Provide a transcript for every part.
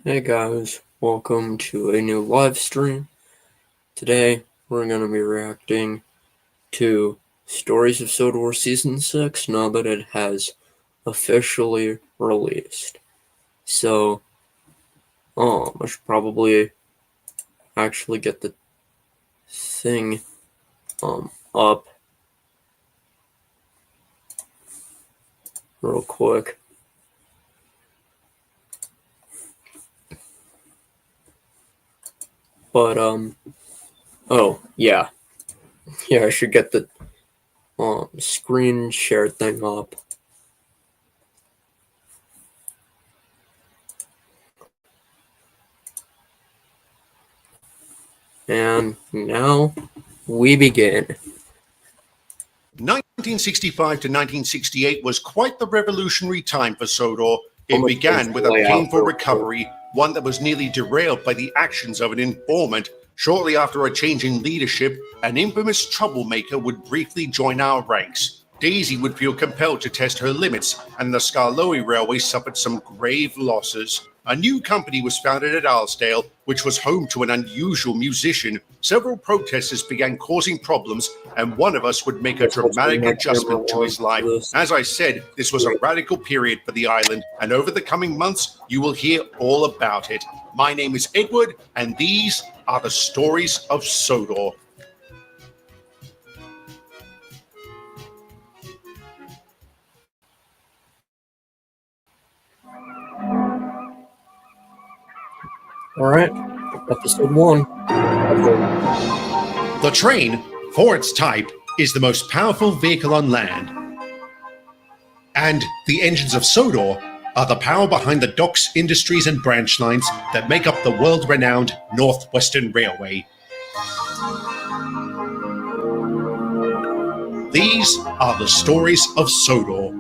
Hey guys, welcome to a new live stream. Today we're going to be reacting to Stories of Sodor Season 6 now that it has officially released. So, I should probably actually get the thing up real quick. But, oh, yeah. Yeah, I should get the screen share thing up. And now we begin. 1965 to 1968 was quite the revolutionary time for Sodor. It began with a painful recovery, one that was nearly derailed by the actions of an informant. Shortly after a change in leadership, an infamous troublemaker would briefly join our ranks. Daisy would feel compelled to test her limits, and the Skarloey Railway suffered some grave losses. A new company was founded at Alsdale, which was home to an unusual musician. Several protesters began causing problems, and one of us would make a dramatic adjustment to his life. As I said, this was a radical period for the island, and over the coming months, you will hear all about it. My name is Edward, and these are the stories of Sodor. Alright, episode 1. The train, for its type, is the most powerful vehicle on land. And the engines of Sodor are the power behind the docks, industries, and branch lines that make up the world-renowned Northwestern Railway. These are the stories of Sodor.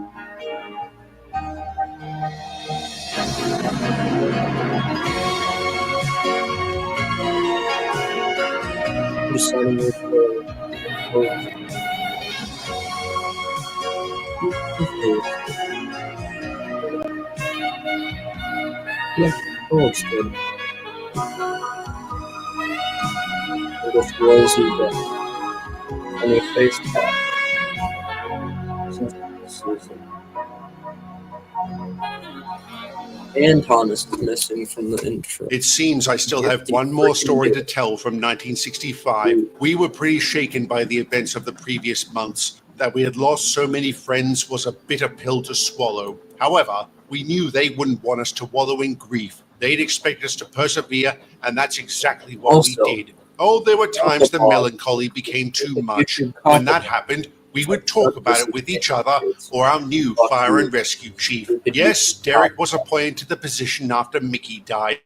Anton is missing from the intro. It seems I still have one more story to tell from 1965. We were pretty shaken by the events of the previous months. That we had lost so many friends was a bitter pill to swallow. However, we knew they wouldn't want us to wallow in grief. They'd expect us to persevere, and that's exactly what we did. Oh, there were times the melancholy became too much. When that happened, we would talk about it with each other or our new fire and rescue chief. Yes, Derek was appointed to the position after Mickey died.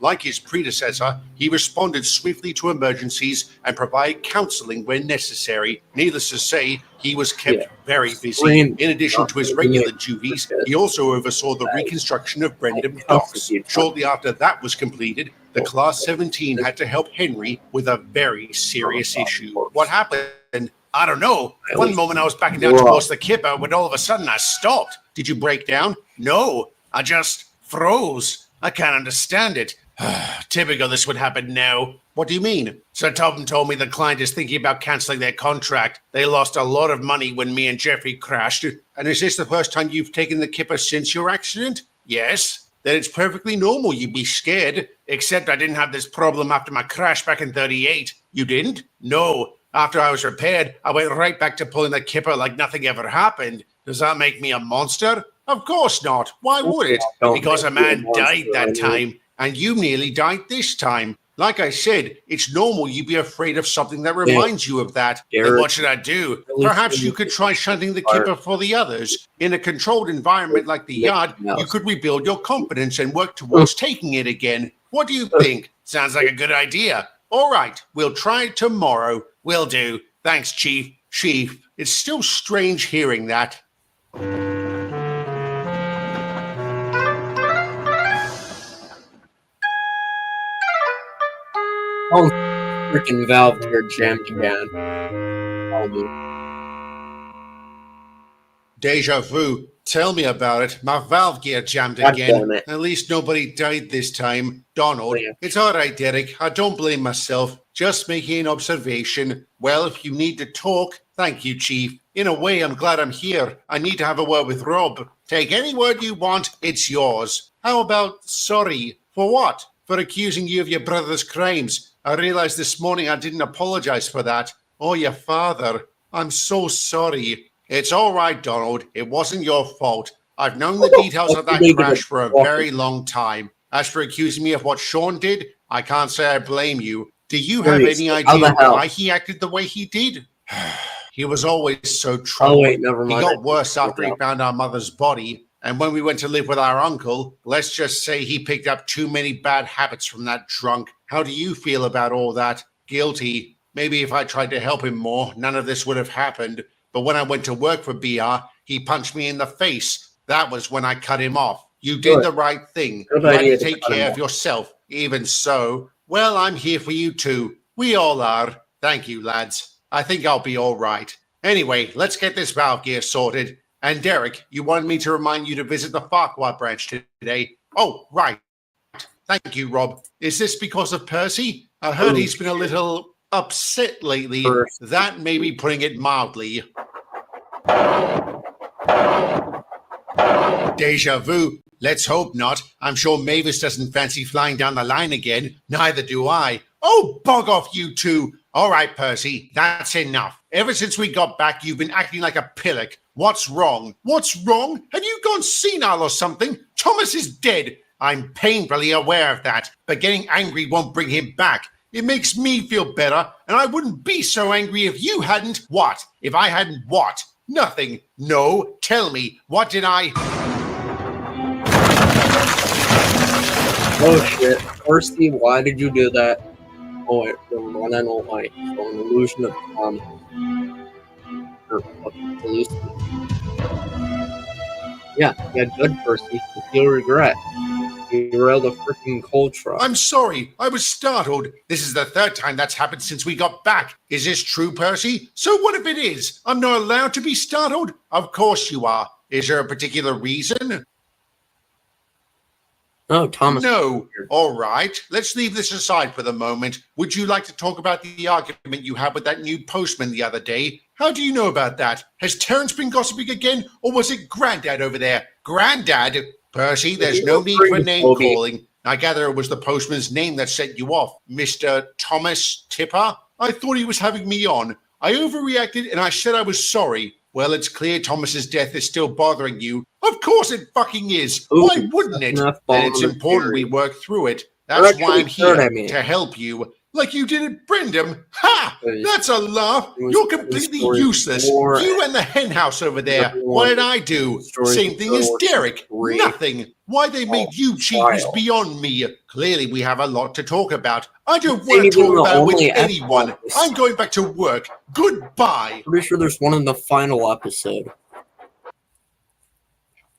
Like his predecessor, he responded swiftly to emergencies and provided counseling when necessary. Needless to say, he was kept very busy. In addition to his regular duties, he also oversaw the reconstruction of Brendam Docks. Shortly after that was completed, the Class 17 had to help Henry with a very serious issue. What happened? I don't know. One moment I was backing down towards the kipper, when all of a sudden I stopped. Did you break down? No, I just froze. I can't understand it. Typical this would happen now. What do you mean? Sir Topham told me the client is thinking about cancelling their contract. They lost a lot of money when me and Jeffrey crashed. And is this the first time you've taken the kipper since your accident? Yes. Then it's perfectly normal you'd be scared. Except I didn't have this problem after my crash back in 38. You didn't? No. After I was repaired, I went right back to pulling the kipper like nothing ever happened. Does that make me a monster? Of course not. Why would it? Because a man died that time, and you nearly died this time. Like I said, it's normal you'd be afraid of something that reminds you of that. Then what should I do? Perhaps you could try shunting the kipper for the others. In a controlled environment like the yard, you could rebuild your confidence and work towards taking it again. What do you think? Sounds like a good idea. All right, we'll try it tomorrow. Will do. Thanks, Chief. Chief, it's still strange hearing that. Oh, freaking valve here jammed again. Deja vu. Tell me about it. My valve gear jammed God again. damn it. At least nobody died this time. Donald, Oh, yeah. it's all right, Derek. I don't blame myself. Just making an observation. Well, if you need to talk, thank you, Chief. In a way, I'm glad I'm here. I need to have a word with Rob. Take any word you want. It's yours. How about sorry? For what? For accusing you of your brother's crimes. I realized this morning I didn't apologize for that. Or your father. I'm so sorry. It's all right, Donald. It wasn't your fault. I've known the details of that crash for a very long time. As for accusing me of what Sean did, I can't say I blame you. Do you have any idea why he acted the way he did? He was always so troubled. Oh, wait, never mind. He got worse after he found our mother's body. And when we went to live with our uncle, let's just say he picked up too many bad habits from that drunk. How do you feel about all that? Guilty. Maybe if I tried to help him more, none of this would have happened. But when I went to work for BR, he punched me in the face. That was when I cut him off. You did the right thing. You had to take care of yourself. Even so, well, I'm here for you too. We all are. Thank you, lads. I think I'll be all right. Anyway, let's get this valve gear sorted. And Derek, you wanted me to remind you to visit the Farquhar branch today. Oh, right. Thank you, Rob. Is this because of Percy? I heard he's been a little upset lately. That may be putting it mildly. Deja vu. Let's hope not. I'm sure Mavis doesn't fancy flying down the line again. Neither do I. Oh, bog off, you two. All right, Percy, that's enough. Ever since we got back, you've been acting like a pillock. What's wrong? What's wrong? Have you gone senile or something? Thomas is dead. I'm painfully aware of that, but getting angry won't bring him back. It makes me feel better, and I wouldn't be so angry if you hadn't. What? If I hadn't what? Nothing. No, tell me, what did I... Oh shit. Percy, why did you do that? Oh wait, never mind, I know why. So an illusion of yeah, good, Percy. You feel regret. You railed a freaking coal truck. I'm sorry, I was startled. This is the third time that's happened since we got back. Is this true, Percy? So what if it is? I'm not allowed to be startled? Of course you are. Is there a particular reason? Oh, Thomas. No. All right. Let's leave this aside for the moment. Would you like to talk about the argument you had with that new postman the other day? How do you know about that? Has Terence been gossiping again, or was it Grandad over there? Grandad? Percy, there's no need for name calling. I gather it was the postman's name that set you off. Mr. Thomas Tipper? I thought he was having me on. I overreacted and I said I was sorry. Well, it's clear Thomas's death is still bothering you. Of course it fucking is. Why wouldn't it? And it's important we work through it. That's why I'm here, to help you. Like you did at Brendam. Ha! That's a laugh. You're completely useless. You and the hen house over there. What did I do? Same thing as Derek. Nothing. Why they made you chief is beyond me. Clearly we have a lot to talk about. I don't want to talk about it with anyone. I'm going back to work. Goodbye. Pretty sure there's one in the final episode.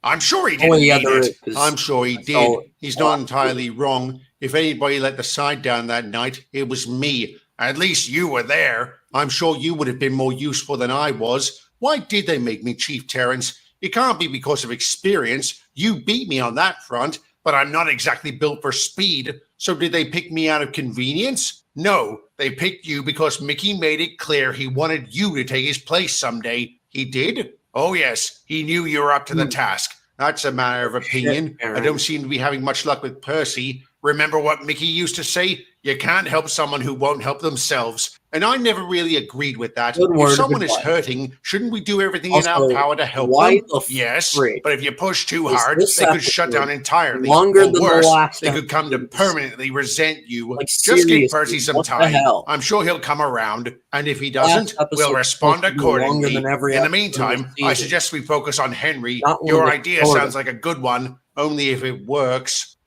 I'm sure he didn't mean it. I'm sure he did. He's not entirely wrong. If anybody let the side down that night, it was me. At least you were there. I'm sure you would have been more useful than I was. Why did they make me Chief Terence? It can't be because of experience. You beat me on that front, but I'm not exactly built for speed. So did they pick me out of convenience? No, they picked you because Mickey made it clear he wanted you to take his place someday. He did? Oh, yes. He knew you were up to the task. That's a matter of opinion. I don't seem to be having much luck with Percy. Remember what Mickey used to say? You can't help someone who won't help themselves. And I never really agreed with that. If someone is hurting, shouldn't we do everything in our power to help them? Yes, but if you push too hard, they could shut down entirely. Or worse, they could come to permanently resent you. Just give Percy some time. I'm sure he'll come around. And if he doesn't, we'll respond accordingly. In the meantime, I suggest we focus on Henry. Your idea sounds like a good one, only if it works.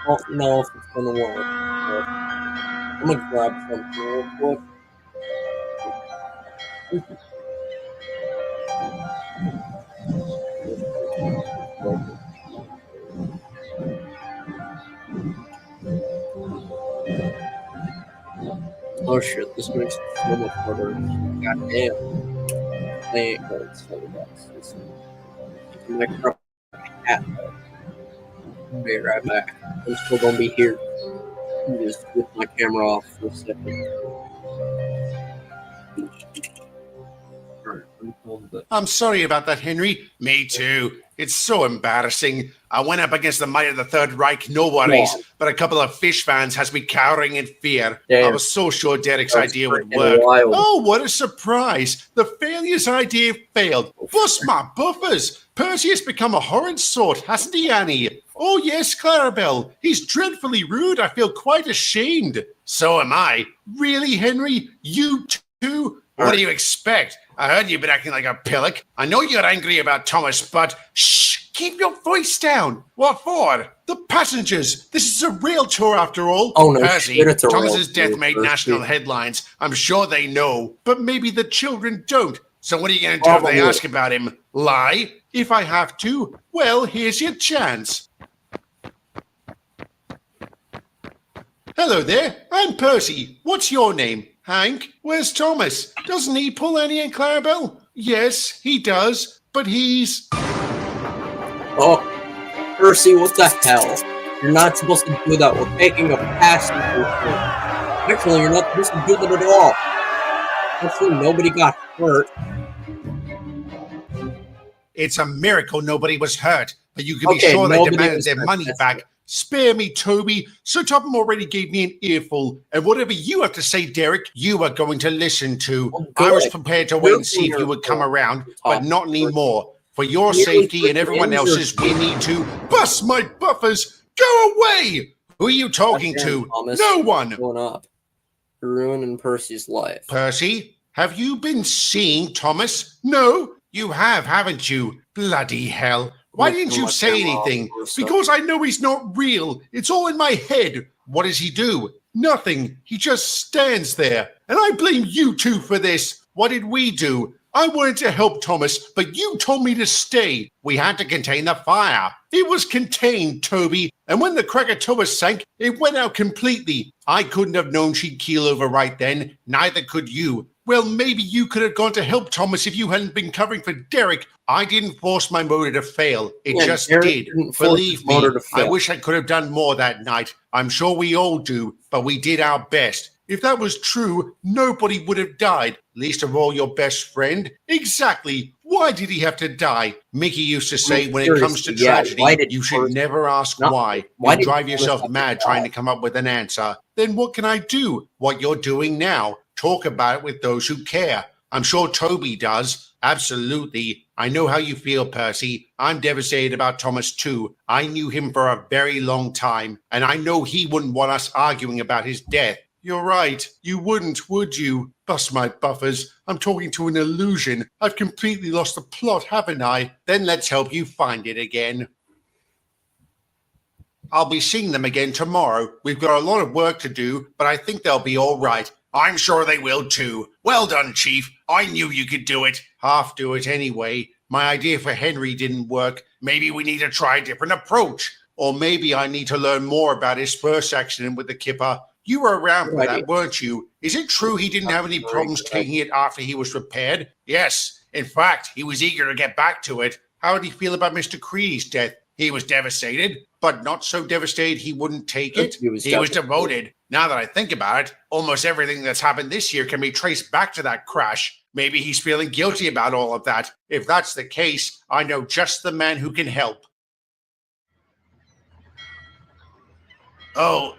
I don't know if it's gonna work. I'm gonna grab something real quick. Oh shit, this makes it so much harder. God damn. They ain't gold, so that's my cat. I'll be right back. I'm still gonna be here. Just with my camera off for a second. I'm sorry about that, Henry. Me too. It's so embarrassing. I went up against the might of the Third Reich, no worries, but a couple of fish fans has me cowering in fear. Damn. I was so sure Derek's That's idea would freaking work. wild. Oh, what a surprise. The failure's idea failed. Bust my buffers. Percy has become a horrid sort, hasn't he, Annie? Oh, yes, Clarabelle. He's dreadfully rude. I feel quite ashamed. So am I. Really, Henry? You too? What do you expect? I heard you've been acting like a pillock. I know you're angry about Thomas, but shh, keep your voice down. What for? The passengers. This is a rail tour after all. Oh, no Percy, shit, it's a Thomas's rail death tour, made Percy. national headlines. I'm sure they know, but maybe the children don't. So what are you going to do if they ask about him? Lie? If I have to, well, here's your chance. Hello there, I'm Percy. What's your name? Hank? Where's Thomas? Doesn't he pull Annie and Clarabelle? Yes, he does, but he's... Oh, Percy, what the hell? You're not supposed to do that. We're taking a passenger trip. Actually, you're not supposed to do that at all. Hopefully nobody got hurt. It's a miracle nobody was hurt, but you can be sure they demanded their money back. Spare me, Toby. Sir Topham already gave me an earful, and whatever you have to say, Derek, you are going to listen to. I was prepared to wait and see if you would come around, but not anymore. For your safety and everyone else's, we need to bust my buffers. Go away! Who are you talking to? Thomas, no one. Going up. You're ruining Percy's life. Percy, have you been seeing Thomas? No, you have, haven't you? Bloody hell. Why didn't you say anything? Because I know he's not real. It's all in my head. What does he do? Nothing. He just stands there. And I blame you two for this. What did we do? I wanted to help Thomas, but you told me to stay. We had to contain the fire. It was contained, Toby. And when the Krakatoa sank, it went out completely. I couldn't have known she'd keel over right then. Neither could you. Well, maybe you could have gone to help Thomas if you hadn't been covering for Derek. I didn't force my motor to fail. It just did. Believe me, I wish I could have done more that night. I'm sure we all do, but we did our best. If that was true, nobody would have died, least of all your best friend. Exactly. Why did he have to die? Mickey used to say when it comes to tragedy, you should never ask why. You drive yourself mad trying to come up with an answer. Then what can I do? What you're doing now. Talk about it with those who care. I'm sure Toby does. Absolutely. I know how you feel, Percy. I'm devastated about Thomas, too. I knew him for a very long time, and I know he wouldn't want us arguing about his death. You're right. You wouldn't, would you? Bust my buffers. I'm talking to an illusion. I've completely lost the plot, haven't I? Then let's help you find it again. I'll be seeing them again tomorrow. We've got a lot of work to do, but I think they'll be all right. I'm sure they will too. Well done, Chief. I knew you could do it. Half do it anyway. My idea for Henry didn't work. Maybe we need to try a different approach. Or maybe I need to learn more about his first accident with the Kipper. You were around for that, weren't you? Is it true he didn't have any problems taking it after he was repaired? Yes. In fact, he was eager to get back to it. How did he feel about Mr. Creedy's death? He was devastated, but not so devastated he wouldn't take it. He was devoted. Now that I think about it, almost everything that's happened this year can be traced back to that crash. Maybe he's feeling guilty about all of that. If that's the case, I know just the man who can help. Oh,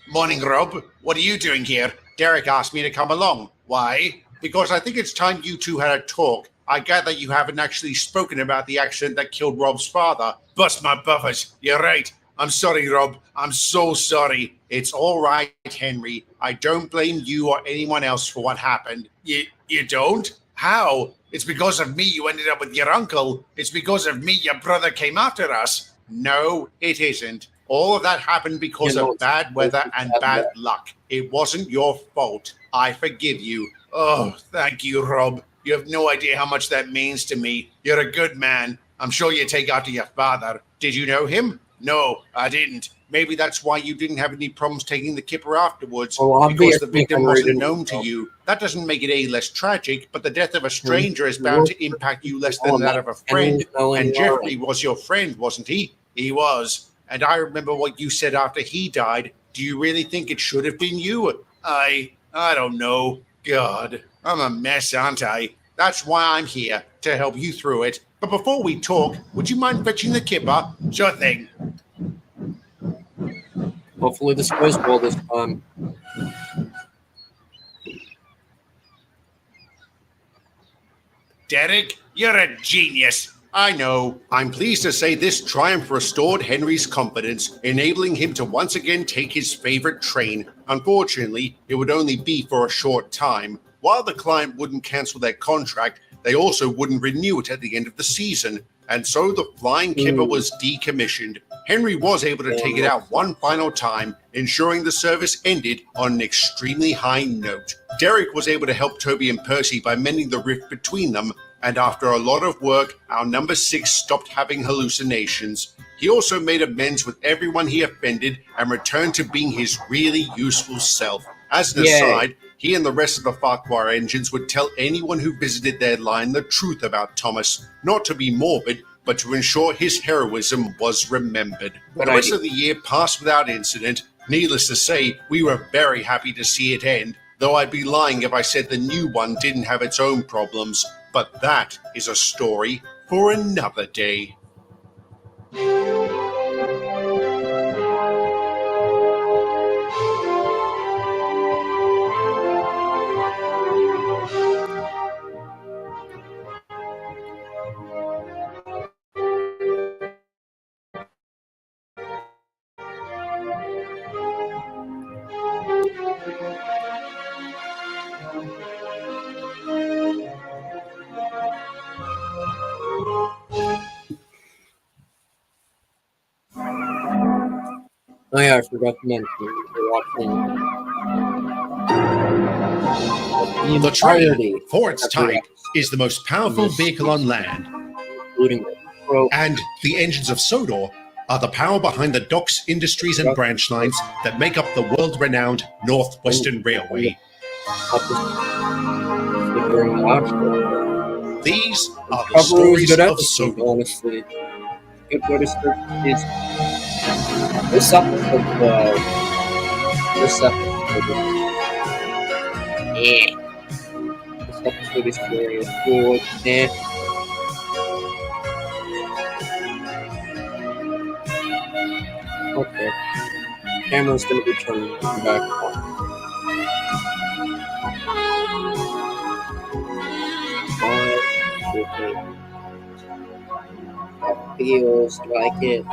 morning, Rob. What are you doing here? Derek asked me to come along. Why? Because I think it's time you two had a talk. I gather you haven't actually spoken about the accident that killed Rob's father. Bust my buffers. You're right. I'm sorry, Rob. I'm so sorry. It's all right, Henry. I don't blame you or anyone else for what happened. You don't? How? It's because of me you ended up with your uncle. It's because of me your brother came after us. No, it isn't. All of that happened because of bad weather and bad luck. It wasn't your fault. I forgive you. Oh, thank you, Rob. You have no idea how much that means to me. You're a good man. I'm sure you take after your father. Did you know him? No, I didn't. Maybe that's why you didn't have any problems taking the kipper afterwards, Well, because the obviously victim Henry wasn't didn't known to know. you. That doesn't make it any less tragic, but the death of a Henry stranger is bound to impact you less than that of a Henry's friend. knowing And Lauren. Jeffrey was your friend, wasn't he? He was. And I remember what you said after he died. Do you really think it should have been you? I don't know. God, I'm a mess, aren't I? That's why I'm here, to help you through it. But before we talk, would you mind fetching the kipper? Sure thing. Hopefully this goes well this time. Derek, you're a genius. I know. I'm pleased to say this triumph restored Henry's confidence, enabling him to once again take his favorite train. Unfortunately, it would only be for a short time. While the client wouldn't cancel their contract, they also wouldn't renew it at the end of the season. And so the flying kipper was decommissioned. Henry was able to take it out one final time, ensuring the service ended on an extremely high note. Derek was able to help Toby and Percy by mending the rift between them, and after a lot of work, our number 6 stopped having hallucinations. He also made amends with everyone he offended and returned to being his really useful self. As an aside, he and the rest of the Farquhar engines would tell anyone who visited their line the truth about Thomas, not to be morbid, but to ensure his heroism was remembered. The rest of the year passed without incident. Needless to say, we were very happy to see it end, though I'd be lying if I said the new one didn't have its own problems. But that is a story for another day. Oh yeah, I forgot to mention we're watching The train, for its type, is the most powerful vehicle on land, including the and the engines of Sodor are the power behind the docks, industries, and branch lines that make up the world-renowned Northwestern Railway. These are the stories of Sodor. Honestly, good way to start is this episode. This episode is very cool. Okay, camera's gonna be turning back on. That feels like it.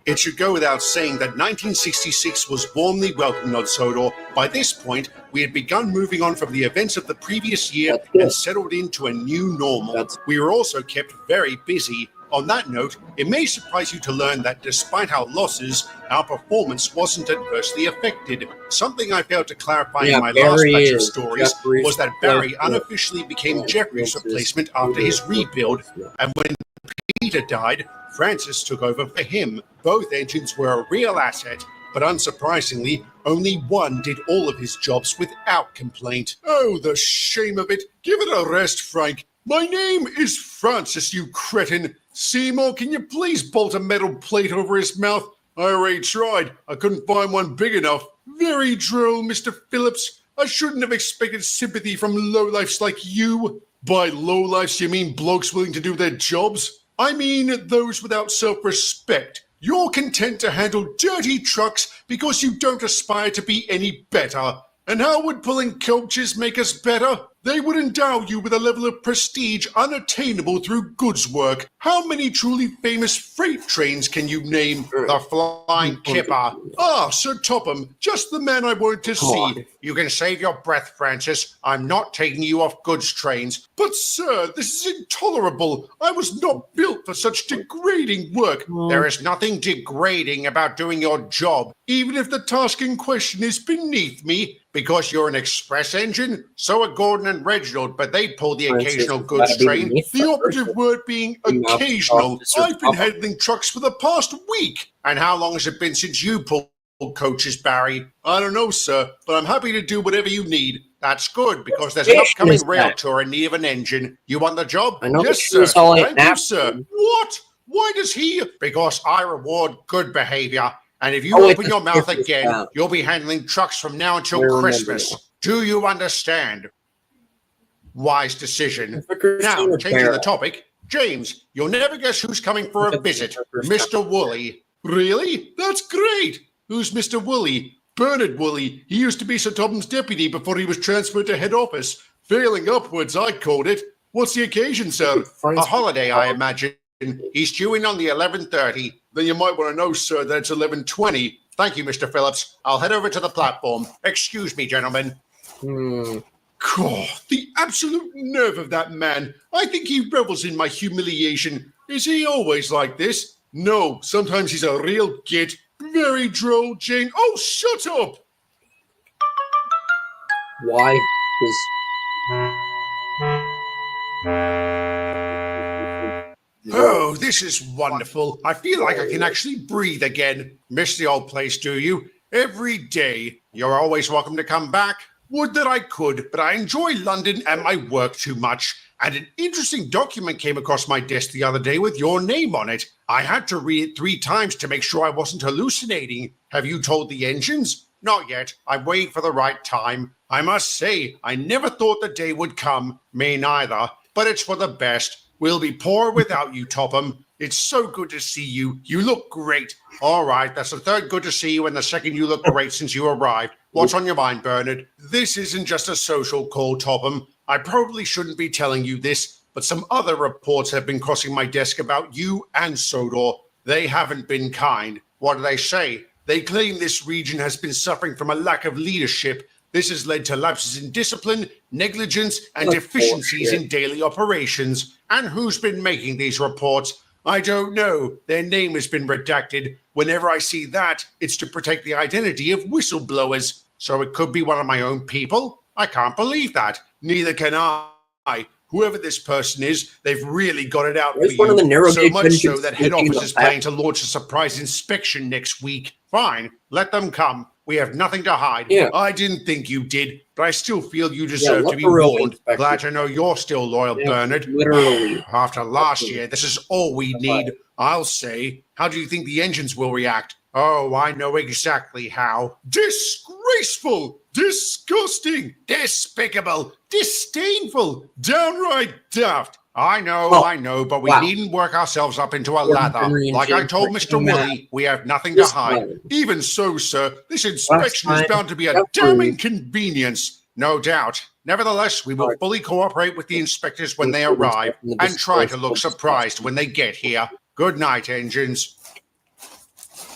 It should go without saying that 1966 was warmly welcomed on Sodor. By this point, we had begun moving on from the events of the previous year and settled into a new normal. We were also kept very busy. On that note, it may surprise you to learn that despite our losses, our performance wasn't adversely affected. Something I failed to clarify in my last batch of stories was that Barry unofficially became Jeffrey's replacement after his rebuild, and when Peter died, Francis took over for him. Both engines were a real asset, but unsurprisingly, only one did all of his jobs without complaint. Oh, the shame of it. Give it a rest, Frank. My name is Francis, you cretin. Seymour, can you please bolt a metal plate over his mouth? I already tried. I couldn't find one big enough. Very droll, Mr. Phillips. I shouldn't have expected sympathy from lowlifes like you. By lowlifes, you mean blokes willing to do their jobs? I mean those without self-respect. You're content to handle dirty trucks because you don't aspire to be any better. And how would pulling coaches make us better? They would endow you with a level of prestige unattainable through goods work. How many truly famous freight trains can you name? The Flying Kipper. Ah, Sir Topham, just the man I wanted to see. You can save your breath, Francis. I'm not taking you off goods trains. But, sir, this is intolerable. I was not built for such degrading work. There is nothing degrading about doing your job, even if the task in question is beneath me. Because you're an express engine, so are Gordon and Reginald, but they pull the Francis, occasional it's goods gotta be train. me The first. operative word being You mouth occasional. off to Sir I've been Papa. handling trucks for the past week. And how long has it been since you pulled coaches, Barry? I don't know, sir, but I'm happy to do whatever you need. That's good, because there's an station upcoming is rail that? tour in need of an engine. You want the job? I know Yes, the sir. shoes all ain't Thank you, sir. napkin. What? Why does he? Because I reward good behavior. And if you Oh, open it's your a mouth different again, sound. you'll be handling trucks from now until I remember Christmas. now. Do you understand? Wise decision. Vickers Now, Soda changing the Barrel. topic. James, you'll never guess who's coming for Look a at the visit. Vickers Mr. Woolley. Really? That's great. Who's Mr. Woolley? Bernard Woolley. He used to be Sir Topham's deputy before he was transferred to head office. Failing upwards, I called it. What's the occasion, sir? A holiday, I imagine. He's due in on the 11:30. Then you might want to know, sir, that it's 11:20. Thank you, Mr. Phillips. I'll head over to the platform. Excuse me, gentlemen. God, the absolute nerve of that man. I think he revels in my humiliation. Is he always like this? No, sometimes he's a real git. Very droll, Jane. Oh, shut up! Why is... Oh, this is wonderful. I feel like I can actually breathe again. Miss the old place, do you? Every day. You're always welcome to come back. Would that I could, but I enjoy London and my work too much. And an interesting document came across my desk the other day with your name on it. I had to read it 3 times to make sure I wasn't hallucinating. Have you told the engines? Not yet. I'm waiting for the right time. I must say, I never thought the day would come. Me neither. But it's for the best. We'll be poor without you, Topham. It's so good to see you. You look great. All right, that's the 3rd good to see you and the 2nd you look great since you arrived. What's on your mind, Bernard? This isn't just a social call, Topham. I probably shouldn't be telling you this, but some other reports have been crossing my desk about you and Sodor. They haven't been kind. What do they say? They claim this region has been suffering from a lack of leadership. This has led to lapses in discipline, negligence, and deficiencies in daily operations. And who's been making these reports? I don't know. Their name has been redacted. Whenever I see that, it's to protect the identity of whistleblowers. So it could be one of my own people? I can't believe that. Neither can I. Whoever this person is, they've really got it out for you. One of the narrow So much so that head office of is planning to launch a surprise inspection next week. Fine, let them come. We have nothing to hide. Yeah. I didn't think you did, but I still feel you deserve let to be the railway warned. inspector- Glad to know you're still loyal, Yeah, Bernard. literally. After last year, this is all we need, I'll say. How do you think the engines will react? Oh, I know exactly how. Disgraceful! Disgusting! Despicable! Disdainful! Downright daft! I know, but we needn't work ourselves up into a lather. Like I told Mr. Woolley, we have nothing to hide. Even so, sir, this inspection is bound to be a damn inconvenience. No doubt. Nevertheless, we will fully cooperate with the inspectors when they arrive and try to look surprised when they get here. Good night, engines.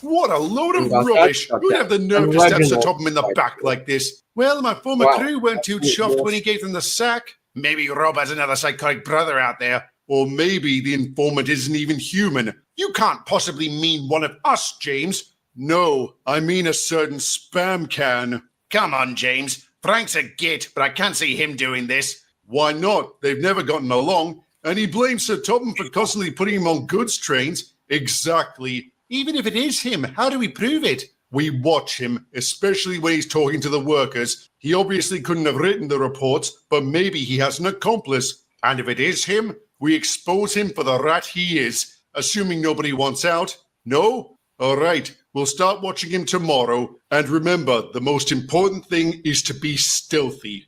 What a load of rubbish. Who'd have the nerve to stab Sir Topham in the back like this? Well, my former crew weren't too chuffed when he gave them the sack. Maybe Rob has another psychotic brother out there. Or maybe the informant isn't even human. You can't possibly mean one of us, James. No, I mean a certain spam can. Come on, James. Frank's a git, but I can't see him doing this. Why not? They've never gotten along. And he blames Sir Topham for constantly putting him on goods trains. Exactly. Even if it is him, how do we prove it? We watch him, especially when he's talking to the workers. He obviously couldn't have written the reports, but maybe he has an accomplice. And if it is him, we expose him for the rat he is, assuming nobody wants out. No? All right, we'll start watching him tomorrow. And remember, the most important thing is to be stealthy.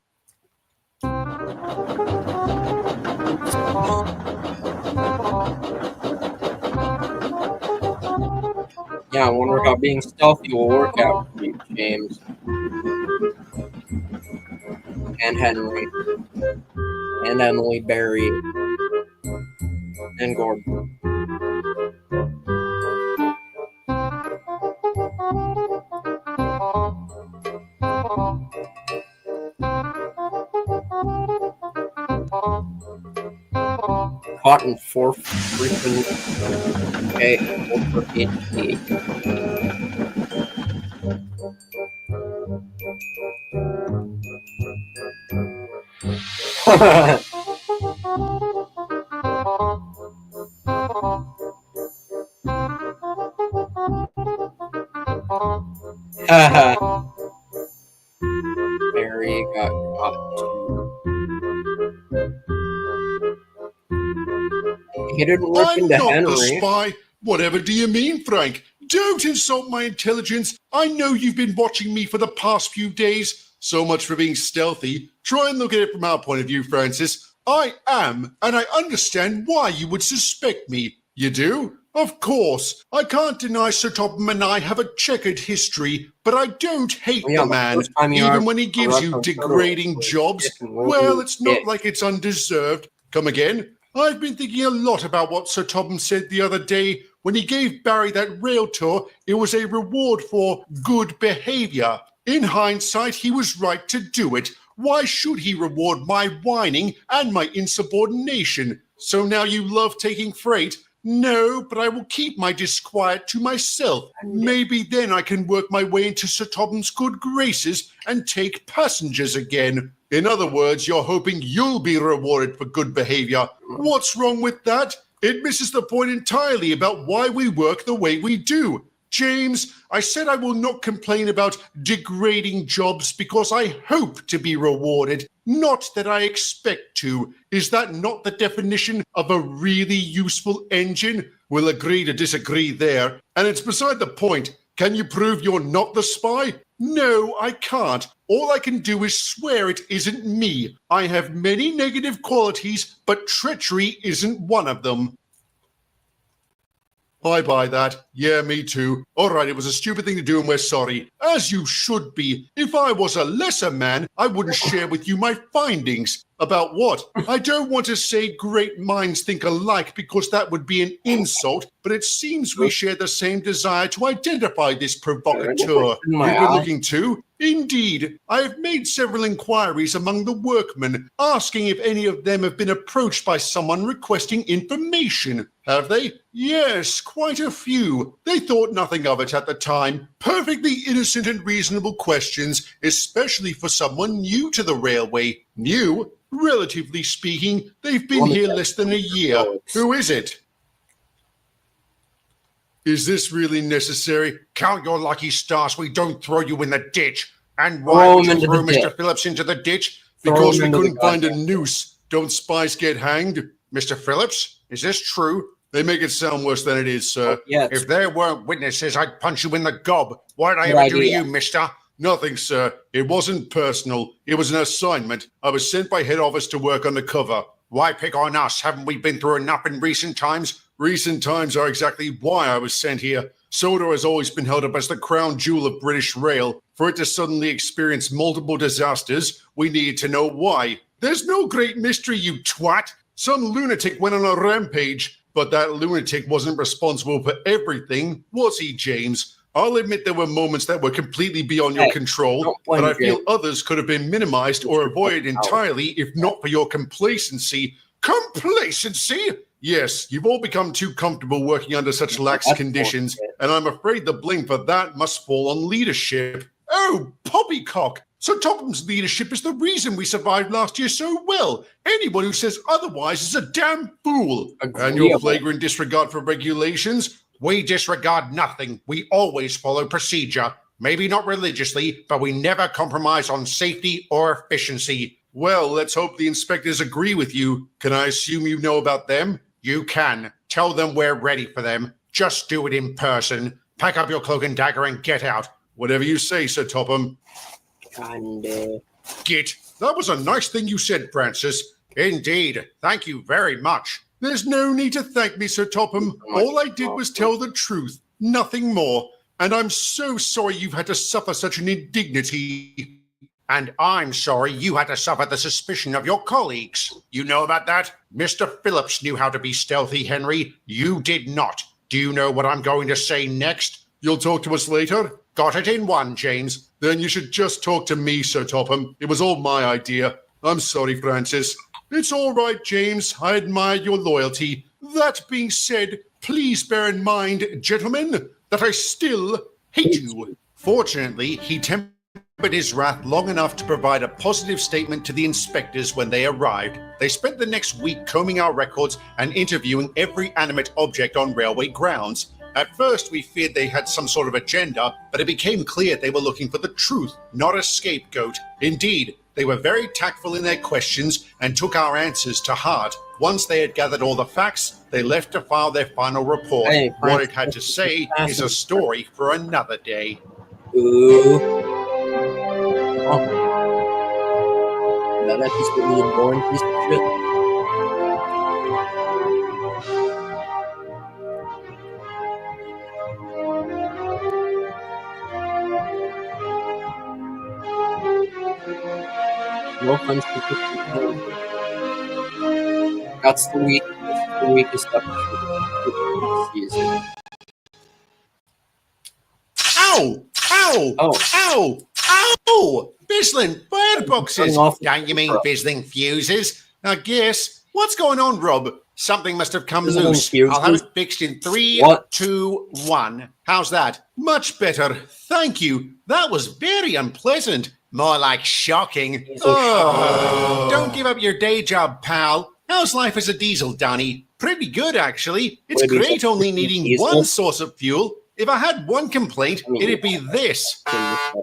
Yeah, I wonder how being stealthy will work out for you, James. And Henry. And Emily, Barry. And Gordon. Caught in 4 freaking over HD. Mary got caught too. He didn't rip I'm into not the Henry. spy. Whatever do you mean, Frank? Don't insult my intelligence. I know you've been watching me for the past few days. So much for being stealthy. Try and look at it from our point of view, Francis. I am, and I understand why you would suspect me. You do? Of course. I can't deny Sir Topham and I have a checkered history, but I don't hate Yeah, the man, first time you even ever when he gives you on Sodor degrading was jobs. getting Well, really it's not big. like it's undeserved. Come again? I've been thinking a lot about what Sir Topham said the other day. When he gave Barry that rail tour, it was a reward for good behavior. In hindsight, he was right to do it. Why should he reward my whining and my insubordination? So now you love taking freight? No, but I will keep my disquiet to myself. Maybe then I can work my way into Sir Topham's good graces and take passengers again. In other words, you're hoping you'll be rewarded for good behavior. What's wrong with that? It misses the point entirely about why we work the way we do. James, I said I will not complain about degrading jobs because I hope to be rewarded, not that I expect to. Is that not the definition of a really useful engine? We'll agree to disagree there. And it's beside the point. Can you prove you're not the spy? No, I can't. All I can do is swear it isn't me. I have many negative qualities, but treachery isn't one of them. I buy that. Yeah, me too. All right, it was a stupid thing to do and we're sorry. As you should be. If I was a lesser man, I wouldn't share with you my findings. About what? I don't want to say great minds think alike because that would be an insult, but it seems we share the same desire to identify this provocateur. You've been looking too? Indeed. I have made several inquiries among the workmen, asking if any of them have been approached by someone requesting information. Have they? Yes, quite a few. They thought nothing of it at the time. Perfectly innocent and reasonable questions, especially for someone new to the railway. New? Relatively speaking, they've been here less than a year. Who is it? Is this really necessary? Count your lucky stars we don't throw you in the ditch. And why would you throw Mr. Phillips into the ditch? Because we couldn't find a noose. Don't spies get hanged? Mr. Phillips, is this true? They make it sound worse than it is, sir. Yes. If there weren't witnesses, I'd punch you in the gob. What did I ever do to you, mister? Nothing, sir. It wasn't personal. It was an assignment. I was sent by head office to work undercover. Why pick on us? Haven't we been through enough in recent times? Recent times are exactly why I was sent here. Sodor has always been held up as the crown jewel of British rail. For it to suddenly experience multiple disasters, we needed to know why. There's no great mystery, you twat. Some lunatic went on a rampage, but that lunatic wasn't responsible for everything, was he, James? I'll admit there were moments that were completely beyond your control, but I feel others could have been minimized or avoided entirely if not for your complacency. Complacency? Yes, you've all become too comfortable working under such lax conditions, and I'm afraid the blame for that must fall on leadership. Oh, poppycock! So Topham's leadership is the reason we survived last year so well. Anyone who says otherwise is a damn fool. And your flagrant disregard for regulations? We disregard nothing. We always follow procedure. Maybe not religiously, but we never compromise on safety or efficiency. Well, let's hope the inspectors agree with you. Can I assume you know about them? You can. Tell them we're ready for them. Just do it in person. Pack up your cloak and dagger and get out. Whatever you say, Sir Topham. Git. That was a nice thing you said, Francis. Indeed. Thank you very much. There's no need to thank me, Sir Topham. All I did was tell the truth, nothing more. And I'm so sorry you've had to suffer such an indignity. And I'm sorry you had to suffer the suspicion of your colleagues. You know about that? Mr. Phillips knew how to be stealthy, Henry. You did not. Do you know what I'm going to say next? You'll talk to us later? Got it in one, James. Then you should just talk to me, Sir Topham. It was all my idea. I'm sorry, Francis. It's all right, James. I admire your loyalty. That being said, please bear in mind, gentlemen, that I still hate you. Fortunately, he his wrath long enough to provide a positive statement to the inspectors when they arrived. They spent the next week combing our records and interviewing every animate object on railway grounds. At first, we feared they had some sort of agenda, but it became clear they were looking for the truth, not a scapegoat. Indeed, they were very tactful in their questions and took our answers to heart. Once they had gathered all the facts, they left to file their final report. What it had to say is a story for another day. Ooh. Oh. That episode was a boring piece of shit. No offense to people. That's the weakest episode of the season. Ow! Ow! Oh. Ow! Ow! Fizzling fireboxes! Don't you mean fizzling fuses? I guess. What's going on, Rob? Something must have come loose. I'll have it fixed in 3, 2, 1. How's that? Much better. Thank you. That was very unpleasant. More like shocking. Oh, don't give up your day job, pal. How's life as a diesel, Donnie? Pretty good, actually. It's great only needing one source of fuel. If I had one complaint, it'd be this. Ugh,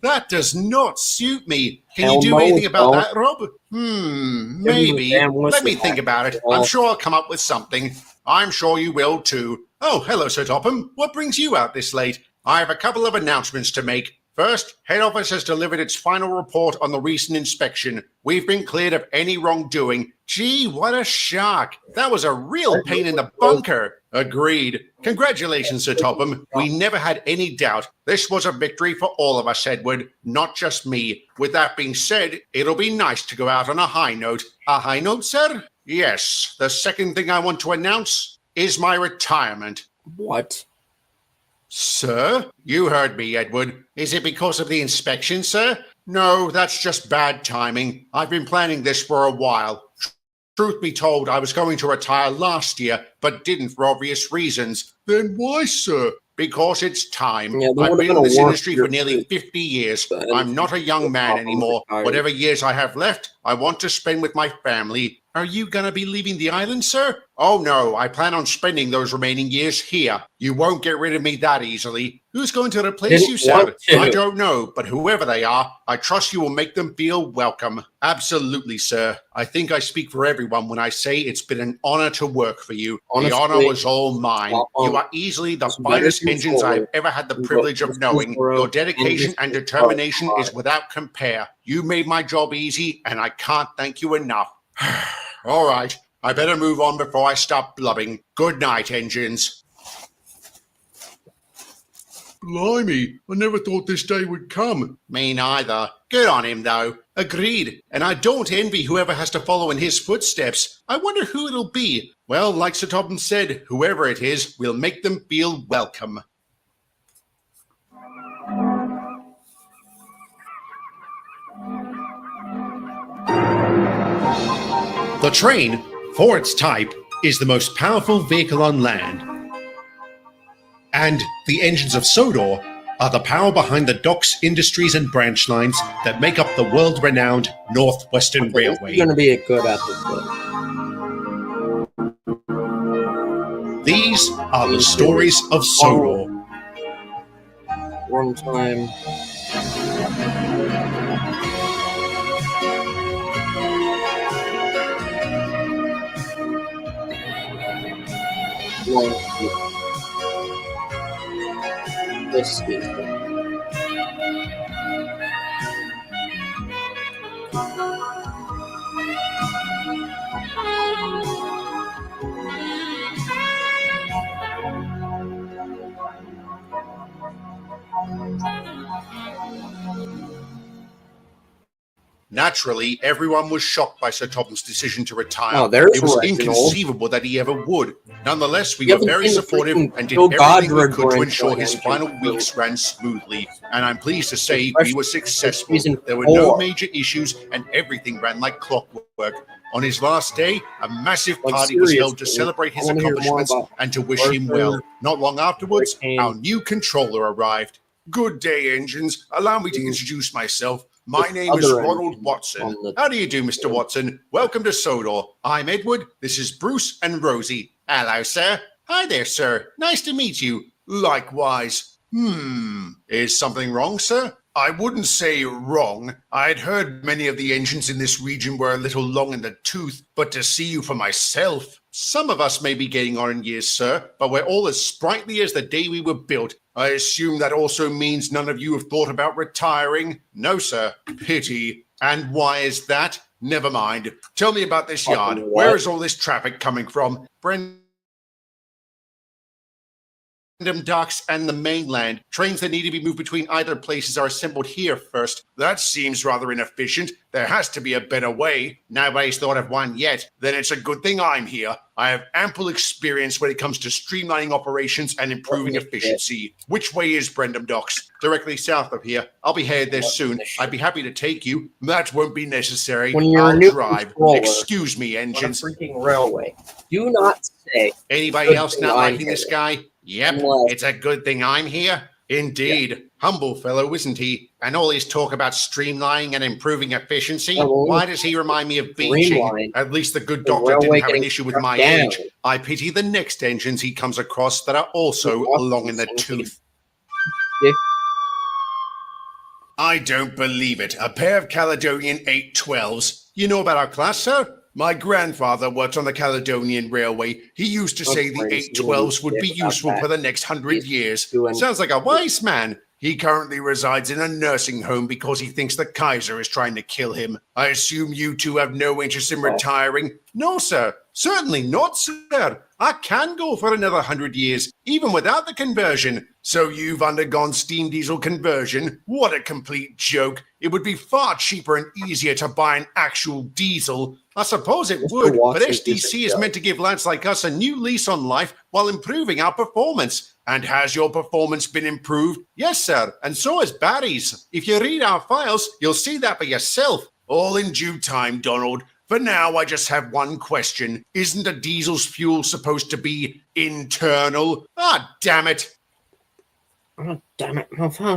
that does not suit me. Can you do anything about that, Rob? Maybe. Let me think about it. I'm sure I'll come up with something. I'm sure you will, too. Oh, hello, Sir Topham. What brings you out this late? I have a couple of announcements to make. First, head office has delivered its final report on the recent inspection. We've been cleared of any wrongdoing. Gee, what a shock. That was a real pain in the bunker. Agreed. Congratulations, Sir Topham. We never had any doubt. This was a victory for all of us, Edward, not just me. With that being said, it'll be nice to go out on a high note. A high note, sir? Yes. The second thing I want to announce is my retirement. What? Sir? You heard me, Edward. Is it because of the inspection, sir? No, that's just bad timing. I've been planning this for a while. Truth be told, I was going to retire last year, but didn't for obvious reasons. Then why, sir? Because it's time. I've been in this industry for nearly 50 years. I'm not a young man anymore. Whatever years I have left, I want to spend with my family. Are you going to be leaving the island, sir? Oh, no. I plan on spending those remaining years here. You won't get rid of me that easily. Who's going to replace you, sir? I don't know, but whoever they are, I trust you will make them feel welcome. Absolutely, sir. I think I speak for everyone when I say it's been an honor to work for you. Honestly, the honor was all mine. You are easily the finest engines I've ever had the privilege of knowing. Your dedication and determination is without compare. You made my job easy, and I can't thank you enough. All right, I better move on before I stop blubbing. Good night, engines. Blimey, I never thought this day would come. Me neither. Good on him, though. Agreed. And I don't envy whoever has to follow in his footsteps. I wonder who it'll be. Well, like Sir Topham said, whoever it is, we'll make them feel welcome. The train, for its type, is the most powerful vehicle on land. And the engines of Sodor are the power behind the docks, industries, and branch lines that make up the world-renowned Northwestern Railway. You're going to be a good episode. These are the stories of Sodor. One time. This is Naturally, everyone was shocked by Sir Topham's decision to retire. Oh, there's it was Reginald. Inconceivable that he ever would. Nonetheless, we were very supportive and did everything we could to ensure his final weeks ran smoothly. And I'm pleased to say we were successful. There were no major issues and everything ran like clockwork. On his last day, a massive party was held to celebrate his accomplishments and to wish him well. Not long afterwards, our new controller arrived. Good day, engines. Allow me to introduce myself. My The name is other Ronald engine Watson. on the- How do you do, Mr. Watson? Welcome to Sodor. I'm Edward. This is Bruce and Rosie. Hello, sir. Hi there, sir. Nice to meet you. Likewise. Is something wrong, sir? I wouldn't say wrong. I'd heard many of the engines in this region were a little long in the tooth, but to see you for myself. Some of us may be getting on in years, sir, but we're all as sprightly as the day we were built. I assume that also means none of you have thought about retiring? No, sir. Pity. And why is that? Never mind. Tell me about this yard. Where is all this traffic coming from? Docks and the mainland. Trains that need to be moved between either places are assembled here first. That seems rather inefficient. There has to be a better way. Nobody's thought of one yet. Then it's a good thing I'm here. I have ample experience when it comes to streamlining operations and improving efficiency. Which way is Brendam Docks? Directly south of here. I'll be headed there soon. I'd be happy to take you. That won't be necessary. When you're a I'll new drive. controller Excuse me, on a engines. freaking railway, do not say Anybody good else thing not I'm liking this here. guy? Yep, Unless- it's a good thing I'm here. Indeed. Humble fellow, isn't he? And all his talk about streamlining and improving efficiency. Oh, Why does he remind me of beaching? streamline. At least the good The doctor railway didn't have an getting issue with struck my down. age. I pity the next engines he comes across that are also long in the tooth. If I don't believe it. A pair of Caledonian 812s. You know about our class, sir? My grandfather worked on the Caledonian Railway. He used to say the course, 812s would be about useful that. for the next 100 He's years. doing- Sounds like a wise man. He currently resides in a nursing home because he thinks the Kaiser is trying to kill him. I assume you two have no interest in retiring? No, sir. Certainly not, sir. I can go for another 100 years, even without the conversion. So you've undergone steam diesel conversion? What a complete joke. It would be far cheaper and easier to buy an actual diesel. I suppose it Mr. would, but Watson SDC is isn't meant to give lads like us a new lease on life while improving our performance. And has your performance been improved? Yes, sir, and so has Barry's. If you read our files, you'll see that for yourself. All in due time, Donald. For now, I just have one question. Isn't a diesel's fuel supposed to be internal? Ah, damn it. Oh, damn it.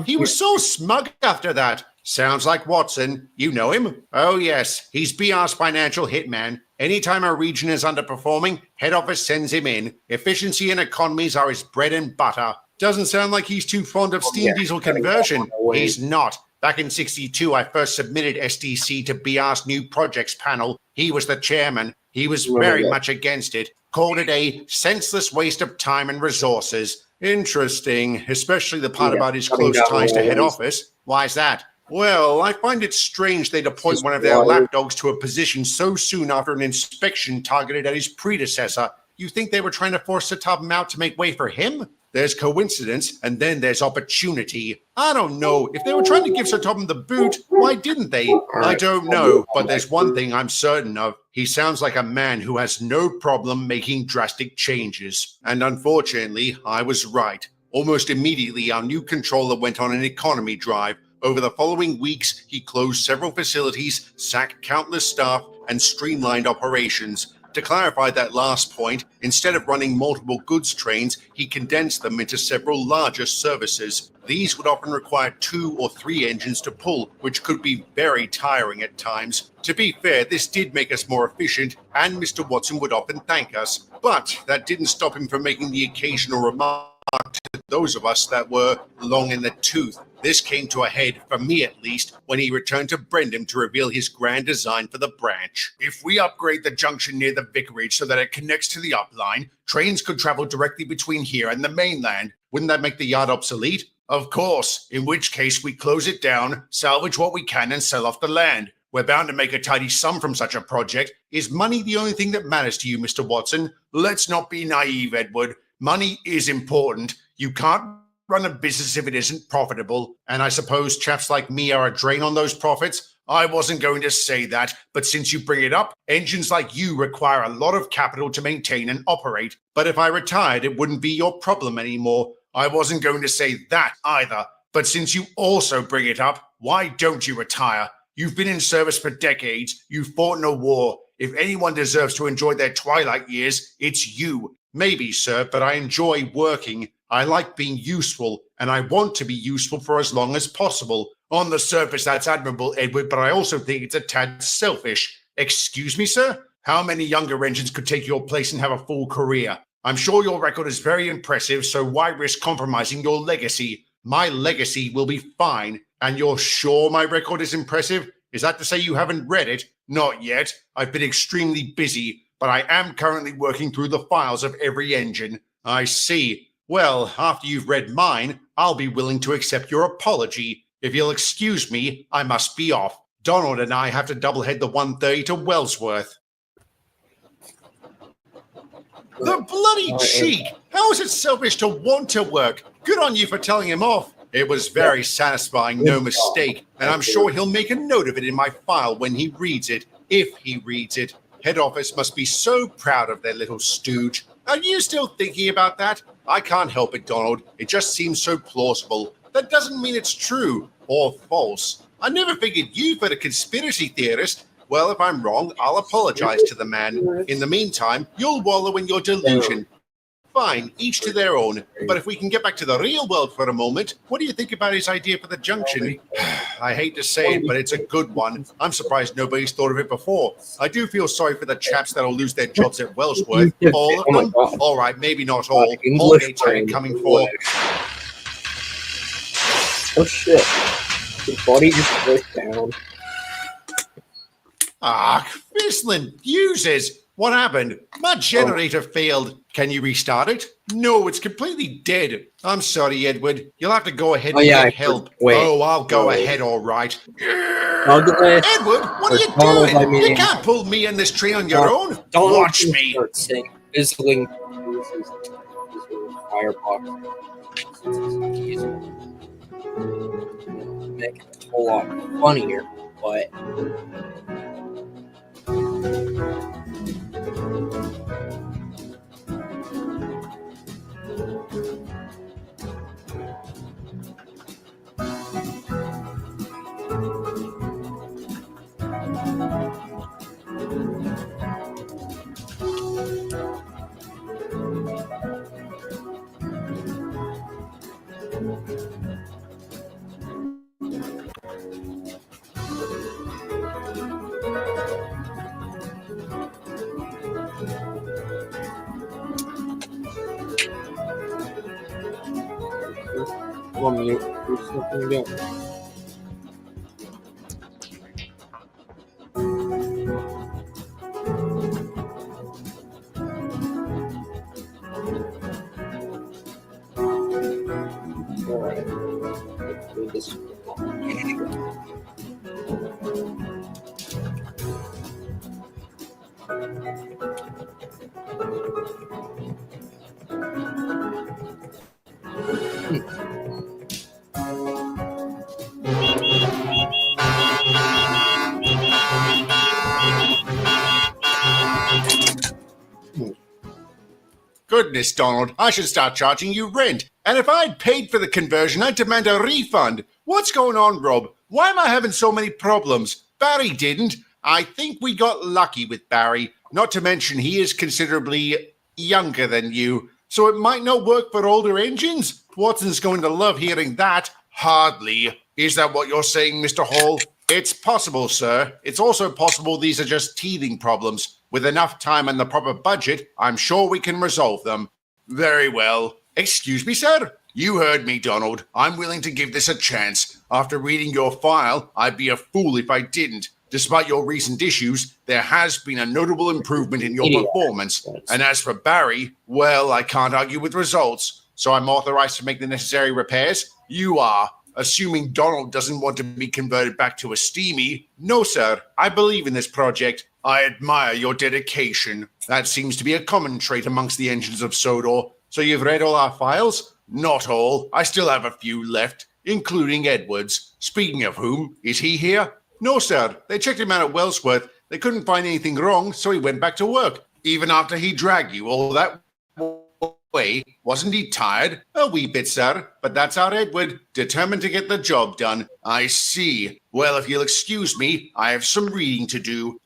He was so smug after that. Sounds like Watson. You know him? Oh, yes. He's BR's financial hitman. Anytime a region is underperforming, head office sends him in. Efficiency and economies are his bread and butter. Doesn't sound like he's too fond of steam diesel conversion. He's not. Back in 62, I first submitted SDC to BR's new projects panel. He was the chairman. He was very much against it. Called it a senseless waste of time and resources. Interesting, especially the part about his close ties to head office. Why's that? Well, I find it strange they'd appoint one of their lapdogs to a position so soon after an inspection targeted at his predecessor. You think they were trying to force Sodor out to make way for him? There's coincidence, and then there's opportunity. I don't know. If they were trying to give Sodor the boot, why didn't they? I don't know, but there's one thing I'm certain of. He sounds like a man who has no problem making drastic changes. And unfortunately, I was right. Almost immediately, our new controller went on an economy drive. Over the following weeks, he closed several facilities, sacked countless staff, and streamlined operations. To clarify that last point, instead of running multiple goods trains, he condensed them into several larger services. These would often require 2 or 3 engines to pull, which could be very tiring at times. To be fair, this did make us more efficient, and Mr. Watson would often thank us. But that didn't stop him from making the occasional remark to those of us that were long in the tooth. This came to a head, for me at least, when he returned to Brendam to reveal his grand design for the branch. If we upgrade the junction near the vicarage so that it connects to the upline, trains could travel directly between here and the mainland. Wouldn't that make the yard obsolete? Of course, in which case we close it down, salvage what we can, and sell off the land. We're bound to make a tidy sum from such a project. Is money the only thing that matters to you, Mr. Watson? Let's not be naive, Edward. Money is important. You can't run a business if it isn't profitable, and I suppose chaps like me are a drain on those profits. I wasn't going to say that, but since you bring it up, engines like you require a lot of capital to maintain and operate. But if I retired, it wouldn't be your problem anymore. I wasn't going to say that either, but since you also bring it up, why don't you retire? You've been in service for decades. You've fought in a war. If anyone deserves to enjoy their twilight years, it's you. Maybe, sir, but I enjoy working. I like being useful, and I want to be useful for as long as possible. On the surface, that's admirable, Edward, but I also think it's a tad selfish. Excuse me, sir? How many younger engines could take your place and have a full career? I'm sure your record is very impressive, so why risk compromising your legacy? My legacy will be fine. And you're sure my record is impressive? Is that to say you haven't read it? Not yet. I've been extremely busy, but I am currently working through the files of every engine. I see. Well, after you've read mine, I'll be willing to accept your apology. If you'll excuse me, I must be off. Donald and I have to doublehead the 130 to Wellsworth. The bloody cheek! How is it selfish to want to work? Good on you for telling him off. It was very satisfying, no mistake, and I'm sure he'll make a note of it in my file when he reads it, if he reads it. Head office must be so proud of their little stooge. Are you still thinking about that? I can't help it, Donald. It just seems so plausible. That doesn't mean it's true or false. I never figured you for a conspiracy theorist. Well, if I'm wrong, I'll apologize to the man. In the meantime, you'll wallow in your delusion. Fine, each to their own. But if we can get back to the real world for a moment, what do you think about his idea for the junction? I hate to say it, but it's a good one. I'm surprised nobody's thought of it before. I do feel sorry for the chaps that'll lose their jobs at Wellsworth. All of them? All right, maybe not all. Holiday time coming for... Oh shit. His body just broke down. Ah, Fislin, fuses. What happened? My generator failed. Can you restart it? No, it's completely dead. I'm sorry, Edward. You'll have to go ahead and get help. I'll go ahead, all right. Edward, what are you doing? You can't pull me in this tree on your own. Watch me. Fizzling firebox. Make it a whole lot funnier, but on mute. There's something to go. Alright. Let's do this. Goodness, Donald, I should start charging you rent. And if I'd paid for the conversion, I'd demand a refund. What's going on, Rob? Why am I having so many problems? Barry didn't. I think we got lucky with Barry. Not to mention he is considerably younger than you. So it might not work for older engines? Watson's going to love hearing that. Hardly. Is that what you're saying, Mr. Hall? It's possible, sir. It's also possible these are just teething problems. With enough time and the proper budget, I'm sure we can resolve them. Very well. Excuse me, sir? You heard me, Donald. I'm willing to give this a chance. After reading your file, I'd be a fool if I didn't. Despite your recent issues, there has been a notable improvement in your performance. And as for Barry, well, I can't argue with results. So I'm authorized to make the necessary repairs? You are. Assuming Donald doesn't want to be converted back to a steamy. No, sir. I believe in this project. I admire your dedication. That seems to be a common trait amongst the engines of Sodor. So you've read all our files? Not all. I still have a few left, including Edward's. Speaking of whom, is he here? No, sir. They checked him out at Wellsworth. They couldn't find anything wrong, so he went back to work. Even after he dragged you all that way, wasn't he tired? A wee bit, sir. But that's our Edward, determined to get the job done. I see. Well, if you'll excuse me, I have some reading to do.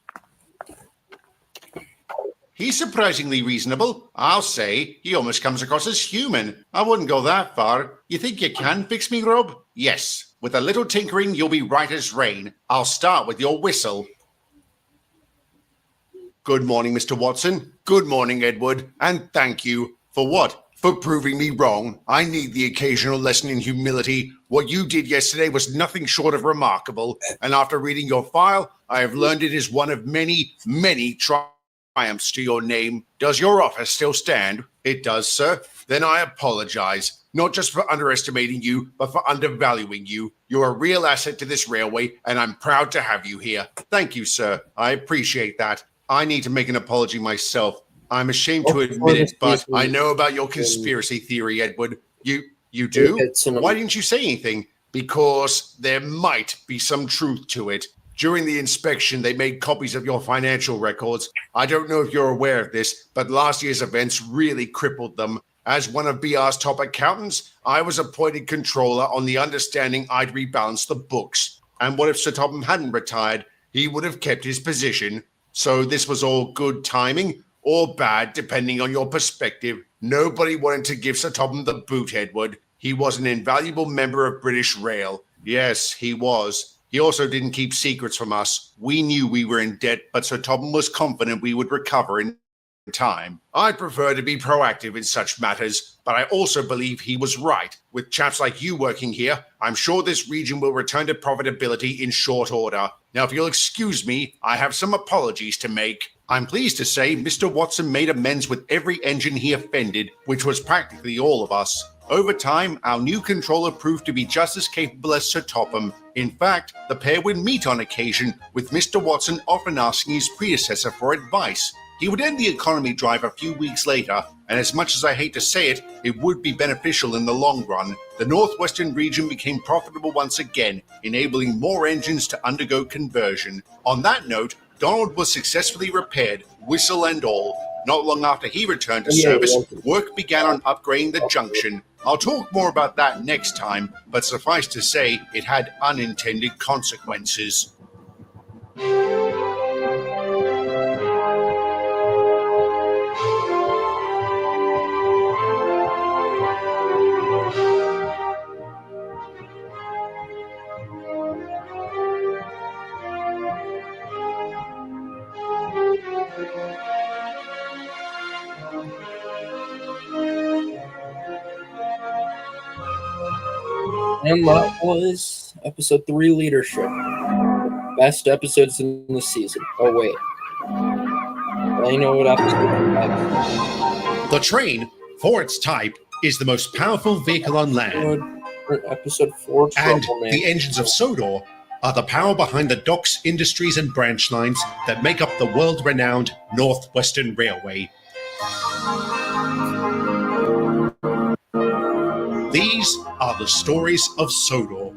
He's surprisingly reasonable. I'll say he almost comes across as human. I wouldn't go that far. You think you can fix me, Rob? Yes. With a little tinkering, you'll be right as rain. I'll start with your whistle. Good morning, Mr. Watson. Good morning, Edward. And thank you. For what? For proving me wrong. I need the occasional lesson in humility. What you did yesterday was nothing short of remarkable. And after reading your file, I have learned it is one of many, many triumphs to your name. Does your offer still stand? It does, sir. Then I apologize. Not just for underestimating you, but for undervaluing you. You're a real asset to this railway, and I'm proud to have you here. Thank you, sir. I appreciate that. I need to make an apology myself. I'm ashamed to admit it, but I know about your conspiracy theory, Edward. You do? Why didn't you say anything? Because there might be some truth to it. During the inspection, they made copies of your financial records. I don't know if you're aware of this, but last year's events really crippled them. As one of BR's top accountants, I was appointed controller on the understanding I'd rebalance the books. And what if Sir Topham hadn't retired? He would have kept his position. So this was all good timing, or bad, depending on your perspective. Nobody wanted to give Sir Topham the boot, Edward. He was an invaluable member of British Rail. Yes, he was. He also didn't keep secrets from us. We knew we were in debt, but Sir Topham was confident we would recover in time. I prefer to be proactive in such matters, but I also believe he was right. With chaps like you working here, I'm sure this region will return to profitability in short order. Now, if you'll excuse me, I have some apologies to make. I'm pleased to say Mr. Watson made amends with every engine he offended, which was practically all of us. Over time, our new controller proved to be just as capable as Sir Topham. In fact, the pair would meet on occasion, with Mr. Watson often asking his predecessor for advice. He would end the economy drive a few weeks later, and as much as I hate to say it, it would be beneficial in the long run. The northwestern region became profitable once again, enabling more engines to undergo conversion. On that note, Donald was successfully repaired, whistle and all. Not long after he returned to service, work began on upgrading the junction. I'll talk more about that next time, but suffice to say, it had unintended consequences. And that was episode 3, Leadership. Best episodes in the season. Oh, wait. I know what episode 5. The train, for its type, is the most powerful vehicle on land. Episode 4, And Trouble the engines of Sodor are the power behind the docks, industries, and branch lines that make up the world-renowned Northwestern Railway. These are the stories of Sodor.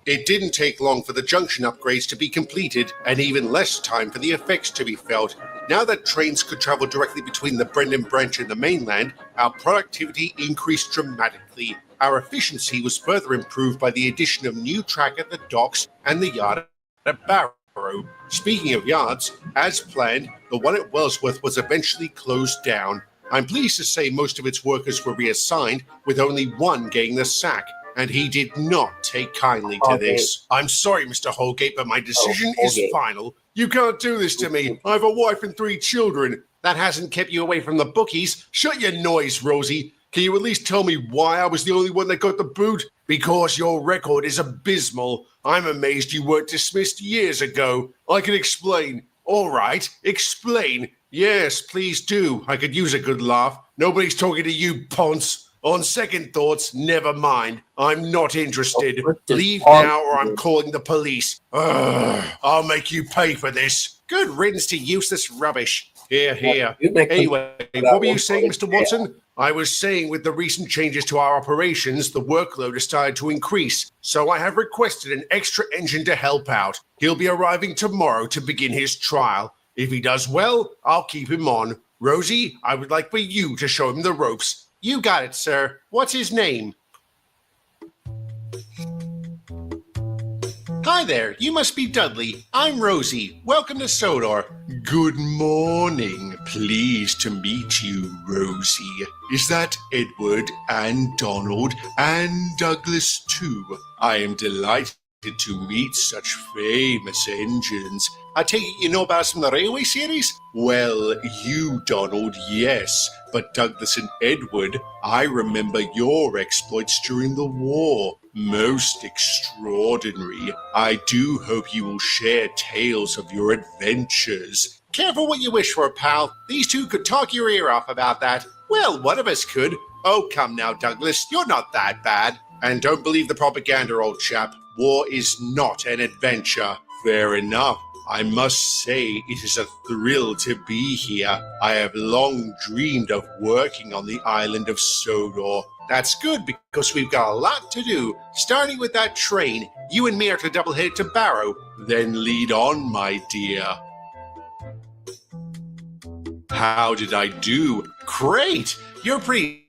It didn't take long for the junction upgrades to be completed, and even less time for the effects to be felt. Now that trains could travel directly between the Brendan branch and the mainland, our productivity increased dramatically. Our efficiency was further improved by the addition of new track at the docks and the yard at Barrow. Speaking of yards, as planned, the one at Wellsworth was eventually closed down. I'm pleased to say most of its workers were reassigned, with only one getting the sack. And he did not take kindly to this. I'm sorry, Mr. Holgate, but my decision is final. You can't do this to me. I have a wife and 3 children. That hasn't kept you away from the bookies. Shut your noise, Rosie. Can you at least tell me why I was the only one that got the boot? Because your record is abysmal. I'm amazed you weren't dismissed years ago. I can explain. All right, explain. Yes, please do. I could use a good laugh. Nobody's talking to you, Ponce. On second thoughts, never mind. I'm not interested. What does Leave Paul now or I'm do? calling the police. Ugh, I'll make you pay for this. Good riddance to useless rubbish. Here, here. You make him Anyway, that what were you one saying, in Mr. jail. Watson? I was saying with the recent changes to our operations, the workload has started to increase. So I have requested an extra engine to help out. He'll be arriving tomorrow to begin his trial. If he does well, I'll keep him on. Rosie, I would like for you to show him the ropes. You got it, sir. What's his name? Hi there, you must be Dudley. I'm Rosie. Welcome to Sodor. Good morning. Pleased to meet you, Rosie. Is that Edward and Donald and Douglas too? I am delighted to meet such famous engines. I take it you know about us from the railway series? Well, you, Donald, yes. But Douglas and Edward, I remember your exploits during the war. Most extraordinary. I do hope you will share tales of your adventures. Careful what you wish for, pal. These two could talk your ear off about that. Well, one of us could. Oh, come now, Douglas. You're not that bad. And don't believe the propaganda, old chap. War is not an adventure. Fair enough. I must say it is a thrill to be here. I have long dreamed of working on the island of Sodor. That's good because we've got a lot to do. Starting with that train, you and me are to double-head to Barrow. Then lead on, my dear. How did I do? Great! You're pretty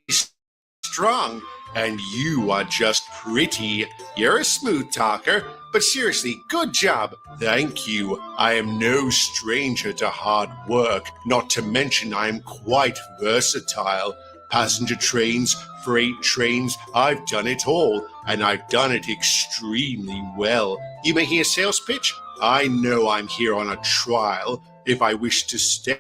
strong. And you are just pretty. You're a smooth talker. But seriously, good job. Thank you. I am no stranger to hard work. Not to mention I am quite versatile. Passenger trains, freight trains, I've done it all. And I've done it extremely well. You making a sales pitch? I know I'm here on a trial. If I wish to stay,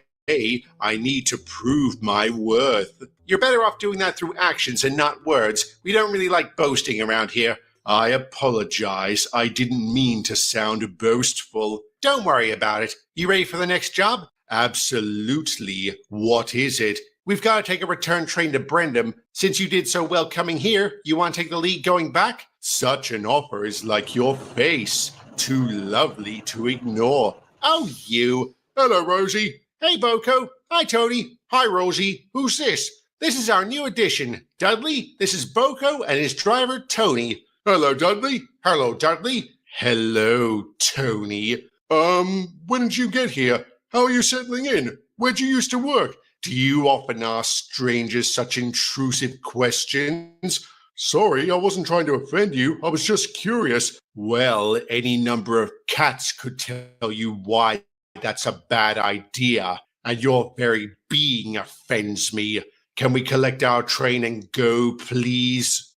I need to prove my worth. You're better off doing that through actions and not words. We don't really like boasting around here. I apologize. I didn't mean to sound boastful. Don't worry about it. You ready for the next job? Absolutely. What is it? We've got to take a return train to Brendam. Since you did so well coming here, you want to take the lead going back? Such an offer is like your face. Too lovely to ignore. Oh, you. Hello, Rosie. Hey, Boko. Hi, Tony. Hi, Rosie. Who's this? This is our new addition. Dudley, this is Boko and his driver, Tony. Hello, Dudley. Hello, Dudley. Hello, Tony. When did you get here? How are you settling in? Where'd you used to work? Do you often ask strangers such intrusive questions? Sorry, I wasn't trying to offend you. I was just curious. Well, any number of cats could tell you why that's a bad idea. And your very being offends me. Can we collect our train and go, please?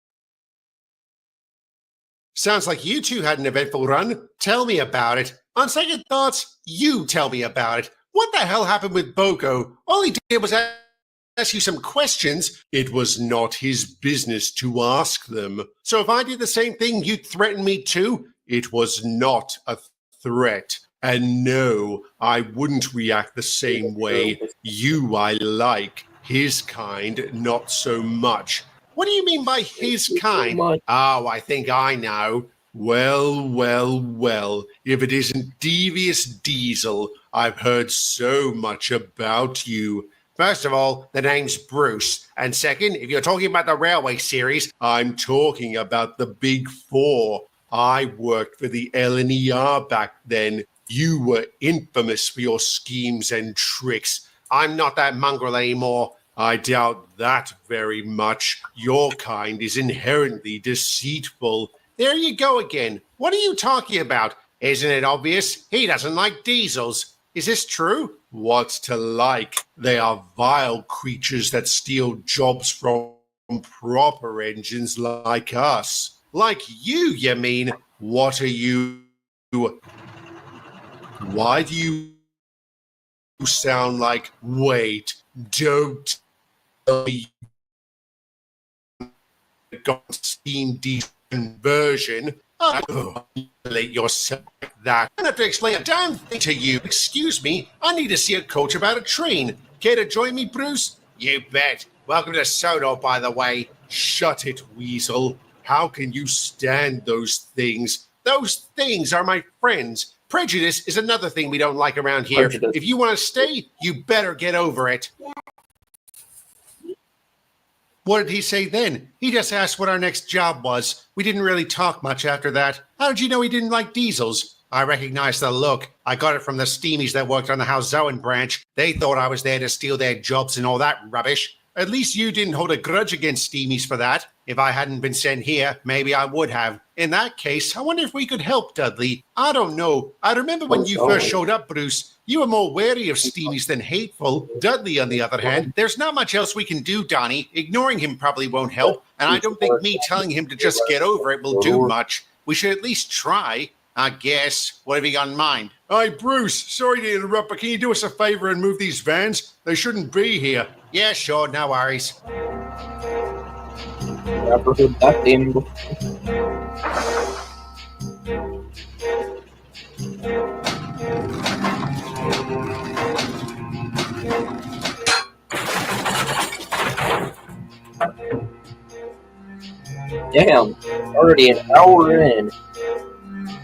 Sounds like you two had an eventful run. Tell me about it. On second thoughts, you tell me about it. What the hell happened with Boko? All he did was ask you some questions. It was not his business to ask them. So if I did the same thing, you'd threaten me too? It was not a threat. And no, I wouldn't react the same way. You I like. His kind, not so much. What do you mean by his kind? Oh, I think I know. Well, well, well. If it isn't Devious Diesel, I've heard so much about you. First of all, the name's Bruce. And second, if you're talking about the railway series, I'm talking about the Big Four. I worked for the LNER back then. You were infamous for your schemes and tricks. I'm not that mongrel anymore. I doubt that very much. Your kind is inherently deceitful. There you go again. What are you talking about? Isn't it obvious? He doesn't like diesels. Is this true? What's to like? They are vile creatures that steal jobs from proper engines like us. Like you mean? What are you? Why do you sound like, wait, don't tell me you got steam diesel conversion? Let yourself like that. I don't have to explain a damn thing to you. Excuse me, I need to see a coach about a train. Care to join me, Bruce? You bet. Welcome to Sodor, by the way. Shut it, Weasel. How can you stand those things? Those things are my friends. Prejudice is another thing we don't like around here. Prejudice. If you want to stay, you better get over it. What did he say then? He just asked what our next job was. We didn't really talk much after that. How did you know he didn't like diesels? I recognized the look. I got it from the steamies that worked on the Hauzowen branch. They thought I was there to steal their jobs and all that rubbish. At least you didn't hold a grudge against steamies for that. If I hadn't been sent here, maybe I would have. In that case, I wonder if we could help, Dudley. I don't know. I remember when you first showed up, Bruce. You were more wary of steamies than hateful. Dudley, on the other hand, there's not much else we can do, Donnie. Ignoring him probably won't help, and I don't think me telling him to just get over it will do much. We should at least try, I guess. What have you got in mind? Hey, Bruce, sorry to interrupt, but can you do us a favor and move these vans? They shouldn't be here. Yeah, sure, no worries. Never heard that name before. Damn, already an hour in.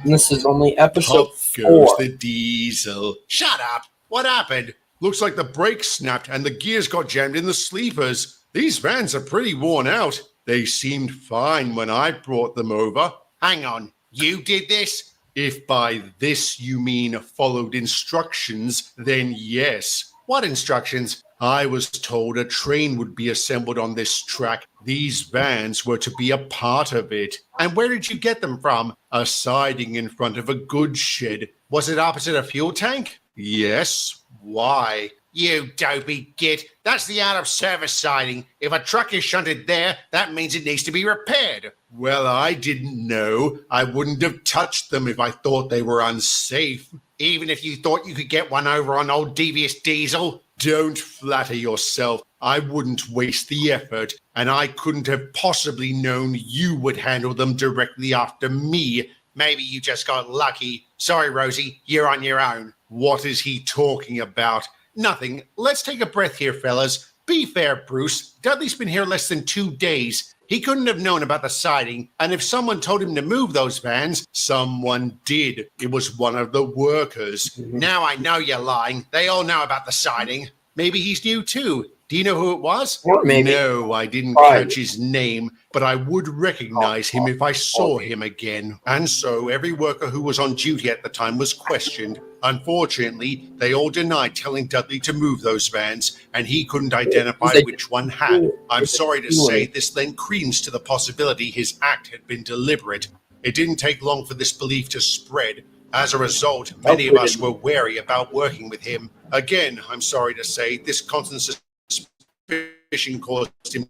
And this is only episode Up 4. goes the diesel. Shut up. What happened? Looks like the brakes snapped and the gears got jammed in the sleepers. These vans are pretty worn out. They seemed fine when I brought them over. Hang on. You did this? If by this you mean followed instructions, then yes. What instructions? I was told a train would be assembled on this track. These vans were to be a part of it. And where did you get them from? A siding in front of a goods shed. Was it opposite a fuel tank? Yes. Why? You dopey git. That's the out-of-service siding. If a truck is shunted there, that means it needs to be repaired. Well, I didn't know. I wouldn't have touched them if I thought they were unsafe. Even if you thought you could get one over on old devious diesel? Don't flatter yourself. I wouldn't waste the effort, and I couldn't have possibly known you would handle them directly after me. Maybe you just got lucky. Sorry, Rosie, you're on your own. What is he talking about? Nothing. Let's take a breath here, fellas. Be fair, Bruce. Dudley's been here less than 2 days. He couldn't have known about the siding, and if someone told him to move those vans, someone did. It was one of the workers. Now I know you're lying. They all know about the siding. Maybe he's new too. Do you know who it was? Or maybe. No, I didn't catch his name, but I would recognize him if I saw him again. And so every worker who was on duty at the time was questioned. Unfortunately, they all denied telling Dudley to move those vans, and he couldn't identify which one had. I'm sorry to say this lent credence to the possibility his act had been deliberate. It didn't take long for this belief to spread. As a result, many of us were wary about working with him. Again, I'm sorry to say, this constant suspicion caused him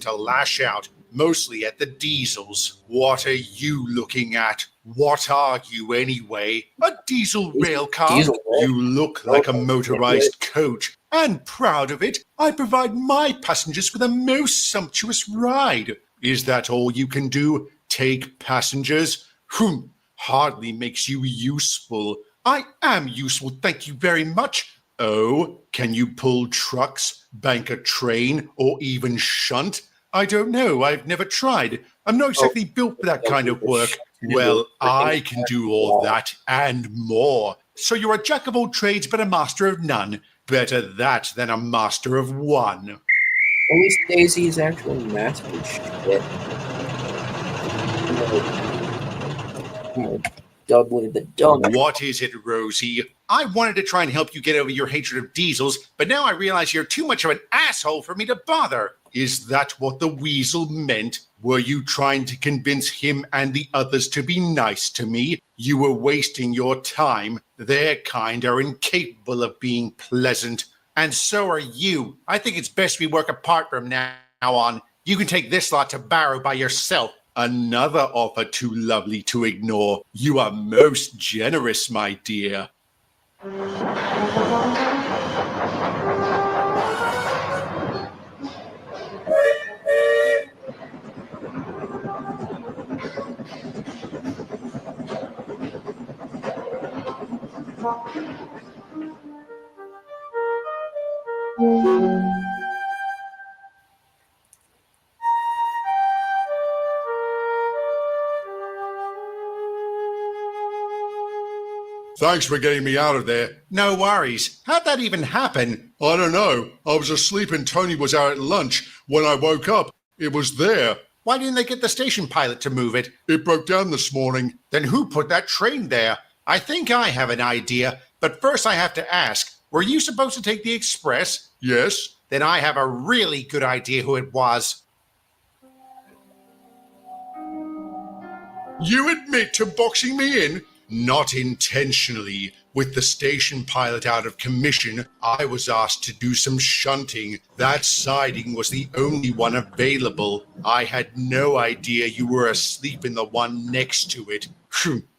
to lash out, mostly at the diesels. What are you looking at? What are you anyway? A diesel rail car? You look like a motorized coach, and proud of it, I provide my passengers with a most sumptuous ride. Is that all you can do? Take passengers? Hardly makes you useful. I am useful, thank you very much. Oh, can you pull trucks, bank a train, or even shunt? I don't know. I've never tried. I'm not exactly built for that kind of work. Well, I can do all that and more. So you're a jack of all trades but a master of none. Better that than a master of one. At least Daisy is actually mastered shit. Dudley the dumb. What is it, Rosie? I wanted to try and help you get over your hatred of diesels, but now I realize you're too much of an asshole for me to bother. Is that what the weasel meant? Were you trying to convince him and the others to be nice to me? You were wasting your time. Their kind are incapable of being pleasant. And so are you. I think it's best we work apart from now on. You can take this lot to Barrow by yourself. Another offer too lovely to ignore. You are most generous, my dear. Thanks for getting me out of there. No worries. How'd that even happen? I don't know. I was asleep and Tony was out at lunch. When I woke up, it was there. Why didn't they get the station pilot to move it? It broke down this morning. Then who put that train there? I think I have an idea, but first I have to ask, were you supposed to take the express? Yes. Then I have a really good idea who it was. You admit to boxing me in? Not intentionally. With the station pilot out of commission, I was asked to do some shunting. That siding was the only one available. I had no idea you were asleep in the one next to it.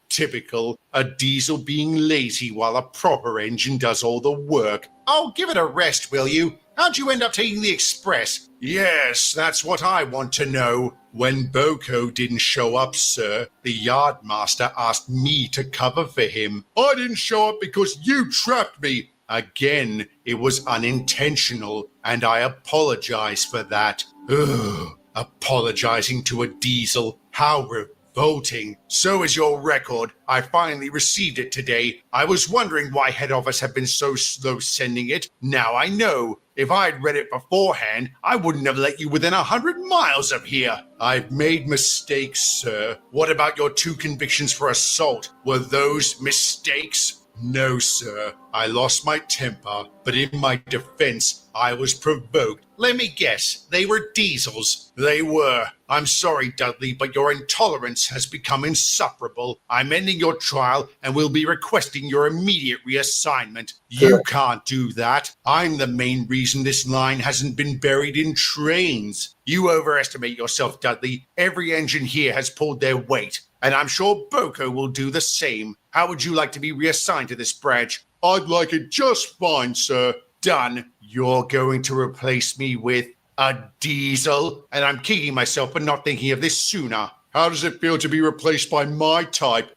Typical. A diesel being lazy while a proper engine does all the work. Oh, give it a rest, will you? How'd you end up taking the express? Yes, that's what I want to know. When Boko didn't show up, sir, the yardmaster asked me to cover for him. I didn't show up because you trapped me. Again, it was unintentional, and I apologize for that. Ugh, apologizing to a diesel. How revolting. So is your record. I finally received it today. I was wondering why head office had been so slow sending it. Now I know. If I had read it beforehand, I wouldn't have let you within 100 miles of here. I've made mistakes, sir. What about your 2 convictions for assault? Were those mistakes? No, sir. I lost my temper, but in my defense, I was provoked. Let me guess, they were diesels. They were. I'm sorry, Dudley, but your intolerance has become insufferable. I'm ending your trial and will be requesting your immediate reassignment. You can't do that. I'm the main reason this line hasn't been buried in trains. You overestimate yourself, Dudley. Every engine here has pulled their weight, and I'm sure Boko will do the same. How would you like to be reassigned to this branch? I'd like it just fine, sir. Done. You're going to replace me with a diesel? And I'm kicking myself for not thinking of this sooner. How does it feel to be replaced by my type?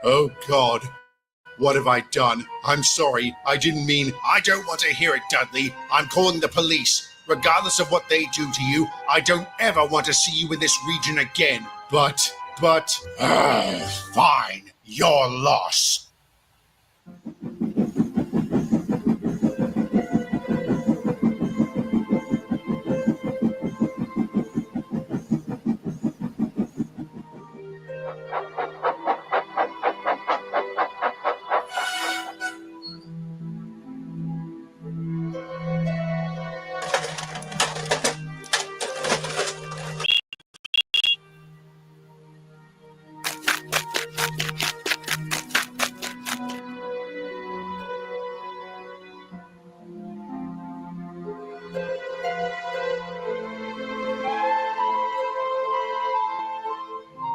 Oh, God. What have I done? I'm sorry. I didn't mean... I don't want to hear it, Dudley. I'm calling the police. Regardless of what they do to you, I don't ever want to see you in this region again. But... fine. Your loss.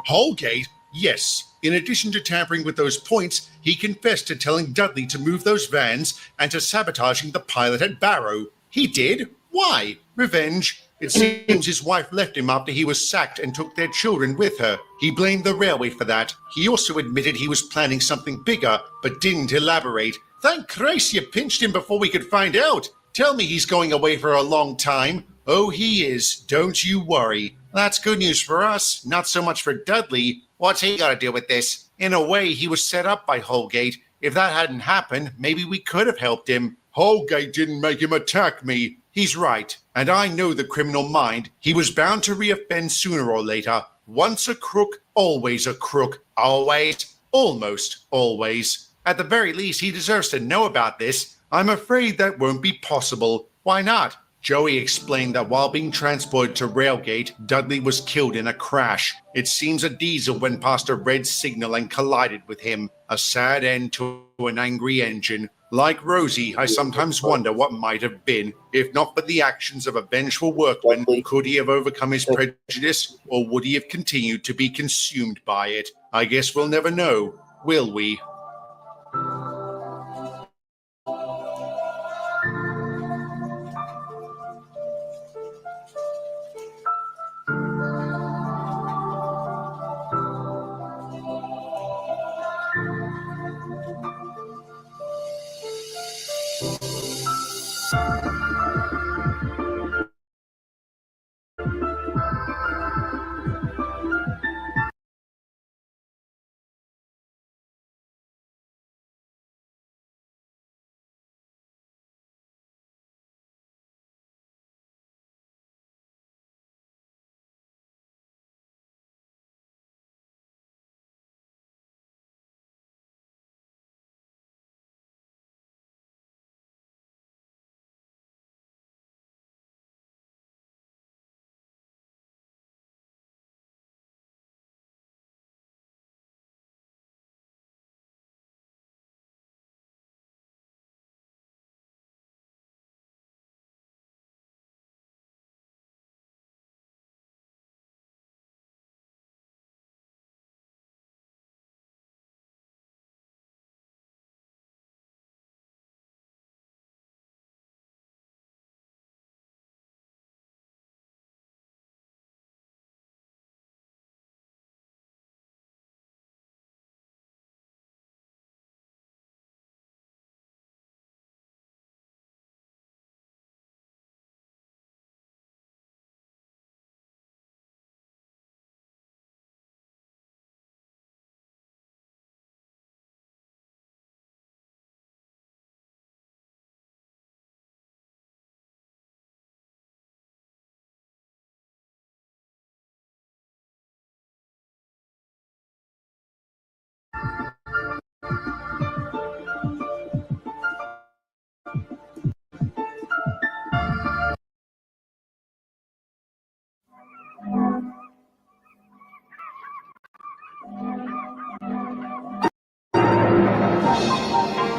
Holgate? Yes. In addition to tampering with those points, he confessed to telling Dudley to move those vans and to sabotaging the pilot at Barrow. He did? Why? Revenge. It seems his wife left him after he was sacked and took their children with her. He blamed the railway for that. He also admitted he was planning something bigger, but didn't elaborate. Thank Christ you pinched him before we could find out. Tell me he's going away for a long time. Oh, he is. Don't you worry. That's good news for us, not so much for Dudley. What's he got to do with this? In a way, he was set up by Holgate. If that hadn't happened, maybe we could have helped him. Holgate didn't make him attack me. He's right, and I know the criminal mind. He was bound to reoffend sooner or later. Once a crook, always a crook. Always, almost always. At the very least, he deserves to know about this. I'm afraid that won't be possible. Why not? Joey explained that while being transported to Railgate, Dudley was killed in a crash. It seems a diesel went past a red signal and collided with him. A sad end to an angry engine. Like Rosie, I sometimes wonder what might have been. If not for the actions of a vengeful workman, could he have overcome his prejudice, or would he have continued to be consumed by it? I guess we'll never know, will we?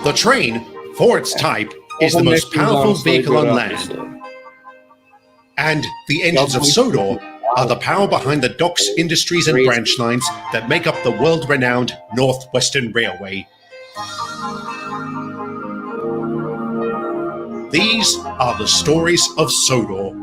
The train, for its type, is the most powerful vehicle on land. And the engines of Sodor are the power behind the docks, industries, and branch lines that make up the world-renowned Northwestern Railway. These are the stories of Sodor.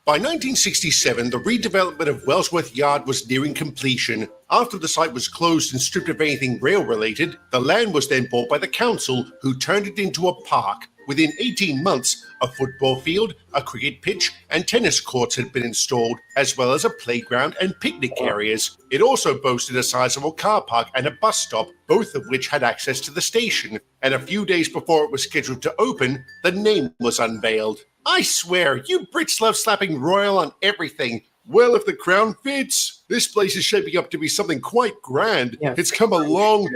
By 1967, the redevelopment of Wellsworth Yard was nearing completion. After the site was closed and stripped of anything rail-related, the land was then bought by the council, who turned it into a park. Within 18 months, a football field, a cricket pitch, and tennis courts had been installed, as well as a playground and picnic areas. It also boasted a sizable car park and a bus stop, both of which had access to the station. And a few days before it was scheduled to open, the name was unveiled. I swear, you Brits love slapping royal on everything. Well, if the crown fits, this place is shaping up to be something quite grand. Yeah, it's come a long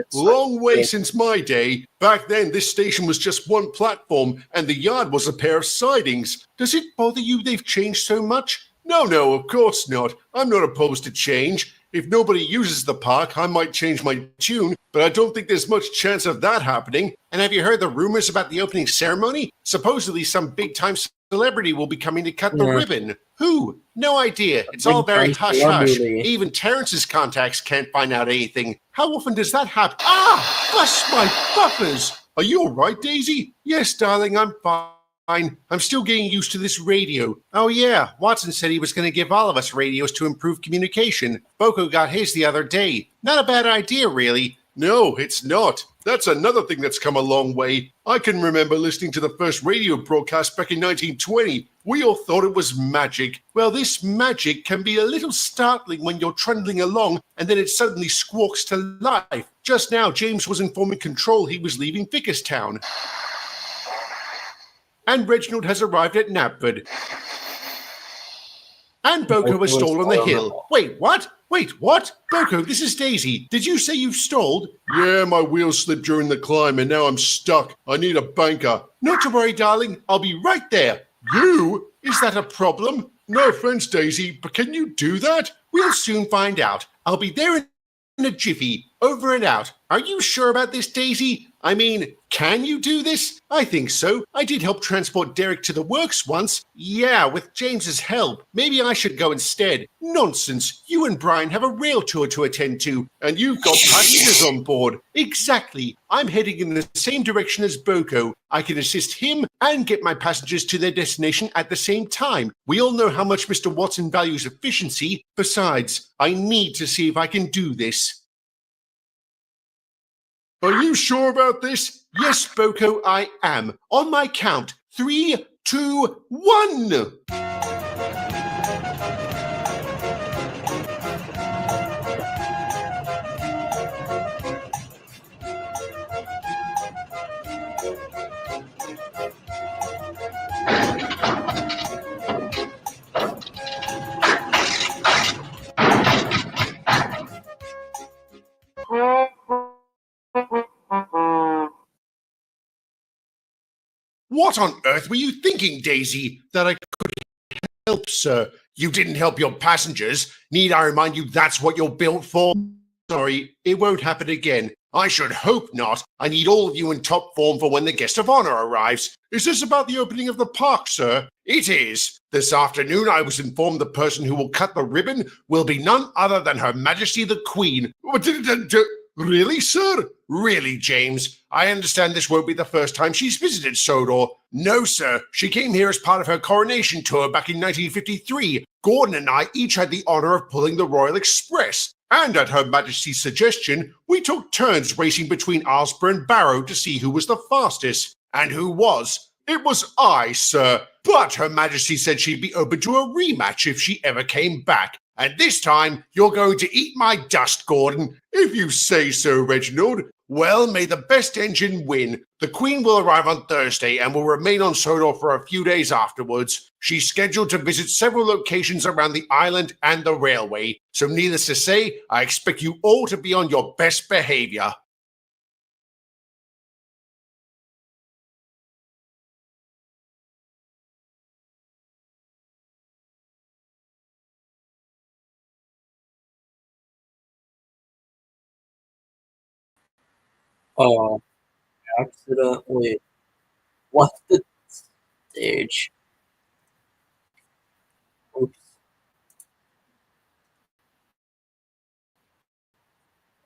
way since my day. Back then, this station was just one platform, and the yard was a pair of sidings. Does it bother you they've changed so much? No, of course not. I'm not opposed to change. If nobody uses the park, I might change my tune, but I don't think there's much chance of that happening. And have you heard the rumors about the opening ceremony? Supposedly some big-time celebrity will be coming to cut the ribbon. Who? No idea. It's all very hush-hush. Even Terrence's contacts can't find out anything. How often does that happen? Ah! Bust my buffers! Are you all right, Daisy? Yes, darling, I'm fine. I'm still getting used to this radio. Oh yeah, Watson said he was going to give all of us radios to improve communication. Boko got his the other day. Not a bad idea, really. No, it's not. That's another thing that's come a long way. I can remember listening to the first radio broadcast back in 1920. We all thought it was magic. Well, this magic can be a little startling when you're trundling along and then it suddenly squawks to life. Just now, James was informing Control he was leaving Vickerstown. And Reginald has arrived at Knapford. And Boko has stalled on the hill. Wait, what? Boko, this is Daisy. Did you say you've stalled? Yeah, my wheels slipped during the climb and now I'm stuck. I need a banker. Not to worry, darling. I'll be right there. You? Is that a problem? No offense, Daisy, but can you do that? We'll soon find out. I'll be there in a jiffy. Over and out. Are you sure about this, Daisy? I mean, can you do this? I think so. I did help transport Derek to the works once. Yeah, with James's help. Maybe I should go instead. Nonsense. You and Brian have a rail tour to attend to, and you've got passengers on board. Exactly. I'm heading in the same direction as Boko. I can assist him and get my passengers to their destination at the same time. We all know how much Mr. Watson values efficiency. Besides, I need to see if I can do this. Are you sure about this? Yes, Boko, I am. On my count. 3, 2, 1. What on earth were you thinking, Daisy? That I could help, sir? You didn't help your passengers. Need I remind you that's what you're built for? Sorry, it won't happen again. I should hope not. I need all of you in top form for when the guest of honor arrives. Is this about the opening of the park, sir? It is. This afternoon I was informed the person who will cut the ribbon will be none other than Her Majesty the Queen. Really, sir? Really, James? I understand this won't be the first time she's visited Sodor. No, sir. She came here as part of her coronation tour back in 1953. Gordon and I each had the honor of pulling the Royal Express. And at Her Majesty's suggestion, we took turns racing between Aylesbury and Barrow to see who was the fastest. And who was? It was I, sir. But Her Majesty said she'd be open to a rematch if she ever came back. And this time, you're going to eat my dust, Gordon. If you say so, Reginald. Well, may the best engine win. The Queen will arrive on Thursday and will remain on Sodor for a few days afterwards. She's scheduled to visit several locations around the island and the railway. So needless to say, I expect you all to be on your best behavior. Oh, accidentally left the stage. Oops.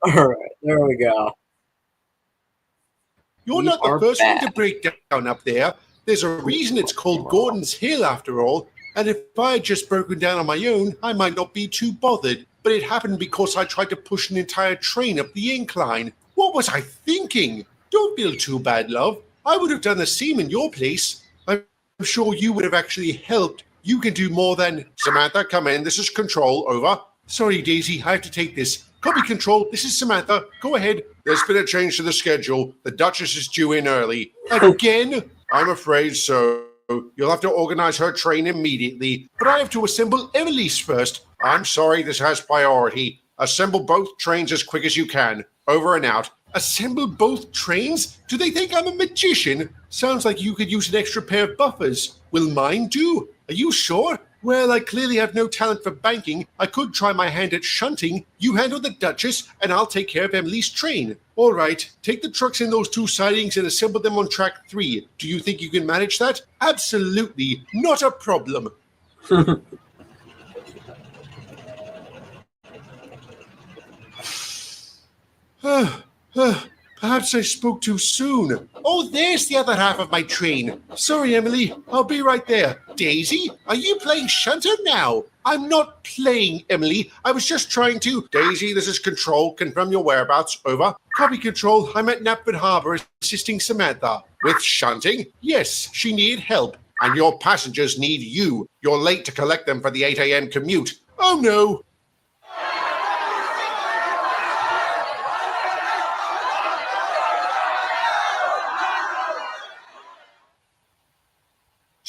Alright, there we go. You're We not the are first one to back. break down up there. There's a reason it's called Gordon's Hill, after all. And if I had just broken down on my own, I might not be too bothered. But it happened because I tried to push an entire train up the incline. What was I thinking? Don't feel too bad, love. I would have done the same in your place. I'm sure you would have actually helped. You can do more than... Samantha, come in. This is Control. Over. Sorry, Daisy. I have to take this. Copy, Control. This is Samantha. Go ahead. There's been a change to the schedule. The Duchess is due in early. Again? I'm afraid so. You'll have to organize her train immediately. But I have to assemble Emily's first. I'm sorry, this has priority. Assemble both trains as quick as you can. Over and out. Assemble both trains? Do they think I'm a magician? Sounds like you could use an extra pair of buffers. Will mine do? Are you sure? Well, I clearly have no talent for banking. I could try my hand at shunting. You handle the Duchess, and I'll take care of Emily's train. All right, take the trucks in those two sidings and assemble them on track 3. Do you think you can manage that? Absolutely, not a problem. Perhaps I spoke too soon. Oh, there's the other half of my train. Sorry, Emily. I'll be right there. Daisy, are you playing shunter now? I'm not playing, Emily. I was just trying to... Daisy, this is Control. Confirm your whereabouts. Over. Copy, Control. I'm at Knapford Harbour assisting Samantha. With shunting? Yes, she needed help. And your passengers need you. You're late to collect them for the 8 a.m. commute. Oh, no.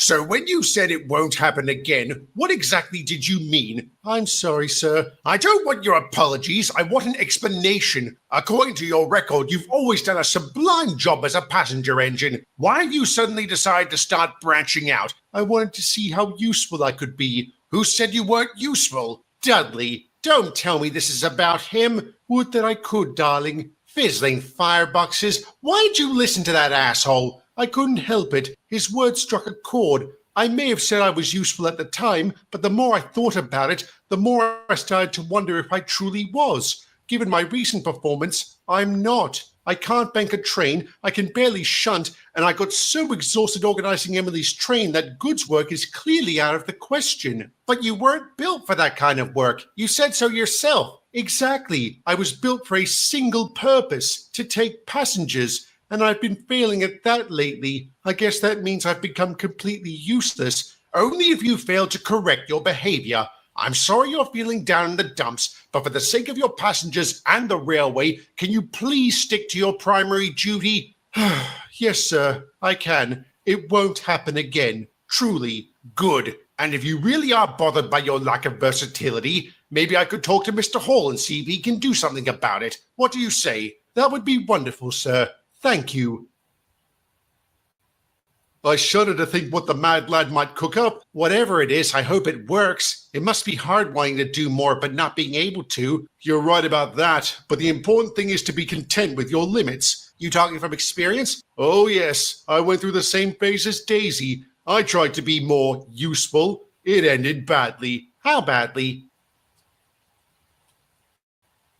So when you said it won't happen again, what exactly did you mean? I'm sorry, sir. I don't want your apologies. I want an explanation. According to your record, you've always done a sublime job as a passenger engine. Why have you suddenly decided to start branching out? I wanted to see how useful I could be. Who said you weren't useful? Dudley. Don't tell me this is about him. Would that I could, darling. Fizzling fireboxes. Why'd you listen to that asshole? I couldn't help it. His words struck a chord. I may have said I was useful at the time, but the more I thought about it, the more I started to wonder if I truly was. Given my recent performance, I'm not. I can't bank a train, I can barely shunt, and I got so exhausted organizing Emily's train that goods work is clearly out of the question. But you weren't built for that kind of work. You said so yourself. Exactly. I was built for a single purpose, to take passengers, and I've been failing at that lately. I guess that means I've become completely useless. Only if you fail to correct your behavior. I'm sorry you're feeling down in the dumps, but for the sake of your passengers and the railway, can you please stick to your primary duty? Yes, sir, I can. It won't happen again. Truly. Good. And if you really are bothered by your lack of versatility, maybe I could talk to Mr. Hall and see if he can do something about it. What do you say? That would be wonderful, sir. Thank you. I shudder to think what the mad lad might cook up. Whatever it is, I hope it works. It must be hard wanting to do more but not being able to. You're right about that, but the important thing is to be content with your limits. You talking from experience? Oh yes, I went through the same phase as Daisy. I tried to be more useful. It ended badly. How badly?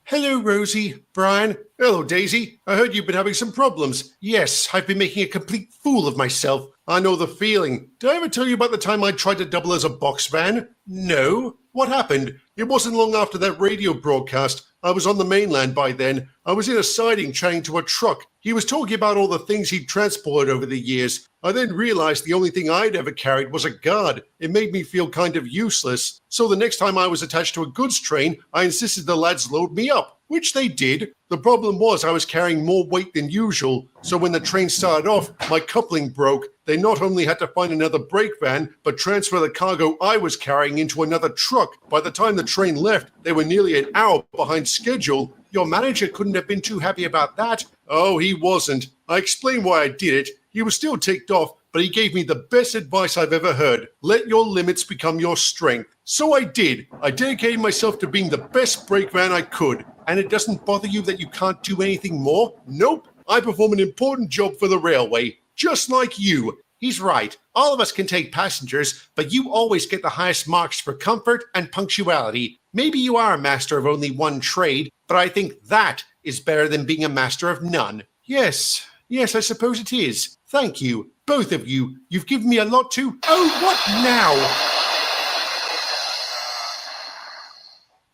Hello, Rosie. Brian. Hello, Daisy. I heard you've been having some problems. Yes, I've been making a complete fool of myself. I know the feeling. Did I ever tell you about the time I tried to double as a box van? No. What happened? It wasn't long after that radio broadcast. I was on the mainland by then. I was in a siding chatting to a truck. He was talking about all the things he'd transported over the years. I then realized the only thing I'd ever carried was a guard. It made me feel kind of useless. So the next time I was attached to a goods train, I insisted the lads load me up, which they did. The problem was I was carrying more weight than usual. So when the train started off, my coupling broke. They not only had to find another brake van, but transfer the cargo I was carrying into another truck. By the time the train left, they were nearly an hour behind schedule. Your manager couldn't have been too happy about that. Oh, he wasn't. I explained why I did it. He was still ticked off, but he gave me the best advice I've ever heard. Let your limits become your strength. So I did. I dedicated myself to being the best brake van I could. And it doesn't bother you that you can't do anything more? Nope. I perform an important job for the railway, just like you. He's right. All of us can take passengers, but you always get the highest marks for comfort and punctuality. Maybe you are a master of only one trade, but I think that is better than being a master of none. Yes, I suppose it is. Thank you, both of you. You've given me a lot to... Oh, what now?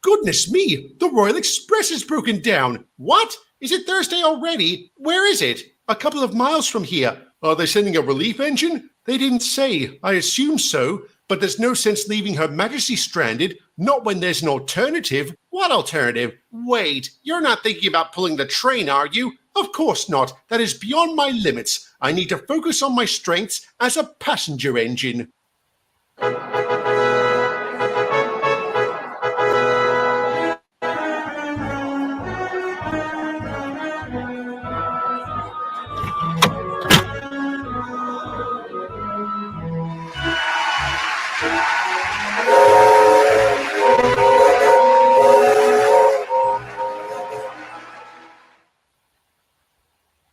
Goodness me, the Royal Express is broken down. What? Is it Thursday already? Where is it? A couple of miles from here. Are they sending a relief engine? They didn't say. I assume so, but there's no sense leaving Her Majesty stranded, not when there's an alternative. What alternative? Wait, you're not thinking about pulling the train, are you? Of course not. That is beyond my limits. I need to focus on my strengths as a passenger engine.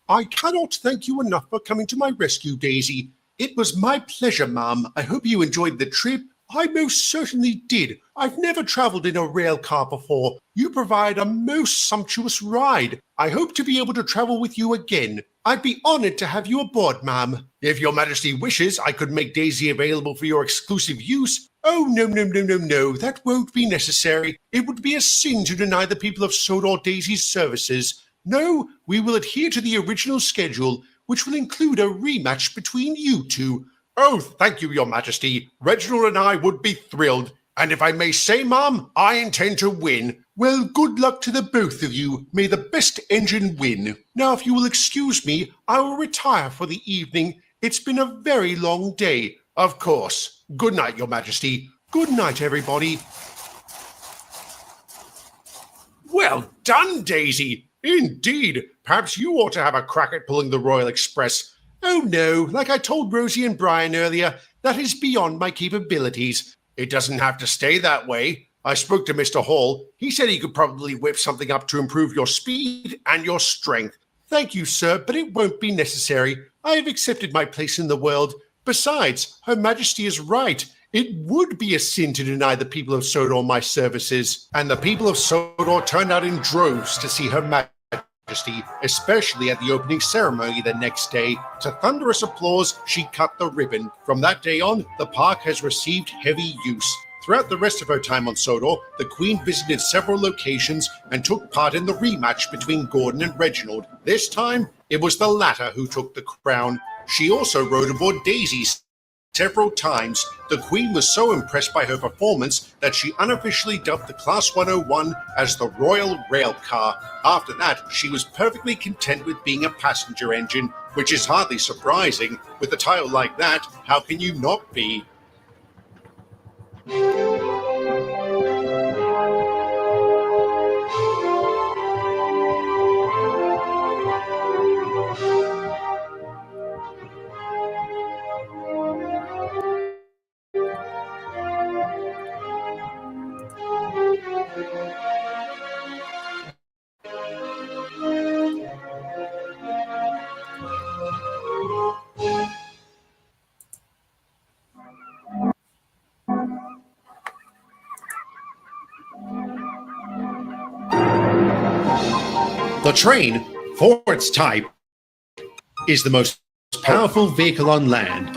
I cannot thank you enough for coming to my rescue, Daisy. It was my pleasure, ma'am. I hope you enjoyed the trip. I most certainly did. I've never traveled in a rail car before. You provide a most sumptuous ride. I hope to be able to travel with you again. I'd be honored to have you aboard, ma'am. If your majesty wishes, I could make Daisy available for your exclusive use. Oh, no, that won't be necessary. It would be a sin to deny the people of Sodor Daisy's services. No, we will adhere to the original schedule, which will include a rematch between you two. Oh, thank you, your majesty. Reginald and I would be thrilled. And if I may say, ma'am, I intend to win. Well, good luck to the both of you. May the best engine win. Now, if you will excuse me, I will retire for the evening. It's been a very long day. Of course. Good night, your majesty. Good night, everybody. Well done, Daisy. Indeed. Perhaps you ought to have a crack at pulling the Royal Express. Oh no, like I told Rosie and Brian earlier, that is beyond my capabilities. It doesn't have to stay that way. I spoke to Mr. Hall. He said he could probably whip something up to improve your speed and your strength. Thank you, sir, but it won't be necessary. I have accepted my place in the world. Besides, Her Majesty is right. It would be a sin to deny the people of Sodor my services. And the people of Sodor turned out in droves to see Her Majesty, especially at the opening ceremony the next day. To thunderous applause, she cut the ribbon. From that day on, the park has received heavy use. Throughout the rest of her time on Sodor, the Queen visited several locations and took part in the rematch between Gordon and Reginald. This time, it was the latter who took the crown. She also rode aboard Daisy several times. The Queen was so impressed by her performance that she unofficially dubbed the Class 101 as the Royal Rail Car. After that, she was perfectly content with being a passenger engine, which is hardly surprising. With a title like that, how can you not be? The train, for its type, is the most powerful vehicle on land.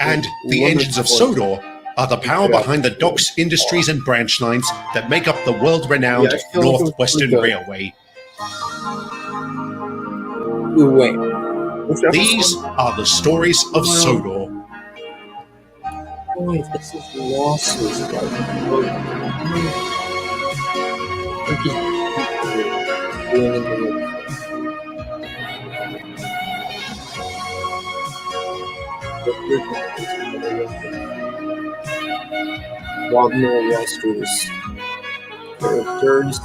And the engines of Sodor are the power behind the docks, industries, and branch lines that make up the world-renowned Northwestern Railway. These are the stories of Sodor. Boy, this is losses. Wagner Wester's characters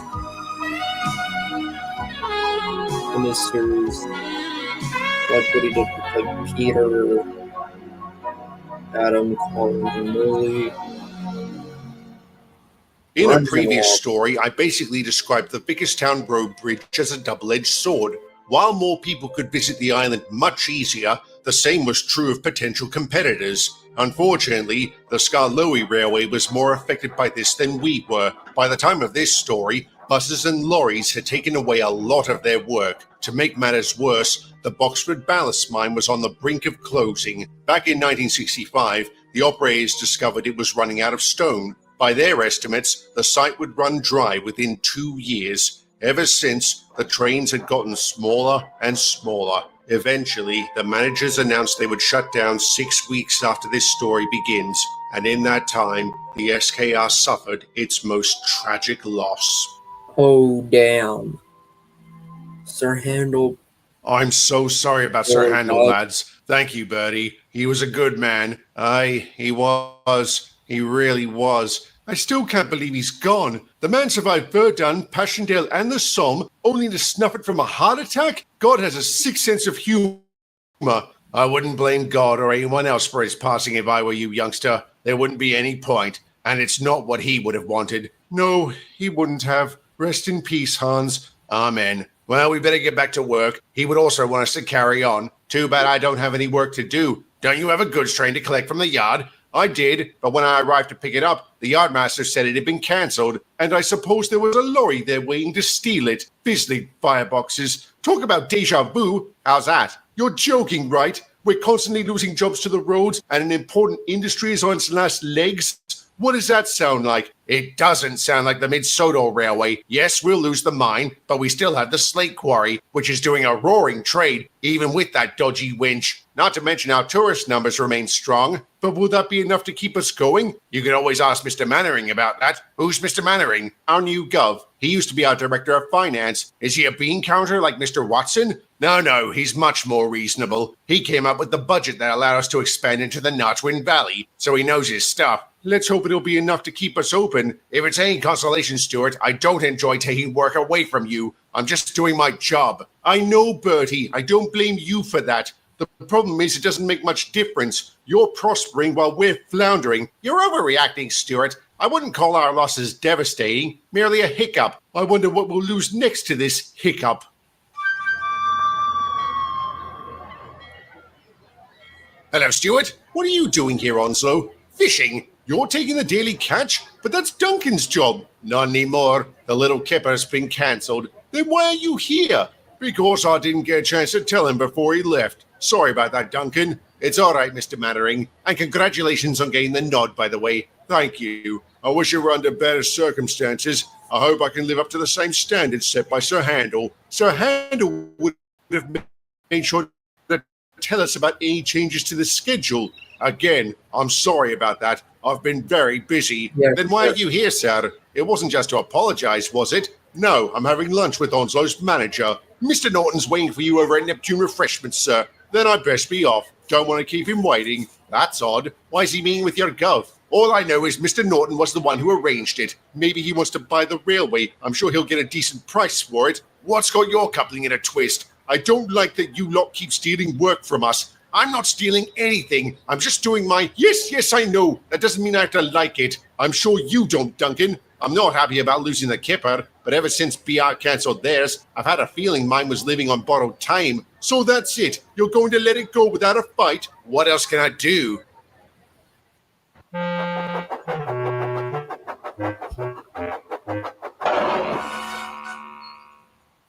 in this series, like what he did with like Peter, Adam, Colin, and Lily. In a previous story, I basically described the Vickerstown Road Bridge as a double-edged sword. While more people could visit the island much easier, the same was true of potential competitors. Unfortunately, the Skarloey Railway was more affected by this than we were. By the time of this story, buses and lorries had taken away a lot of their work. To make matters worse, the Boxford Ballast Mine was on the brink of closing. Back in 1965, the operators discovered it was running out of stone. By their estimates, the site would run dry within 2 years. Ever since, the trains had gotten smaller and smaller. Eventually, the managers announced they would shut down 6 weeks after this story begins, and in that time, the SKR suffered its most tragic loss. Oh, damn. Sir Handel. I'm so sorry about Sir Handel, lads. Thank you, Bertie. He was a good man. Aye, he was. He really was. I still can't believe he's gone. The man survived Verdun, Passchendaele, and the Somme, only to snuff it from a heart attack? God has a sick sense of humor. I wouldn't blame God or anyone else for his passing if I were you, youngster. There wouldn't be any point. And it's not what he would have wanted. No, he wouldn't have. Rest in peace, Hans. Amen. Well, we better get back to work. He would also want us to carry on. Too bad I don't have any work to do. Don't you have a goods train to collect from the yard? I did, but when I arrived to pick it up, the yardmaster said it had been cancelled, and I suppose there was a lorry there waiting to steal it. Fizzly fireboxes. Talk about deja vu. How's that? You're joking, right? We're constantly losing jobs to the roads, and an important industry is on its last legs? What does that sound like? It doesn't sound like the Mid-Sodor Railway. Yes, we'll lose the mine, but we still have the slate quarry, which is doing a roaring trade, even with that dodgy winch. Not to mention our tourist numbers remain strong. But will that be enough to keep us going? You can always ask Mr. Mannering about that. Who's Mr. Mannering? Our new gov. He used to be our director of finance. Is he a bean counter like Mr. Watson? No, he's much more reasonable. He came up with the budget that allowed us to expand into the Notchwind Valley, so he knows his stuff. Let's hope it'll be enough to keep us open. If it's any consolation, Stuart, I don't enjoy taking work away from you. I'm just doing my job. I know, Bertie. I don't blame you for that. The problem is it doesn't make much difference. You're prospering while we're floundering. You're overreacting, Stuart. I wouldn't call our losses devastating, merely a hiccup. I wonder what we'll lose next to this hiccup. Hello, Stuart. What are you doing here, Onslow? Fishing? You're taking the daily catch? But that's Duncan's job. Not anymore. The little kipper's been cancelled. Then why are you here? Because I didn't get a chance to tell him before he left. Sorry about that, Duncan. It's all right, Mr. Mannering. And congratulations on getting the nod, by the way. Thank you. I wish it were under better circumstances. I hope I can live up to the same standards set by Sir Handel. Sir Handel would have made sure to tell us about any changes to the schedule. Again, I'm sorry about that. I've been very busy. Yeah, Then why are you here, sir? It wasn't just to apologize, was it? No, I'm having lunch with Onslow's manager. Mr. Norton's waiting for you over at Neptune Refreshments, sir. Then I'd best be off. Don't want to keep him waiting. That's odd. Why is he meeting with your gov? All I know is Mr. Norton was the one who arranged it. Maybe he wants to buy the railway. I'm sure he'll get a decent price for it. What's got your coupling in a twist? I don't like that you lot keep stealing work from us. I'm not stealing anything. I'm just doing my... Yes, I know. That doesn't mean I have to like it. I'm sure you don't, Duncan. I'm not happy about losing the kipper, but ever since BR cancelled theirs, I've had a feeling mine was living on borrowed time. So that's it. You're going to let it go without a fight? What else can I do?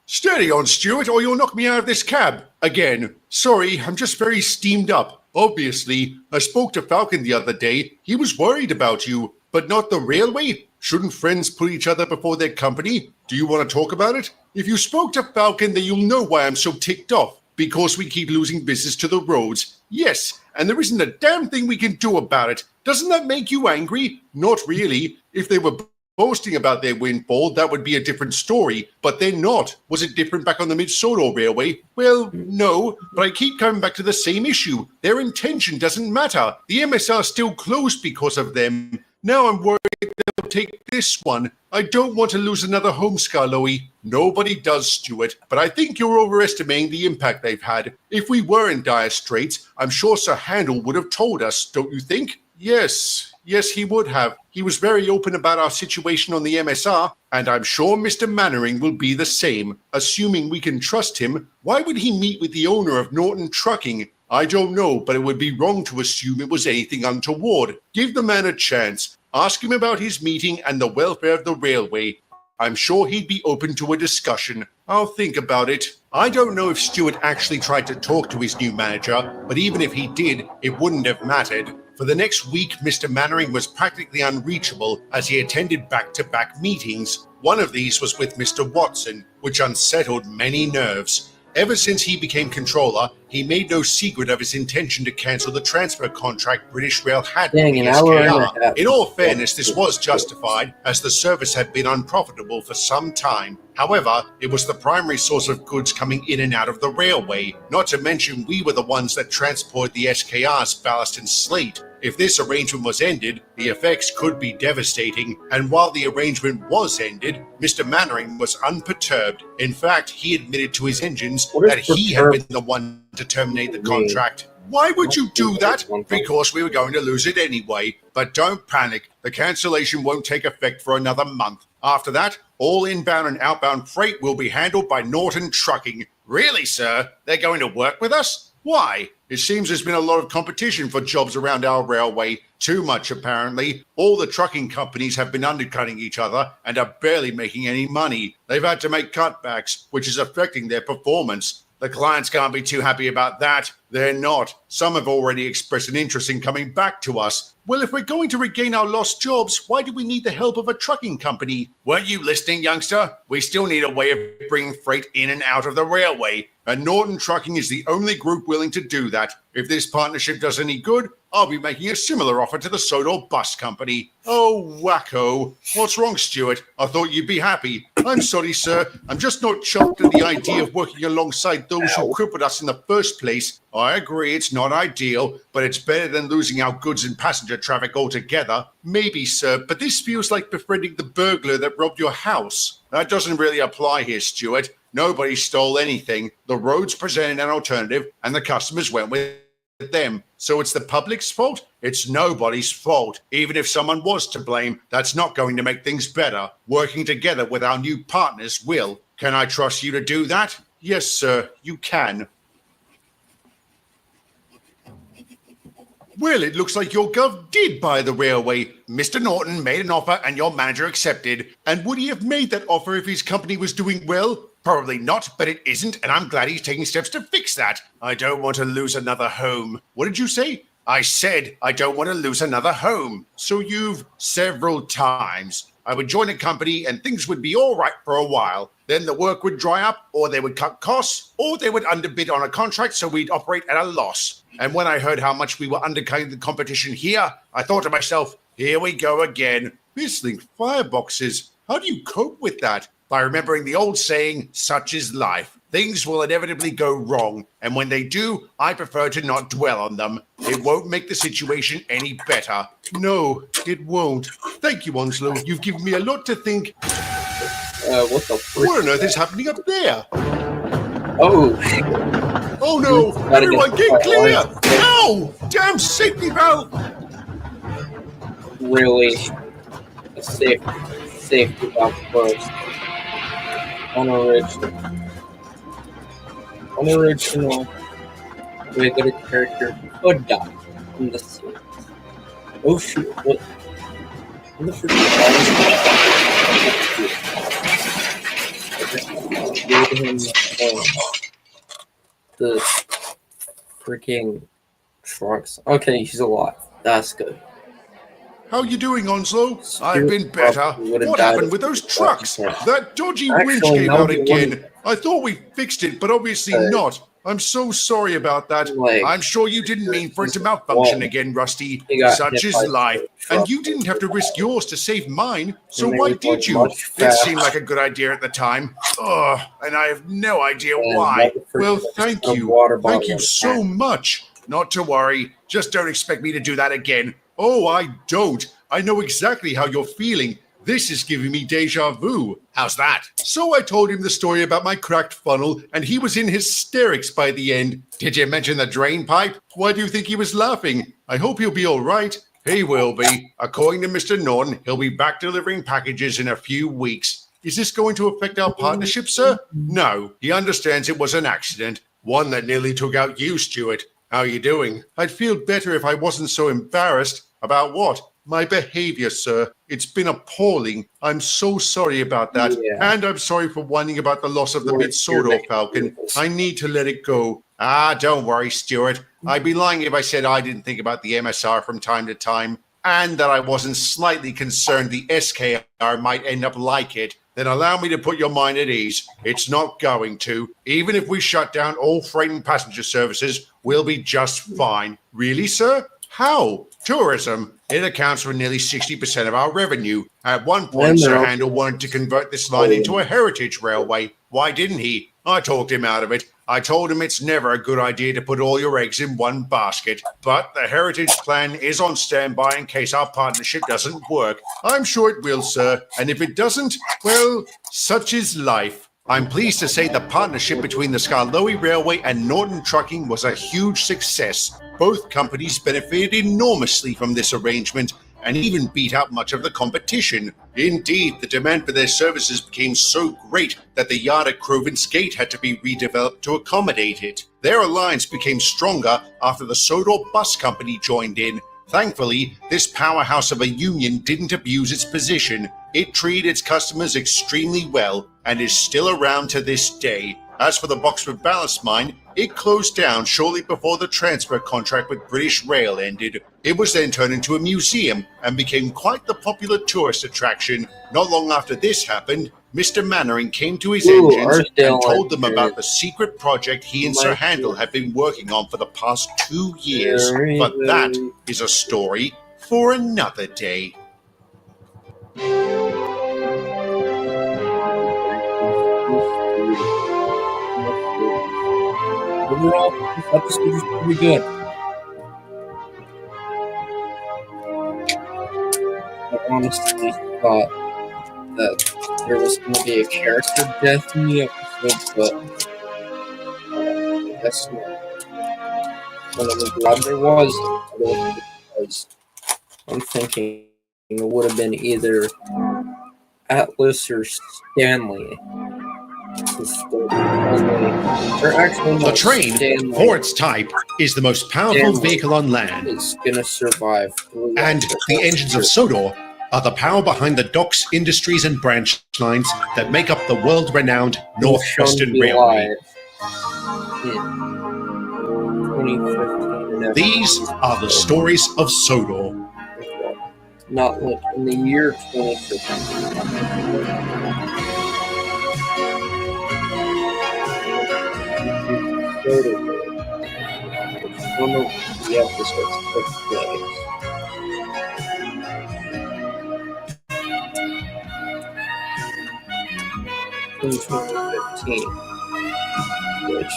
Steady on, Stuart, or you'll knock me out of this cab. Again. Sorry, I'm just very steamed up. Obviously, I spoke to Falcon the other day. He was worried about you, but not the railway. Shouldn't friends put each other before their company? Do you want to talk about it? If you spoke to Falcon, then you'll know why I'm so ticked off. Because we keep losing business to the roads. Yes, and there isn't a damn thing we can do about it. Doesn't that make you angry? Not really. If they were boasting about their windfall, that would be a different story. But they're not. Was it different back on the Mid-Sodor Railway? Well, no, but I keep coming back to the same issue. Their intention doesn't matter. The MSR still closed because of them. Now I'm worried they'll take this one. I don't want to lose another homescar, Loey. Nobody does, Stuart, but I think you're overestimating the impact they've had. If we were in dire straits, I'm sure Sir Handel would have told us, don't you think? Yes, he would have. He was very open about our situation on the MSR, and I'm sure Mr. Mannering will be the same. Assuming we can trust him, why would he meet with the owner of Norton Trucking? I don't know, but it would be wrong to assume it was anything untoward. Give the man a chance. Ask him about his meeting and the welfare of the railway. I'm sure he'd be open to a discussion. I'll think about it. I don't know if Stuart actually tried to talk to his new manager, but even if he did, it wouldn't have mattered. For the next week, Mr. Mannering was practically unreachable as he attended back-to-back meetings. One of these was with Mr. Watson, which unsettled many nerves. Ever since he became controller, he made no secret of his intention to cancel the transfer contract British Rail had with the SKR. In all fairness, this was justified, as the service had been unprofitable for some time. However, it was the primary source of goods coming in and out of the railway. Not to mention, we were the ones that transported the SKR's ballast and slate. If this arrangement was ended, the effects could be devastating, and while the arrangement was ended, Mr. Mannering was unperturbed. In fact, he admitted to his engines that he had been the one to terminate the contract. Why would you do that? Because we were going to lose it anyway. But don't panic. The cancellation won't take effect for another month. After that, all inbound and outbound freight will be handled by Norton Trucking. Really, sir? They're going to work with us? Why? It seems there's been a lot of competition for jobs around our railway. Too much, apparently. All the trucking companies have been undercutting each other and are barely making any money. They've had to make cutbacks, which is affecting their performance. The clients can't be too happy about that. They're not. Some have already expressed an interest in coming back to us. Well, if we're going to regain our lost jobs, why do we need the help of a trucking company? Weren't you listening, youngster? We still need a way of bringing freight in and out of the railway. And Norton Trucking is the only group willing to do that. If this partnership does any good, I'll be making a similar offer to the Sodor Bus Company. Oh, wacko. What's wrong, Stuart? I thought you'd be happy. I'm sorry, sir. I'm just not chuffed at the idea of working alongside those who crippled us in the first place. I agree it's not ideal, but it's better than losing our goods and passenger traffic altogether. Maybe, sir, but this feels like befriending the burglar that robbed your house. That doesn't really apply here, Stuart. Nobody stole anything. The roads presented an alternative, and the customers went with them. So it's the public's fault? It's nobody's fault. Even if someone was to blame, that's not going to make things better. Working together with our new partners will. Can I trust you to do that? Yes, sir, you can. Well, it looks like your gov did buy the railway. Mr. Norton made an offer and your manager accepted. And would he have made that offer if his company was doing well? Probably not, but it isn't, and I'm glad he's taking steps to fix that. I don't want to lose another home. What did you say? I said I don't want to lose another home. So you've several times. I would join a company and things would be all right for a while. Then the work would dry up, or they would cut costs, or they would underbid on a contract so we'd operate at a loss. And when I heard how much we were undercutting the competition here, I thought to myself, here we go again. Whistling fireboxes. How do you cope with that? By remembering the old saying, such is life. Things will inevitably go wrong, and when they do, I prefer to not dwell on them. It won't make the situation any better. No, it won't. Thank you, Onslow. You've given me a lot to think. What the frick? What on earth is happening up there? Oh. Oh no! Everyone get clear! Ow! Damn safety valve! Really? A safety valve first. Unoriginal way that a character could die in the scene. Oh shoot, what the frick is the freaking trucks. Okay, he's alive. That's good. How you doing, Onslow? I've been better. What happened with those trucks? That dodgy winch came out again. I thought we fixed it, but obviously not. I'm so sorry about that. I'm sure you didn't mean for it to malfunction again, Rusty. Such is life. And you didn't have to risk yours to save mine, so why did you? It seemed like a good idea at the time. Ugh, and I have no idea why. Well, thank you. Thank you so much. Not to worry. Just don't expect me to do that again. Oh, I don't. I know exactly how you're feeling. This is giving me deja vu. How's that? So I told him the story about my cracked funnel, and he was in hysterics by the end. Did you mention the drain pipe? Why do you think he was laughing? I hope he'll be all right. He will be. According to Mr. Norton, he'll be back delivering packages in a few weeks. Is this going to affect our partnership, sir? No. He understands it was an accident. One that nearly took out you, Stuart. How are you doing? I'd feel better if I wasn't so embarrassed. About what? My behavior, sir. It's been appalling. I'm so sorry about that. Yeah. And I'm sorry for whining about the loss of the mid-Sodor Falcon. I need to let it go. Ah, don't worry, Stuart. I'd be lying if I said I didn't think about the MSR from time to time, and that I wasn't slightly concerned the SKR might end up like it. Then allow me to put your mind at ease. It's not going to. Even if we shut down all freight and passenger services, we'll be just fine. Really, sir? How? Tourism. It accounts for nearly 60% of our revenue. At one point, Sir Handel wanted to convert this line into a heritage railway. Why didn't he? I talked him out of it. I told him it's never a good idea to put all your eggs in one basket. But the heritage plan is on standby in case our partnership doesn't work. I'm sure it will, sir. And if it doesn't, well, such is life. I'm pleased to say the partnership between the Skarloey Railway and Norton Trucking was a huge success. Both companies benefited enormously from this arrangement and even beat out much of the competition. Indeed, the demand for their services became so great that the yard at Crovan's Gate had to be redeveloped to accommodate it. Their alliance became stronger after the Sodor Bus Company joined in. Thankfully, this powerhouse of a union didn't abuse its position. It treated its customers extremely well and is still around to this day. As for the Boxford Ballast Mine, it closed down shortly before the transfer contract with British Rail ended. It was then turned into a museum and became quite the popular tourist attraction. Not long after this happened, Mr. Mannering came to his engines and told them about the secret project he and Sir Handel had been working on for the past 2 years. But that is a story for another day. Overall, this episode was pretty good. I honestly thought that there was going to be a character death in the episode, but I guess not. And I'm glad there was, because I'm thinking it would have been either Atlas or Stanley. Or actually, The no, train, Stanley. for its type, is the most powerful vehicle on land, It's gonna survive. and the engines of Sodor are the power behind the docks, industries, and branch lines that make up the world-renowned Northwestern Railway. These are the stories of Sodor. Not like in the year 2015. The episodes took place. In 2015, which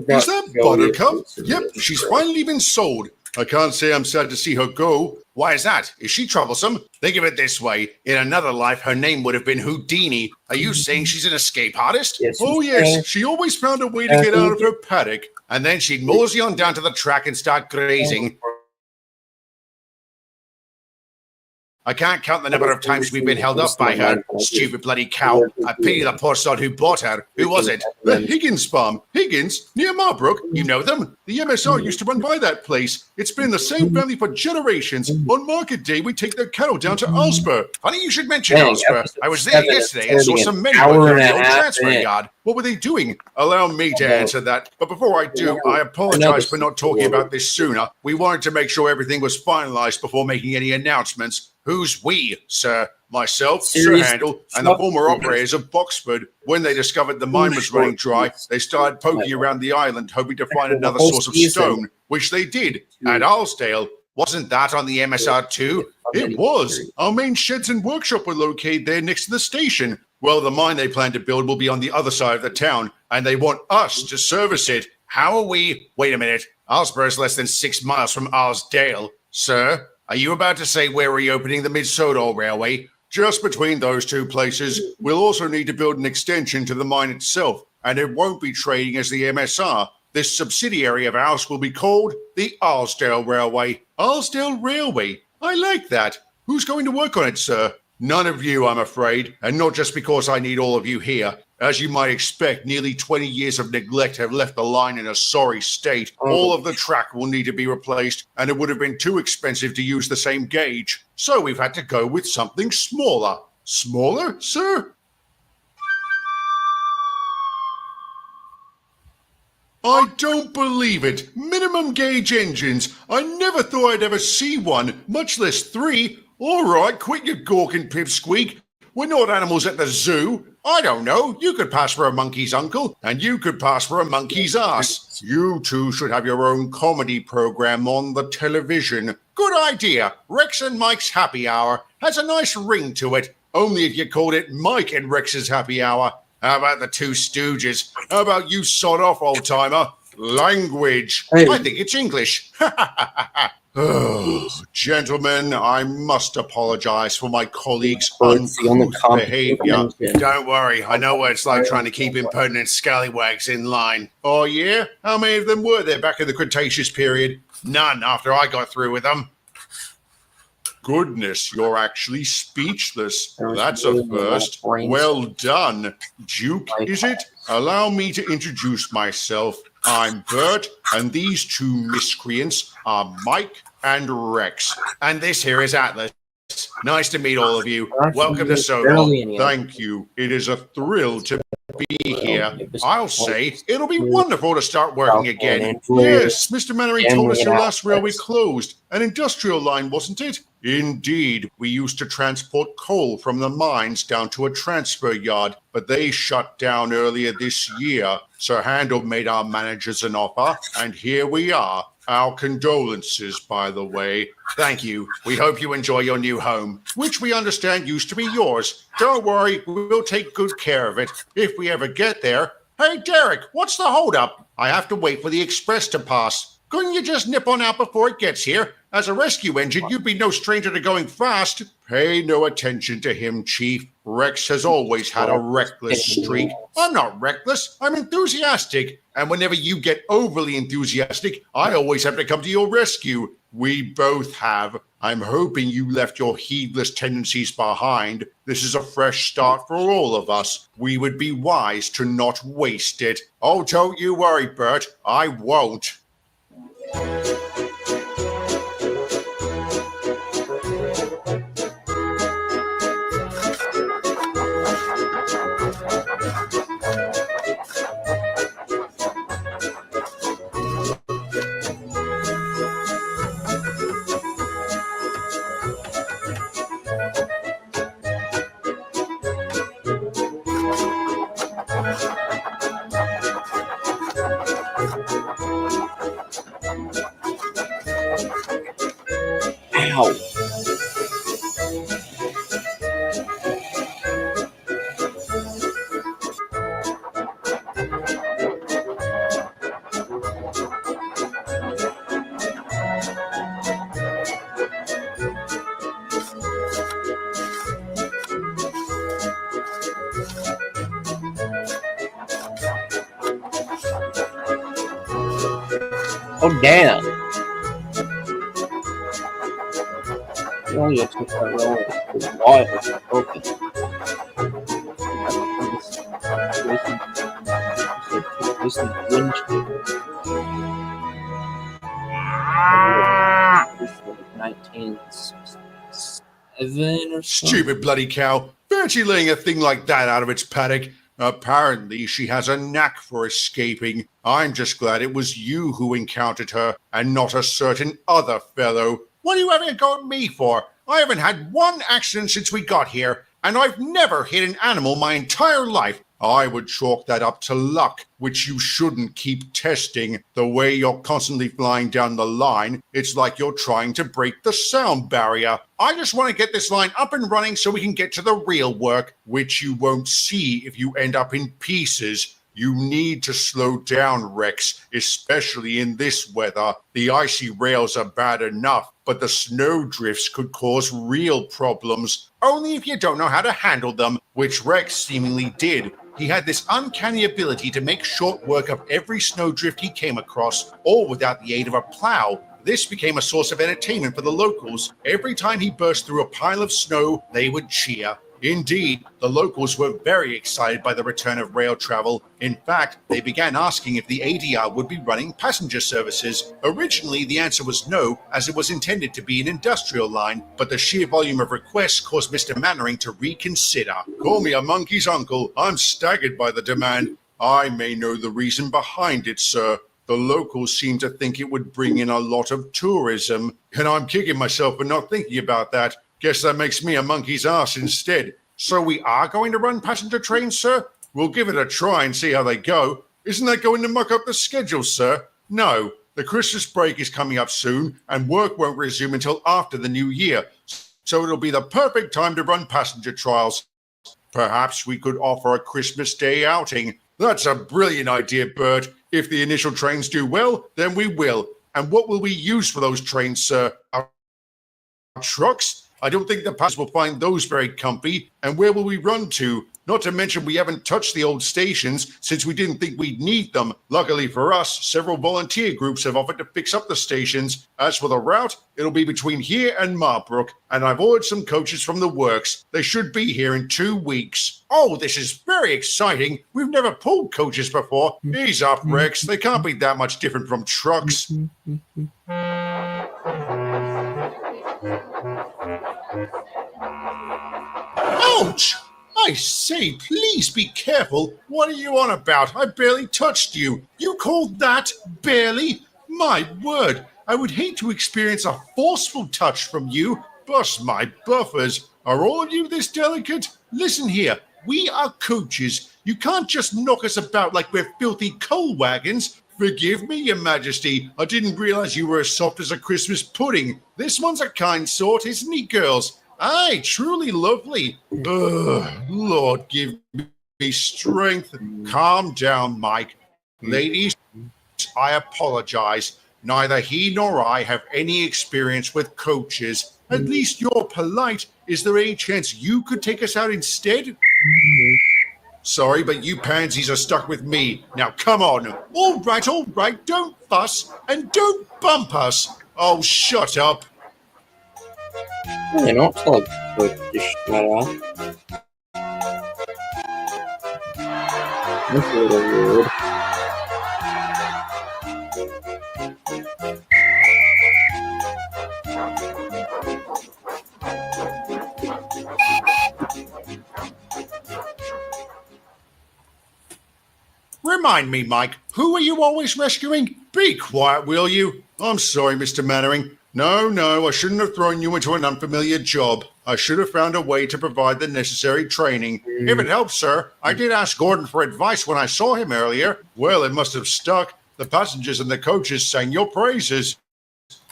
Is that Buttercup? Yep, she's finally been sold. I can't say I'm sad to see her go. Why is that? Is she troublesome? Think of it this way. In another life, her name would have been Houdini. Are you saying she's an escape artist? Yes, oh, yes. She always found a way to get out of her paddock. And then she'd mosey on down to the track and start grazing. I can't count the number of times we've been held up by her. Stupid bloody cow. I pity the poor sod who bought her. Who was it? The Higgins farm. Higgins? Near Marbrook? You know them? The MSR used to run by that place. It's been the same family for generations. On market day, we take their cattle down to Ulster. Funny you should mention Ulster. I was there yesterday and saw some men working on the old transfer yard. What were they doing? Allow me to answer that. But before I do, I apologize for not talking about this sooner. We wanted to make sure everything was finalized before making any announcements. Who's we, sir? Myself, Sir Handel, and the former operators of Boxford. When they discovered the mine was running dry, they started poking around the island, hoping to find another source of stone, which they did at Arlesdale. Wasn't that on the MSR too? It was. Our main sheds and workshop were located there next to the station. Well, the mine they plan to build will be on the other side of the town, and they want us to service it. How are we? Wait a minute. Arlesborough is less than 6 miles from Arlesdale. Sir, are you about to say we're reopening the Mid-Sodor Railway? Just between those two places, we'll also need to build an extension to the mine itself, and it won't be trading as the MSR. This subsidiary of ours will be called the Arlesdale Railway. Arlesdale Railway? I like that. Who's going to work on it, sir? None of you, I'm afraid, and not just because I need all of you here. As you might expect, nearly 20 years of neglect have left the line in a sorry state. All of the track will need to be replaced, and it would have been too expensive to use the same gauge. So we've had to go with something smaller. Smaller, sir? I don't believe it. Minimum gauge engines. I never thought I'd ever see one, much less 3. All right, quit your gawking pipsqueak. We're not animals at the zoo. I don't know. You could pass for a monkey's uncle, and you could pass for a monkey's ass. You two should have your own comedy program on the television. Good idea. Rex and Mike's Happy Hour has a nice ring to it. Only if you called it Mike and Rex's Happy Hour. How about the Two Stooges? How about you sod off, old-timer? Language. Hey. I think it's English. Oh, gentlemen, I must apologize for my colleagues' uncouth behavior. Don't worry, I know what it's like trying to keep impertinent scallywags in line. Oh, yeah? How many of them were there back in the Cretaceous period? None after I got through with them. Goodness, you're actually speechless. That's a first. Well done. Duke, is it? Allow me to introduce myself. I'm Bert, and these two miscreants are Mike and Rex. And this here is Atlas. Nice to meet all of you. Welcome to Sodor. Thank you. It is a thrill to be here. I'll say it'll be wonderful to start working again. Yes, Mr. Mannering told us your last railway closed. An industrial line, wasn't it? Indeed. We used to transport coal from the mines down to a transfer yard, but they shut down earlier this year. Sir Handel made our managers an offer, and here we are. Our condolences, by the way. Thank you. We hope you enjoy your new home, which we understand used to be yours. Don't worry, we'll take good care of it if we ever get there. Hey, Derek, what's the holdup? I have to wait for the express to pass. Couldn't you just nip on out before it gets here? As a rescue engine, you'd be no stranger to going fast. Pay no attention to him, Chief. Rex has always had a reckless streak. I'm not reckless, I'm enthusiastic. And whenever you get overly enthusiastic, I always have to come to your rescue. We both have. I'm hoping you left your heedless tendencies behind. This is a fresh start for all of us. We would be wise to not waste it. Oh, don't you worry, Bert. I won't. Ow. Oh, damn. You only took that roll for a while. Okay. This is 1967 or something. Stupid bloody cow. Fancy laying a thing like that out of its paddock. Apparently, she has a knack for escaping. I'm just glad it was you who encountered her, and not a certain other fellow. What are you having a go at me for? I haven't had one accident since we got here, and I've never hit an animal my entire life. I would chalk that up to luck, which you shouldn't keep testing. The way you're constantly flying down the line, it's like you're trying to break the sound barrier. I just want to get this line up and running so we can get to the real work, which you won't see if you end up in pieces. You need to slow down, Rex, especially in this weather. The icy rails are bad enough, but the snow drifts could cause real problems. Only if you don't know how to handle them, which Rex seemingly did. He had this uncanny ability to make short work of every snowdrift he came across, all without the aid of a plow. This became a source of entertainment for the locals. Every time he burst through a pile of snow, they would cheer. Indeed, the locals were very excited by the return of rail travel. In fact, they began asking if the ADR would be running passenger services. Originally, the answer was no, as it was intended to be an industrial line, but the sheer volume of requests caused Mr. Mannering to reconsider. Call me a monkey's uncle. I'm staggered by the demand. I may know the reason behind it, sir. The locals seem to think it would bring in a lot of tourism, and I'm kicking myself for not thinking about that. Guess that makes me a monkey's ass instead. So we are going to run passenger trains, sir? We'll give it a try and see how they go. Isn't that going to muck up the schedule, sir? No. The Christmas break is coming up soon, and work won't resume until after the new year. So it'll be the perfect time to run passenger trials. Perhaps we could offer a Christmas Day outing. That's a brilliant idea, Bert. If the initial trains do well, then we will. And what will we use for those trains, sir? Our trucks? I don't think the passengers will find those very comfy. And where will we run to? Not to mention we haven't touched the old stations since we didn't think we'd need them. Luckily for us, several volunteer groups have offered to fix up the stations. As for the route, it'll be between here and Marbrook, and I've ordered some coaches from the works. They should be here in 2 weeks. Oh, this is very exciting. We've never pulled coaches before. Ease up, Rex. They can't be that much different from trucks. Ouch! I say, please be careful. What are you on about? I barely touched you. You called that barely? My word, I would hate to experience a forceful touch from you. Bust my buffers. Are all of you this delicate? Listen here, we are coaches. You can't just knock us about like we're filthy coal wagons. Forgive me, Your Majesty. I didn't realize you were as soft as a Christmas pudding. This one's a kind sort, isn't he, girls? Aye, truly lovely. Lord, give me strength. Calm down, Mike. Ladies, I apologize. Neither he nor I have any experience with coaches. At least you're polite. Is there any chance you could take us out instead? Sorry, but you pansies are stuck with me. Now come on. All right, don't fuss and don't bump us. Oh, shut up. They're not told to shut up. That's a little weird. Remind me, Mike, who are you always rescuing? Be quiet, will you? I'm sorry, Mr. Mannering. No, I shouldn't have thrown you into an unfamiliar job. I should have found a way to provide the necessary training. If it helps, sir, I did ask Gordon for advice when I saw him earlier. Well, it must have stuck. The passengers and the coaches sang your praises.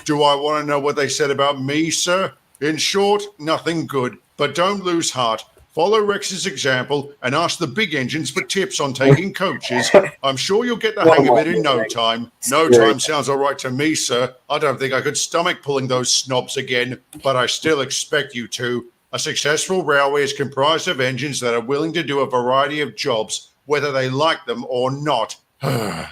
Do I want to know what they said about me, sir? In short, nothing good. But don't lose heart. Follow Rex's example and ask the big engines for tips on taking coaches. I'm sure you'll get the hang of it in no time. No time sounds all right to me, sir. I don't think I could stomach pulling those snobs again, but I still expect you to. A successful railway is comprised of engines that are willing to do a variety of jobs, whether they like them or not.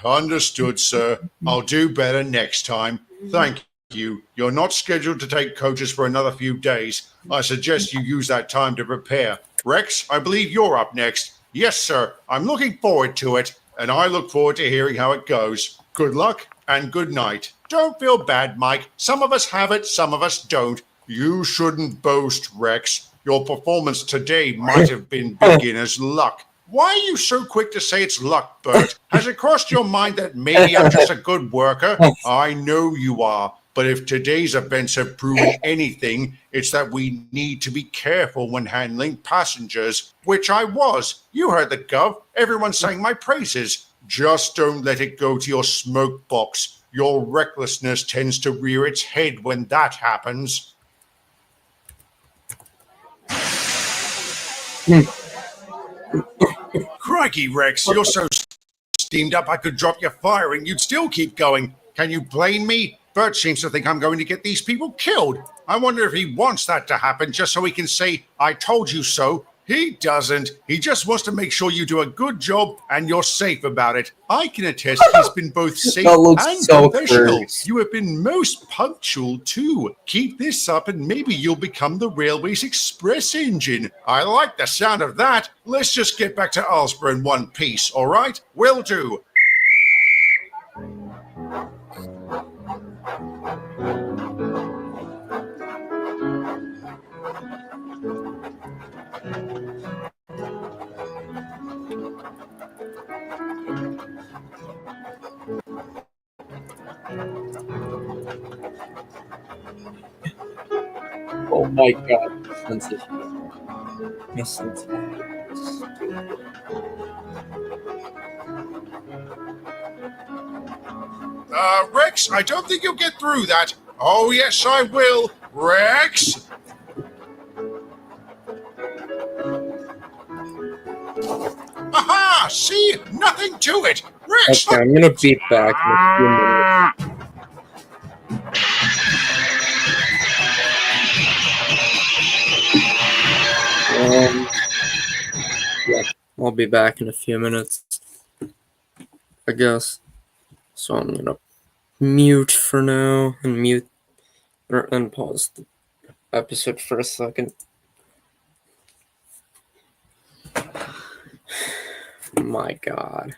Understood, sir. I'll do better next time. Thank you. You're not scheduled to take coaches for another few days. I suggest you use that time to prepare. Rex, I believe you're up next. Yes, sir. I'm looking forward to it, and I look forward to hearing how it goes. Good luck and good night. Don't feel bad, Mike. Some of us have it, some of us don't. You shouldn't boast, Rex. Your performance today might have been beginner's luck. Why are you so quick to say it's luck, Bert? Has it crossed your mind that maybe I'm just a good worker? I know you are. But if today's events have proven anything, it's that we need to be careful when handling passengers, which I was. You heard the gov. Everyone sang my praises. Just don't let it go to your smoke box. Your recklessness tends to rear its head when that happens. Crikey, Rex, you're so steamed up I could drop your fire and you'd still keep going. Can you blame me? Bert seems to think I'm going to get these people killed. I wonder if he wants that to happen just so he can say, I told you so. He doesn't. He just wants to make sure you do a good job and you're safe about it. I can attest he's been both safe and so professional. cursed. You have been most punctual, too. Keep this up and maybe you'll become the railway's express engine. I like the sound of that. Let's just get back to Ulsborough in one piece, all right? Will do. Oh my god, my sense of Rex, I don't think you'll get through that. Oh, yes, I will. Rex? Aha! See? Nothing to it. Rex! Okay, I'm gonna be back in a few minutes. Yeah, I'll be back in a few minutes, I guess. So I'm gonna mute for now and pause the episode for a second. My god.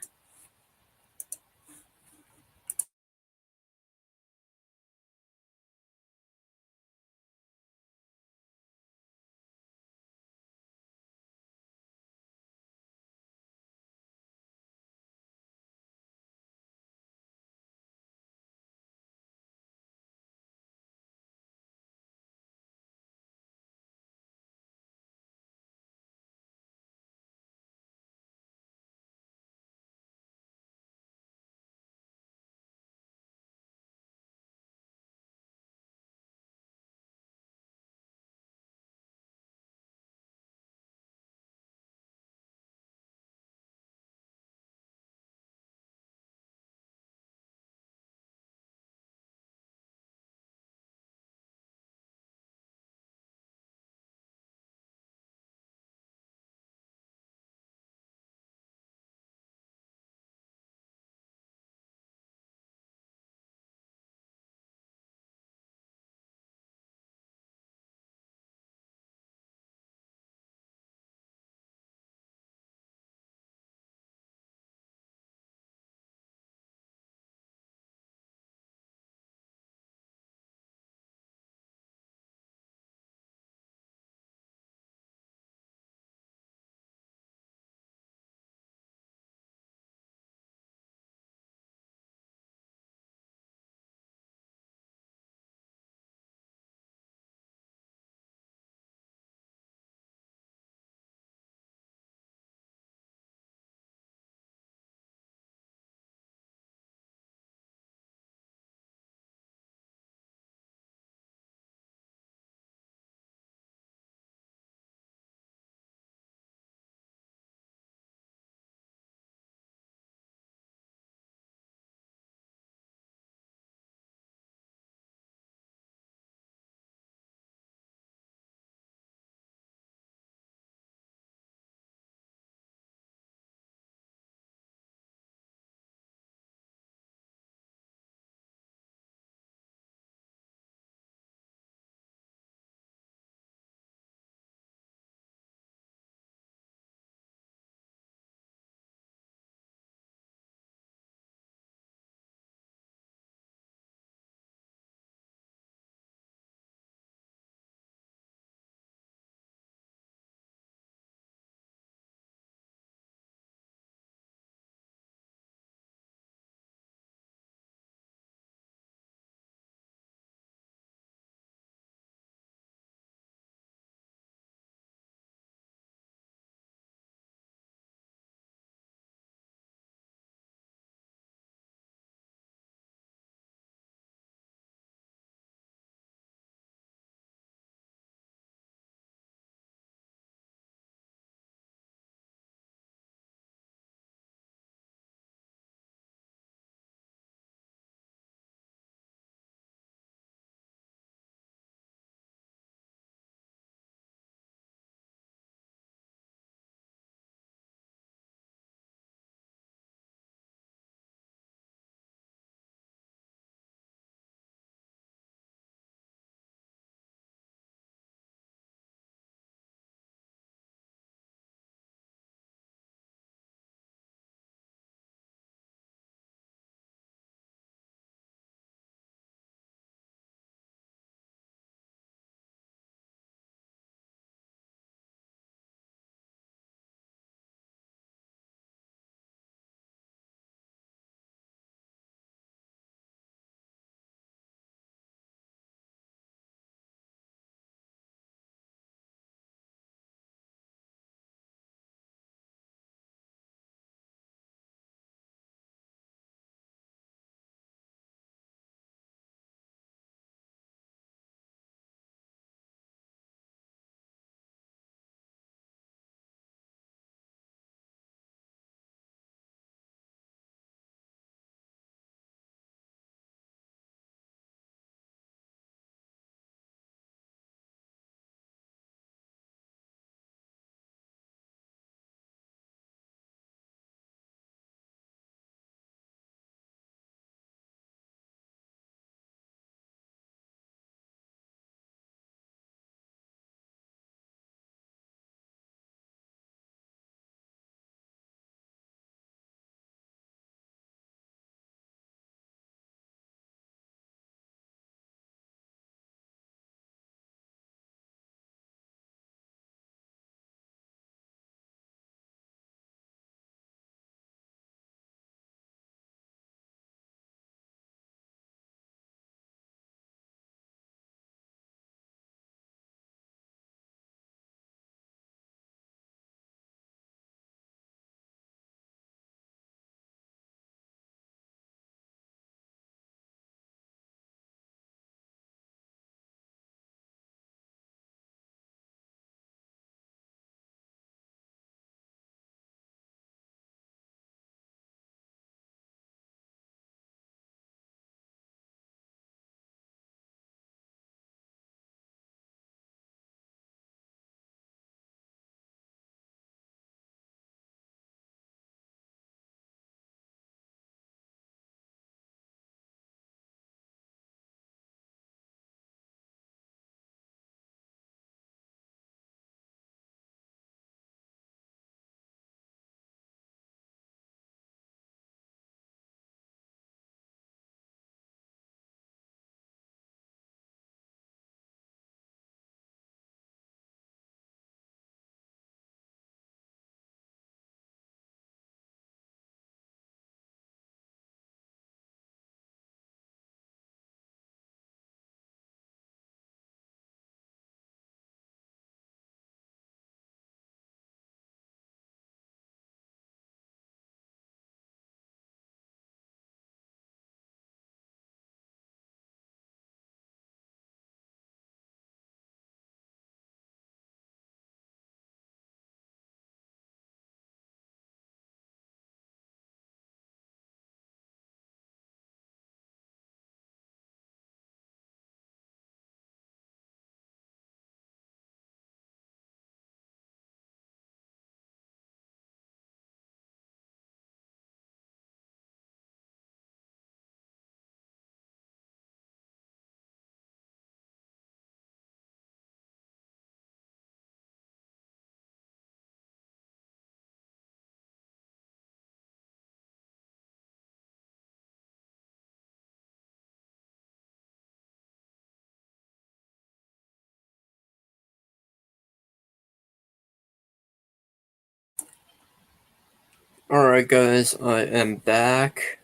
Alright, guys, I am back.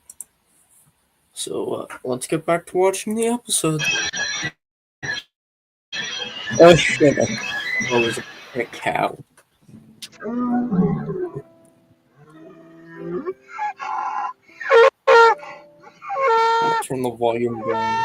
So, let's get back to watching the episode. Oh shit, I was a cow. I'll turn the volume down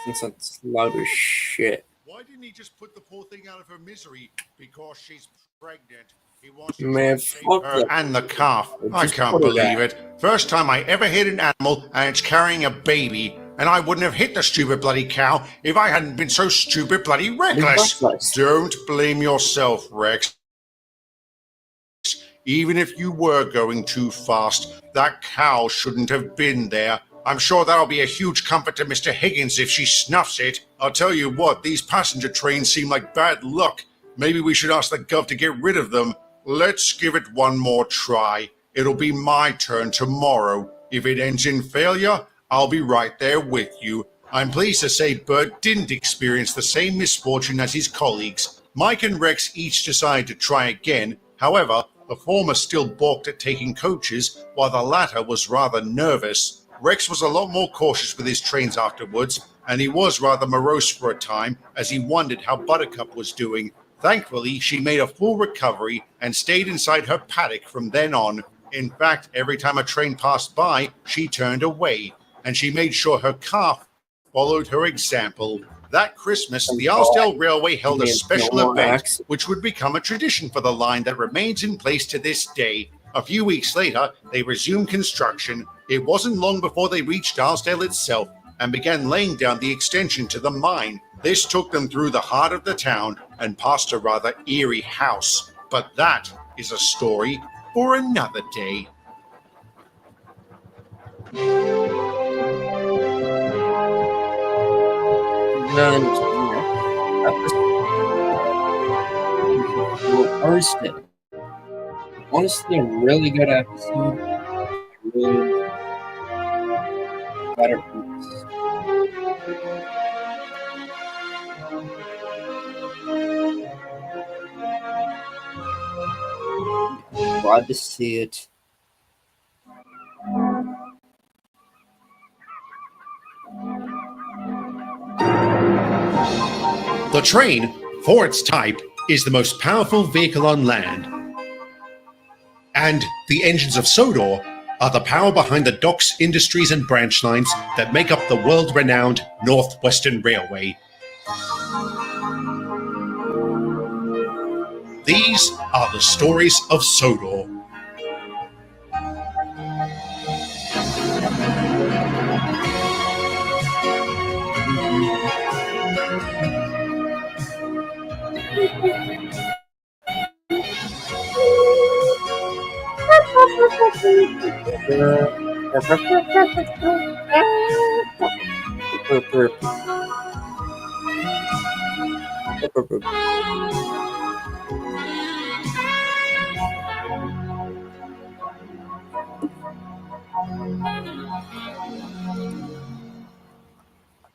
since it's loud as shit. Why didn't he just put the poor thing out of her misery? Because she's pregnant. He wants to try Man, and save fuck her that. and the calf. I Just can't put it believe out. it. First time I ever hit an animal and it's carrying a baby. And I wouldn't have hit the stupid bloody cow if I hadn't been so stupid bloody reckless. Reckless. Don't blame yourself, Rex. Even if you were going too fast, that cow shouldn't have been there. I'm sure that'll be a huge comfort to Mr. Higgins if she snuffs it. I'll tell you what, these passenger trains seem like bad luck. Maybe we should ask the Gov to get rid of them. Let's give it one more try. It'll be my turn tomorrow. If it ends in failure, I'll be right there with you. I'm pleased to say Bert didn't experience the same misfortune as his colleagues. Mike and Rex each decided to try again. However, the former still balked at taking coaches, while the latter was rather nervous. Rex was a lot more cautious with his trains afterwards, and he was rather morose for a time as he wondered how Buttercup was doing. Thankfully, she made a full recovery and stayed inside her paddock from then on. In fact, every time a train passed by, she turned away, and she made sure her calf followed her example. That Christmas, the Arlesdale Railway held a special event, which would become a tradition for the line that remains in place to this day. A few weeks later, they resumed construction. It wasn't long before they reached Arlesdale itself and began laying down the extension to the mine. This took them through the heart of the town and past a rather eerie house. But that is a story for another day. Then, episode. Honestly, a really good episode. Really better piece. Glad to see it. The train, for its type, is the most powerful vehicle on land. And the engines of Sodor are the power behind the docks, industries, and branch lines that make up the world-renowned Northwestern Railway. These are the stories of Sodor.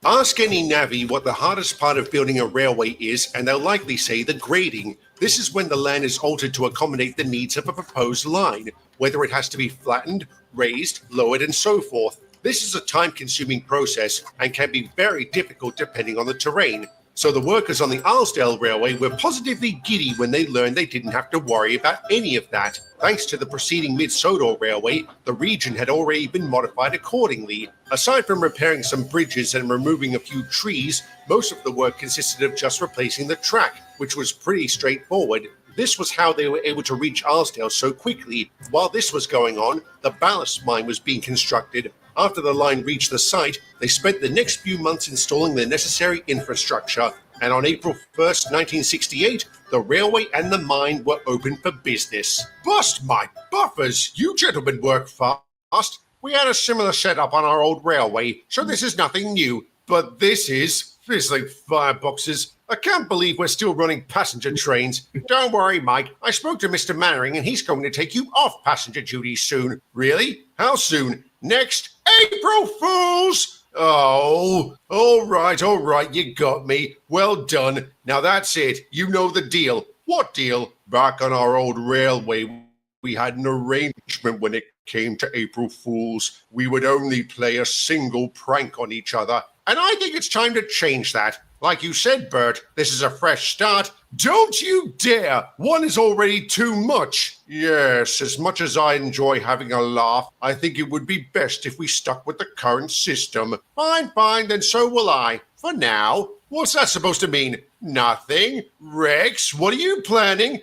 Ask any navvy what the hardest part of building a railway is, and they'll likely say the grading. This is when the land is altered to accommodate the needs of a proposed line, whether it has to be flattened, raised, lowered, and so forth. This is a time-consuming process and can be very difficult depending on the terrain. So the workers on the Arlesdale Railway were positively giddy when they learned they didn't have to worry about any of that. Thanks to the preceding Mid-Sodor Railway, the region had already been modified accordingly. Aside from repairing some bridges and removing a few trees, most of the work consisted of just replacing the track, which was pretty straightforward. This was how they were able to reach Arlesdale so quickly. While this was going on, the ballast mine was being constructed. After the line reached the site, they spent the next few months installing the necessary infrastructure, and on April 1st, 1968, the railway and the mine were open for business. Bust my buffers! You gentlemen work fast. We had a similar setup on our old railway, so this is nothing new. But this is fizzling fireboxes. I can't believe we're still running passenger trains. Don't worry, Mike. I spoke to Mr. Mannering and he's going to take you off passenger duty soon. Really? How soon? Next April Fools! Oh, all right, you got me. Well done. Now that's it. You know the deal. What deal? Back on our old railway we had an arrangement when it came to April Fools. We would only play a single prank on each other, and I think it's time to change that. Like you said, Bert, this is a fresh start. Don't you dare! One is already too much. Yes, as much as I enjoy having a laugh, I think it would be best if we stuck with the current system. Fine, then so will I. For now. What's that supposed to mean? Nothing. Rex, what are you planning?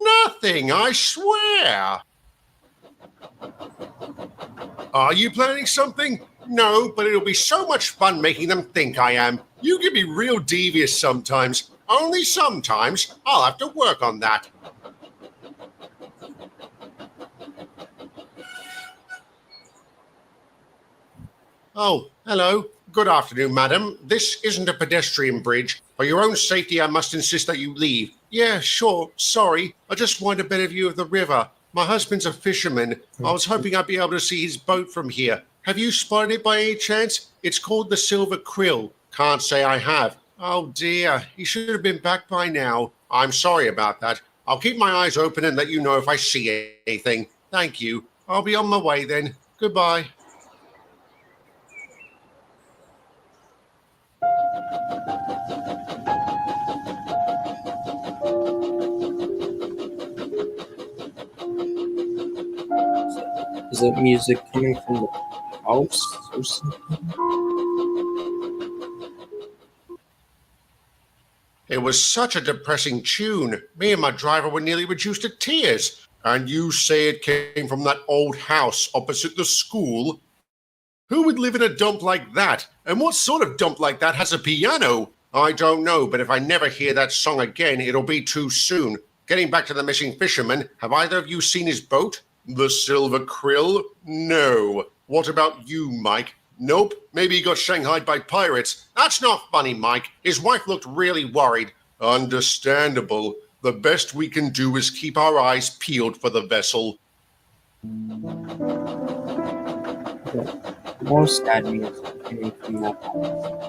Nothing, I swear. Are you planning something? No, but it'll be so much fun making them think I am. You can be real devious sometimes. Only sometimes. I'll have to work on that. Oh, hello. Good afternoon, madam. This isn't a pedestrian bridge. For your own safety, I must insist that you leave. Yeah, sure. Sorry. I just want a better view of the river. My husband's a fisherman. I was hoping I'd be able to see his boat from here. Have you spotted it by any chance? It's called the Silver Krill. Can't say I have. Oh dear, he should have been back by now. I'm sorry about that. I'll keep my eyes open and let you know if I see anything. Thank you. I'll be on my way then. Goodbye. Is that music coming from the house or something? It was such a depressing tune. Me and my driver were nearly reduced to tears. And you say it came from that old house opposite the school? Who would live in a dump like that? And what sort of dump like that has a piano? I don't know, but if I never hear that song again, it'll be too soon. Getting back to the missing fisherman, have either of you seen his boat? The Silver Krill? No. What about you, Mike? Nope. Maybe he got shanghaied by pirates. That's not funny, Mike. His wife looked really worried. Understandable. The best we can do is keep our eyes peeled for the vessel. More sad music coming from that house.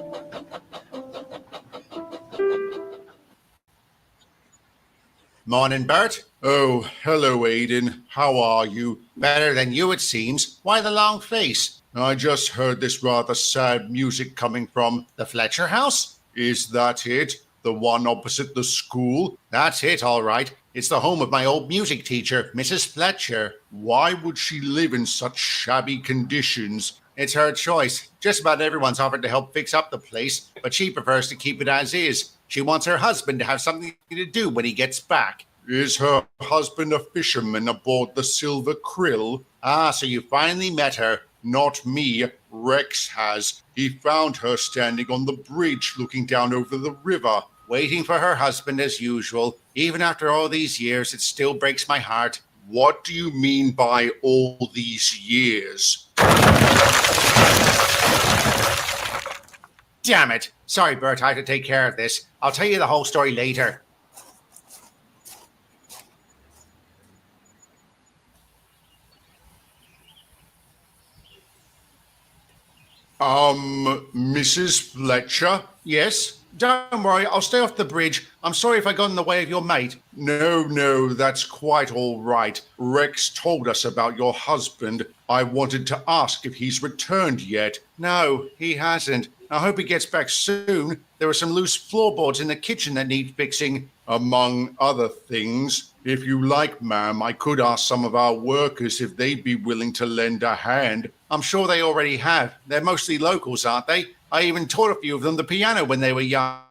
Morning, Bert. Oh, hello, Aiden. How are you? Better than you, it seems. Why the long face? I just heard this rather sad music coming from the Fletcher house. Is that it? The one opposite the school? That's it, all right. It's the home of my old music teacher, Mrs. Fletcher. Why would she live in such shabby conditions? It's her choice. Just about everyone's offered to help fix up the place, but she prefers to keep it as is. She wants her husband to have something to do when he gets back. Is her husband a fisherman aboard the Silver Krill? Ah, so you finally met her. Not me. Rex has. He found her standing on the bridge looking down over the river, waiting for her husband as usual. Even after all these years, it still breaks my heart. What do you mean by all these years? Damn it. Sorry, Bert, I have to take care of this. I'll tell you the whole story later. Mrs. Fletcher? Yes? Don't worry, I'll stay off the bridge. I'm sorry if I got in the way of your mate. No, that's quite all right. Rex told us about your husband. I wanted to ask if he's returned yet. No, he hasn't. I hope he gets back soon. There are some loose floorboards in the kitchen that need fixing, among other things. If you like, ma'am, I could ask some of our workers if they'd be willing to lend a hand. I'm sure they already have. They're mostly locals, aren't they? I even taught a few of them the piano when they were young.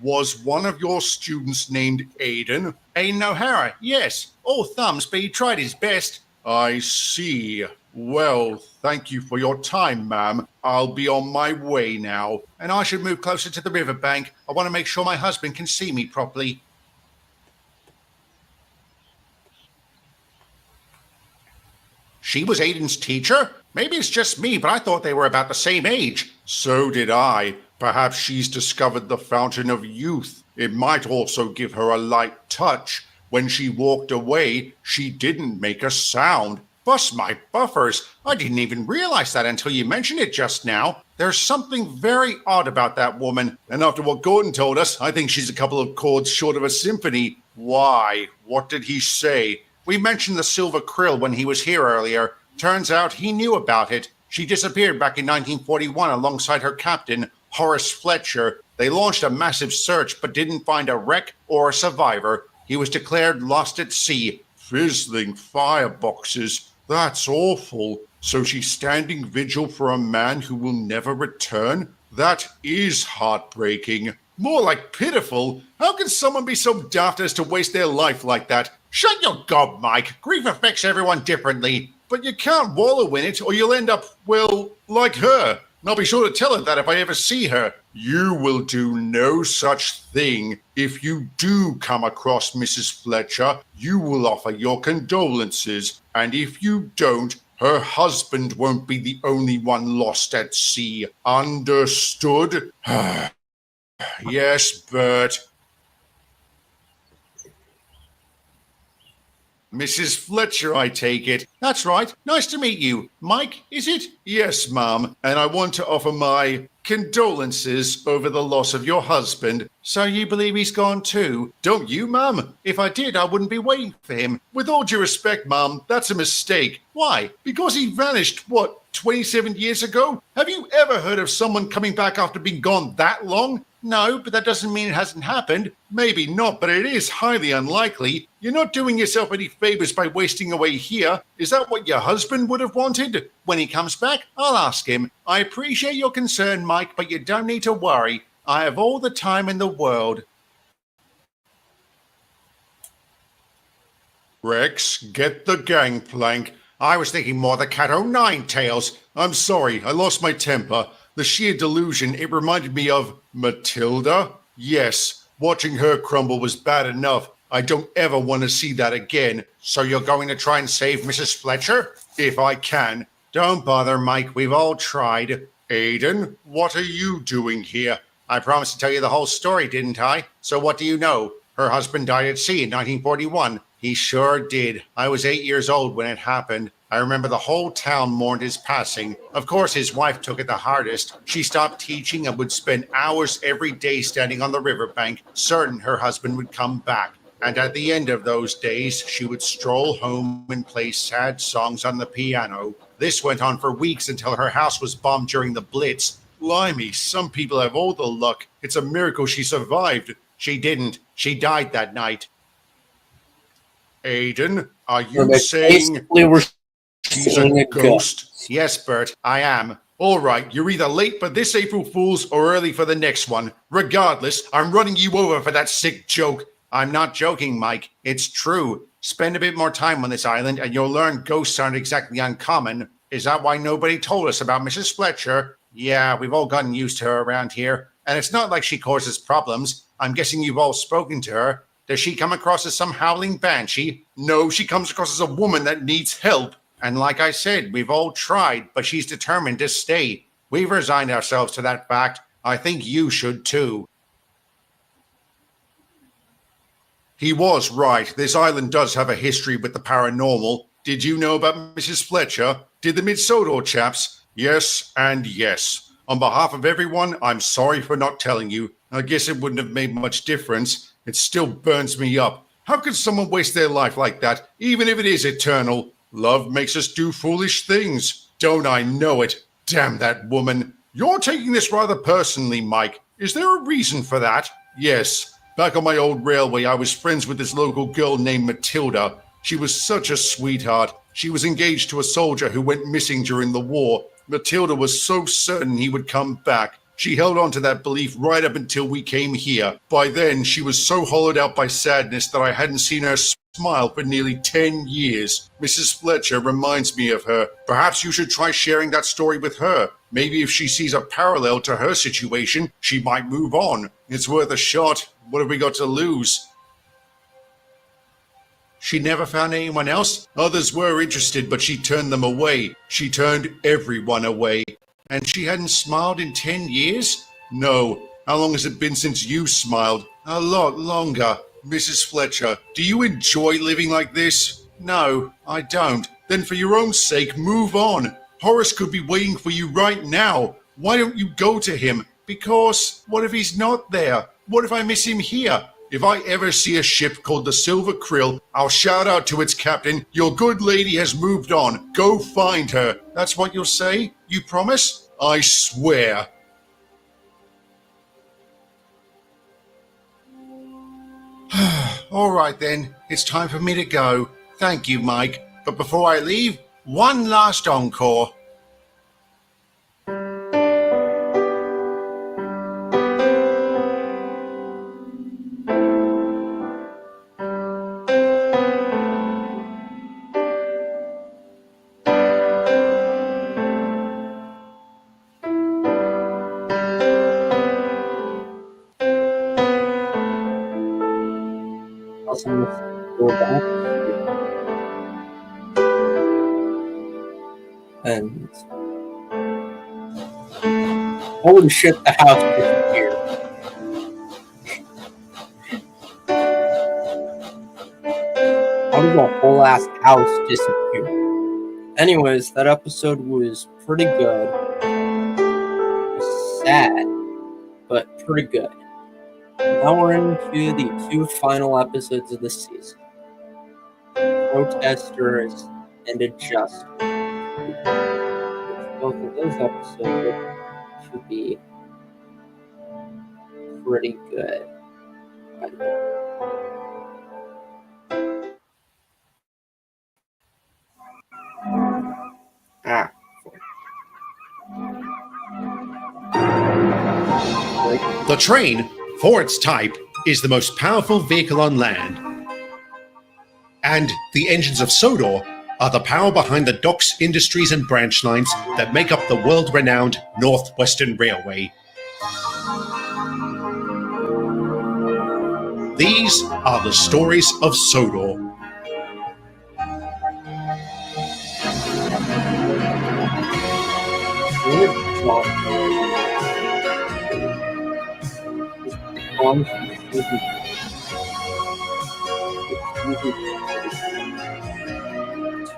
Was one of your students named Aiden? Aiden O'Hara, yes. All thumbs, but he tried his best. I see. Well, thank you for your time, ma'am. I'll be on my way now. And I should move closer to the riverbank. I want to make sure my husband can see me properly. She was Aiden's teacher? Maybe it's just me, but I thought they were about the same age. So did I. Perhaps she's discovered the fountain of youth. It might also give her a light touch. When she walked away, she didn't make a sound. Bust my buffers. I didn't even realize that until you mentioned it just now. There's something very odd about that woman. And after what Gordon told us, I think she's a couple of chords short of a symphony. Why? What did he say? We mentioned the silver krill when he was here earlier. Turns out he knew about it. She disappeared back in 1941 alongside her captain, Horace Fletcher. They launched a massive search but didn't find a wreck or a survivor. He was declared lost at sea. Fizzling fireboxes. That's awful. So she's standing vigil for a man who will never return? That is heartbreaking. More like pitiful. How can someone be so daft as to waste their life like that? Shut your gob, Mike. Grief affects everyone differently. But you can't wallow in it or you'll end up, well, like her. And I'll be sure to tell her that if I ever see her. You will do no such thing. If you do come across Mrs. Fletcher, you will offer your condolences. And if you don't, her husband won't be the only one lost at sea. Understood? Yes, Bert. Mrs. Fletcher, I take it. That's right. Nice to meet you. Mike, is it? Yes, Mum. And I want to offer my condolences over the loss of your husband. So you believe he's gone too? Don't you, Mum? If I did, I wouldn't be waiting for him. With all due respect, Mum, that's a mistake. Why? Because he vanished, 27 years ago? Have you ever heard of someone coming back after being gone that long? No, but that doesn't mean it hasn't happened. Maybe not, but it is highly unlikely. You're not doing yourself any favors by wasting away here. Is that what your husband would have wanted? When he comes back, I'll ask him. I appreciate your concern, Mike, but you don't need to worry. I have all the time in the world. Rex, get the gangplank. I was thinking more the cat o' nine tails. I'm sorry, I lost my temper. The sheer delusion, it reminded me of Matilda. Yes, watching her crumble was bad enough. I don't ever want to see that again. So you're going to try and save Mrs. Fletcher? If I can. Don't bother, Mike. We've all tried. Aiden, what are you doing here? I promised to tell you the whole story, didn't I? So what do you know? Her husband died at sea in 1941. He sure did. I was 8 years old when it happened. I remember the whole town mourned his passing. Of course, his wife took it the hardest. She stopped teaching and would spend hours every day standing on the riverbank, certain her husband would come back. And at the end of those days, she would stroll home and play sad songs on the piano. This went on for weeks until her house was bombed during the Blitz. Blimey, some people have all the luck. It's a miracle she survived. She didn't. She died that night. Aiden, are you saying she's a ghost? Yes, Bert, I am. All right, you're either late for this April Fool's or early for the next one. Regardless, I'm running you over for that sick joke. I'm not joking, Mike. It's true. Spend a bit more time on this island and you'll learn ghosts aren't exactly uncommon. Is that why nobody told us about Mrs. Fletcher? Yeah, we've all gotten used to her around here. And it's not like she causes problems. I'm guessing you've all spoken to her. Does she come across as some howling banshee? No, she comes across as a woman that needs help. And like I said, we've all tried, but she's determined to stay. We've resigned ourselves to that fact. I think you should too. He was right. This island does have a history with the paranormal. Did you know about Mrs. Fletcher? Did the Mid-Sodor chaps? Yes and yes. On behalf of everyone, I'm sorry for not telling you. I guess it wouldn't have made much difference. It still burns me up. How could someone waste their life like that, even if it is eternal? Love makes us do foolish things. Don't I know it? Damn that woman. You're taking this rather personally, Mike. Is there a reason for that? Yes. Back on my old railway, I was friends with this local girl named Matilda. She was such a sweetheart. She was engaged to a soldier who went missing during the war. Matilda was so certain he would come back. She held on to that belief right up until we came here. By then, she was so hollowed out by sadness that I hadn't seen her smile for nearly 10 years. Mrs. Fletcher reminds me of her. Perhaps you should try sharing that story with her. Maybe if she sees a parallel to her situation, she might move on. It's worth a shot. What have we got to lose? She never found anyone else? Others were interested, but she turned them away. She turned everyone away. And she hadn't smiled in 10 years? No. How long has it been since you smiled? A lot longer. Mrs. Fletcher, do you enjoy living like this? No, I don't. Then for your own sake, move on. Horace could be waiting for you right now. Why don't you go to him? Because what if he's not there? What if I miss him here? If I ever see a ship called the Silver Krill, I'll shout out to its captain, "Your good lady has moved on. Go find her." That's what you'll say? You promise? I swear. All right then, it's time for me to go. Thank you, Mike. But before I leave, one last encore. Awesome. Go back. And holy shit, the house disappeared. How did the whole ass house disappear? Anyways, that episode was pretty good. It was sad, but pretty good. Now we're into the 2 final episodes of the season. Protesters and Adjusters. Both of those episodes should be pretty good. The train, for its type, is the most powerful vehicle on land. And the engines of Sodor are the power behind the docks, industries, and branch lines that make up the world-renowned Northwestern Railway. These are the stories of Sodor.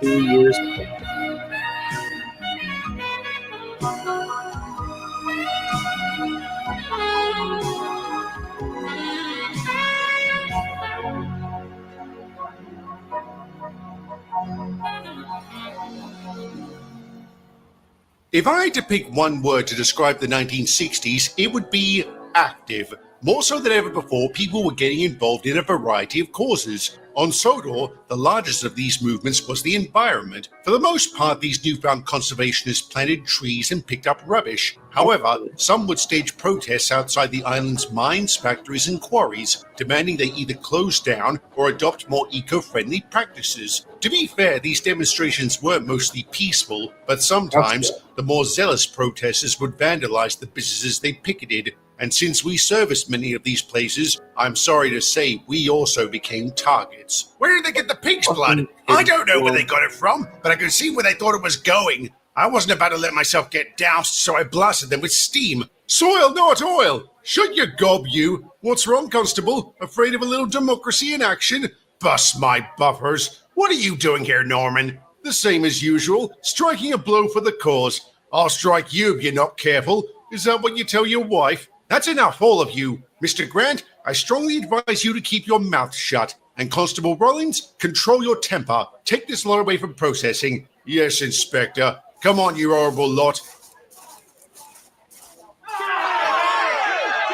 Two years ago. If I had to pick one word to describe the 1960s, it would be active. More so than ever before, people were getting involved in a variety of causes. On Sodor, the largest of these movements was the environment. For the most part, these newfound conservationists planted trees and picked up rubbish. However, some would stage protests outside the island's mines, factories, and quarries, demanding they either close down or adopt more eco-friendly practices. To be fair, these demonstrations were mostly peaceful, but sometimes the more zealous protesters would vandalize the businesses they picketed. And since we serviced many of these places, I'm sorry to say we also became targets. Where did they get the pig's blood? I don't know where they got it from, but I could see where they thought it was going. I wasn't about to let myself get doused, so I blasted them with steam. Soil, not oil! Shut your gob, you! What's wrong, Constable? Afraid of a little democracy in action? Bust my buffers! What are you doing here, Norman? The same as usual, striking a blow for the cause. I'll strike you if you're not careful. Is that what you tell your wife? That's enough, all of you. Mr. Grant, I strongly advise you to keep your mouth shut. And Constable Rollins, control your temper. Take this lot away from processing. Yes, Inspector. Come on, you horrible lot.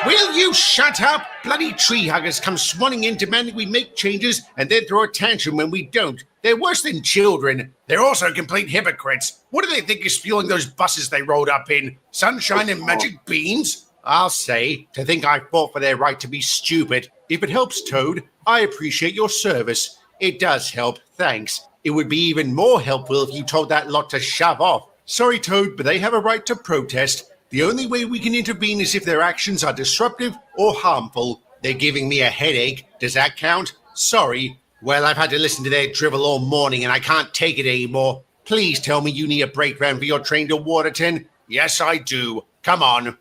Will you shut up? Bloody tree huggers come swanning in demanding we make changes and then throw a tantrum when we don't. They're worse than children. They're also complete hypocrites. What do they think is fueling those buses they rolled up in? Sunshine and magic beans? I'll say, to think I fought for their right to be stupid. If it helps, Toad, I appreciate your service. It does help, thanks. It would be even more helpful if you told that lot to shove off. Sorry, Toad, but they have a right to protest. The only way we can intervene is if their actions are disruptive or harmful. They're giving me a headache. Does that count? Sorry. Well, I've had to listen to their drivel all morning and I can't take it anymore. Please tell me you need a breakdown for your train to Waterton. Yes, I do. Come on.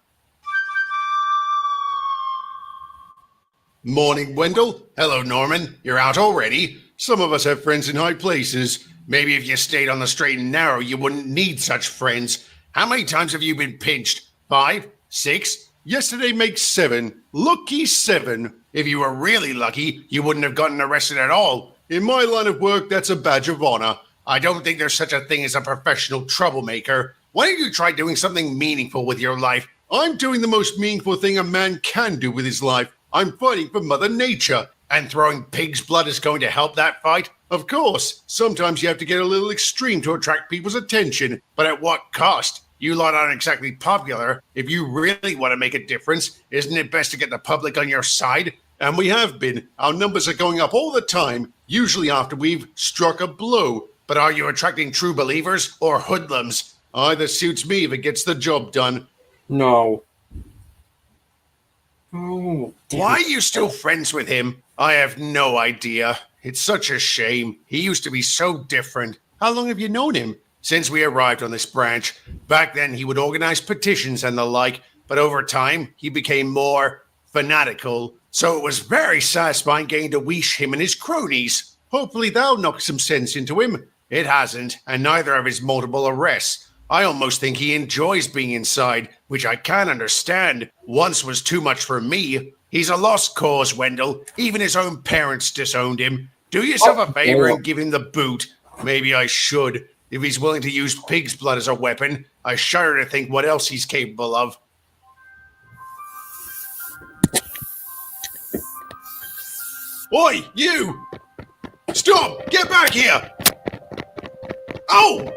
Morning, Wendell. Hello, Norman. You're out already? Some of us have friends in high places. Maybe if you stayed on the straight and narrow, you wouldn't need such friends. How many times have you been pinched? 5? 6? Yesterday makes 7. Lucky 7. If you were really lucky, you wouldn't have gotten arrested at all. In my line of work, that's a badge of honor. I don't think there's such a thing as a professional troublemaker. Why don't you try doing something meaningful with your life? I'm doing the most meaningful thing a man can do with his life. I'm fighting for Mother Nature. And throwing pig's blood is going to help that fight? Of course. Sometimes you have to get a little extreme to attract people's attention. But at what cost? You lot aren't exactly popular. If you really want to make a difference, isn't it best to get the public on your side? And we have been. Our numbers are going up all the time, usually after we've struck a blow. But are you attracting true believers or hoodlums? Either suits me if it gets the job done. No. Oh, why are you still friends with him? I have no idea. It's such a shame. He used to be so different. How long have you known him? Since we arrived on this branch. Back then, he would organize petitions and the like, but over time, he became more fanatical. So it was very satisfying getting to weesh him and his cronies. Hopefully that'll knock some sense into him. It hasn't, and neither of his multiple arrests. I almost think he enjoys being inside, which I can't understand. Once was too much for me. He's a lost cause, Wendell. Even his own parents disowned him. Do yourself a favor and give him the boot. Maybe I should. If he's willing to use pig's blood as a weapon, I shudder to think what else he's capable of. Oi, you! Stop! Get back here! Oh!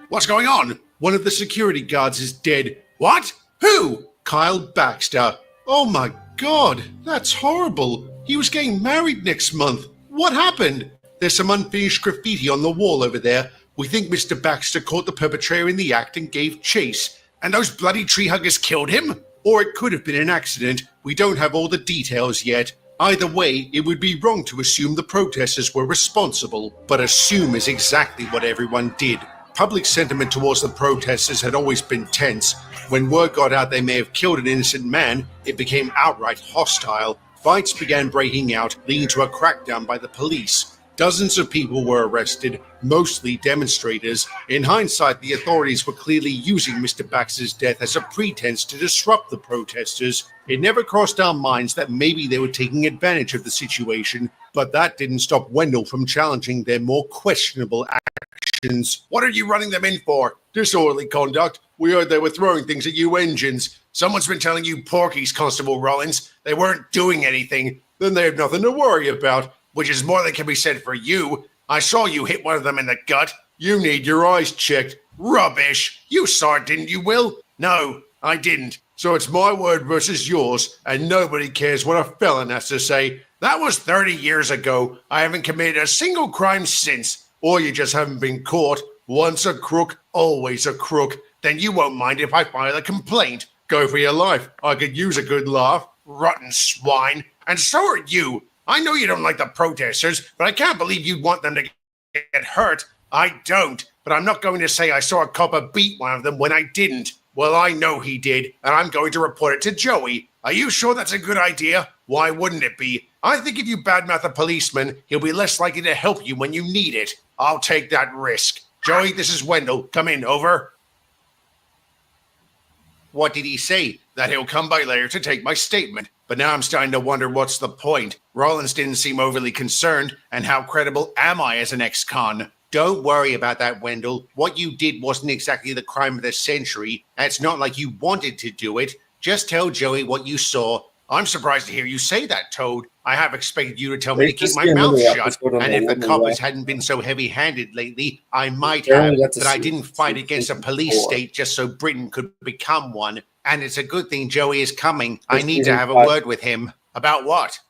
What's going on? One of the security guards is dead. What? Who? Kyle Baxter. Oh my God, that's horrible. He was getting married next month. What happened? There's some unfinished graffiti on the wall over there. We think Mr. Baxter caught the perpetrator in the act and gave chase. And those bloody tree huggers killed him? Or it could have been an accident. We don't have all the details yet. Either way, it would be wrong to assume the protesters were responsible. But assume is exactly what everyone did. Public sentiment towards the protesters had always been tense. When word got out they may have killed an innocent man, it became outright hostile. Fights began breaking out, leading to a crackdown by the police. Dozens of people were arrested, mostly demonstrators. In hindsight, the authorities were clearly using Mr. Baxter's death as a pretense to disrupt the protesters. It never crossed our minds that maybe they were taking advantage of the situation, but that didn't stop Wendell from challenging their more questionable actions. What are you running them in for? Disorderly conduct. We heard they were throwing things at you engines. Someone's been telling you porkies, Constable Rollins. They weren't doing anything. Then they have nothing to worry about, which is more than can be said for you. I saw you hit one of them in the gut. You need your eyes checked. Rubbish. You saw it, didn't you, Will? No, I didn't. So it's my word versus yours, and nobody cares what a felon has to say. That was 30 years ago. I haven't committed a single crime since. Or you just haven't been caught. Once a crook, always a crook. Then you won't mind if I file a complaint. Go for your life. I could use a good laugh. Rotten swine. And so are you. I know you don't like the protesters, but I can't believe you'd want them to get hurt. I don't. But I'm not going to say I saw a copper beat one of them when I didn't. Well, I know he did, and I'm going to report it to Joey. Are you sure that's a good idea? Why wouldn't it be? I think if you badmouth a policeman, he'll be less likely to help you when you need it. I'll take that risk. Joey, this is Wendell. Come in, over. What did he say? That he'll come by later to take my statement. But now I'm starting to wonder what's the point. Rollins didn't seem overly concerned, and how credible am I as an ex-con? Don't worry about that, Wendell. What you did wasn't exactly the crime of the century. And it's not like you wanted to do it. Just tell Joey what you saw. I'm surprised to hear you say that, Toad. I have expected you to tell me to keep my mouth shut. And if the coppers hadn't been so heavy-handed lately, I might have. But I didn't fight against a police state just so Britain could become one. And it's a good thing Joey is coming. I need to have a word with him. About what?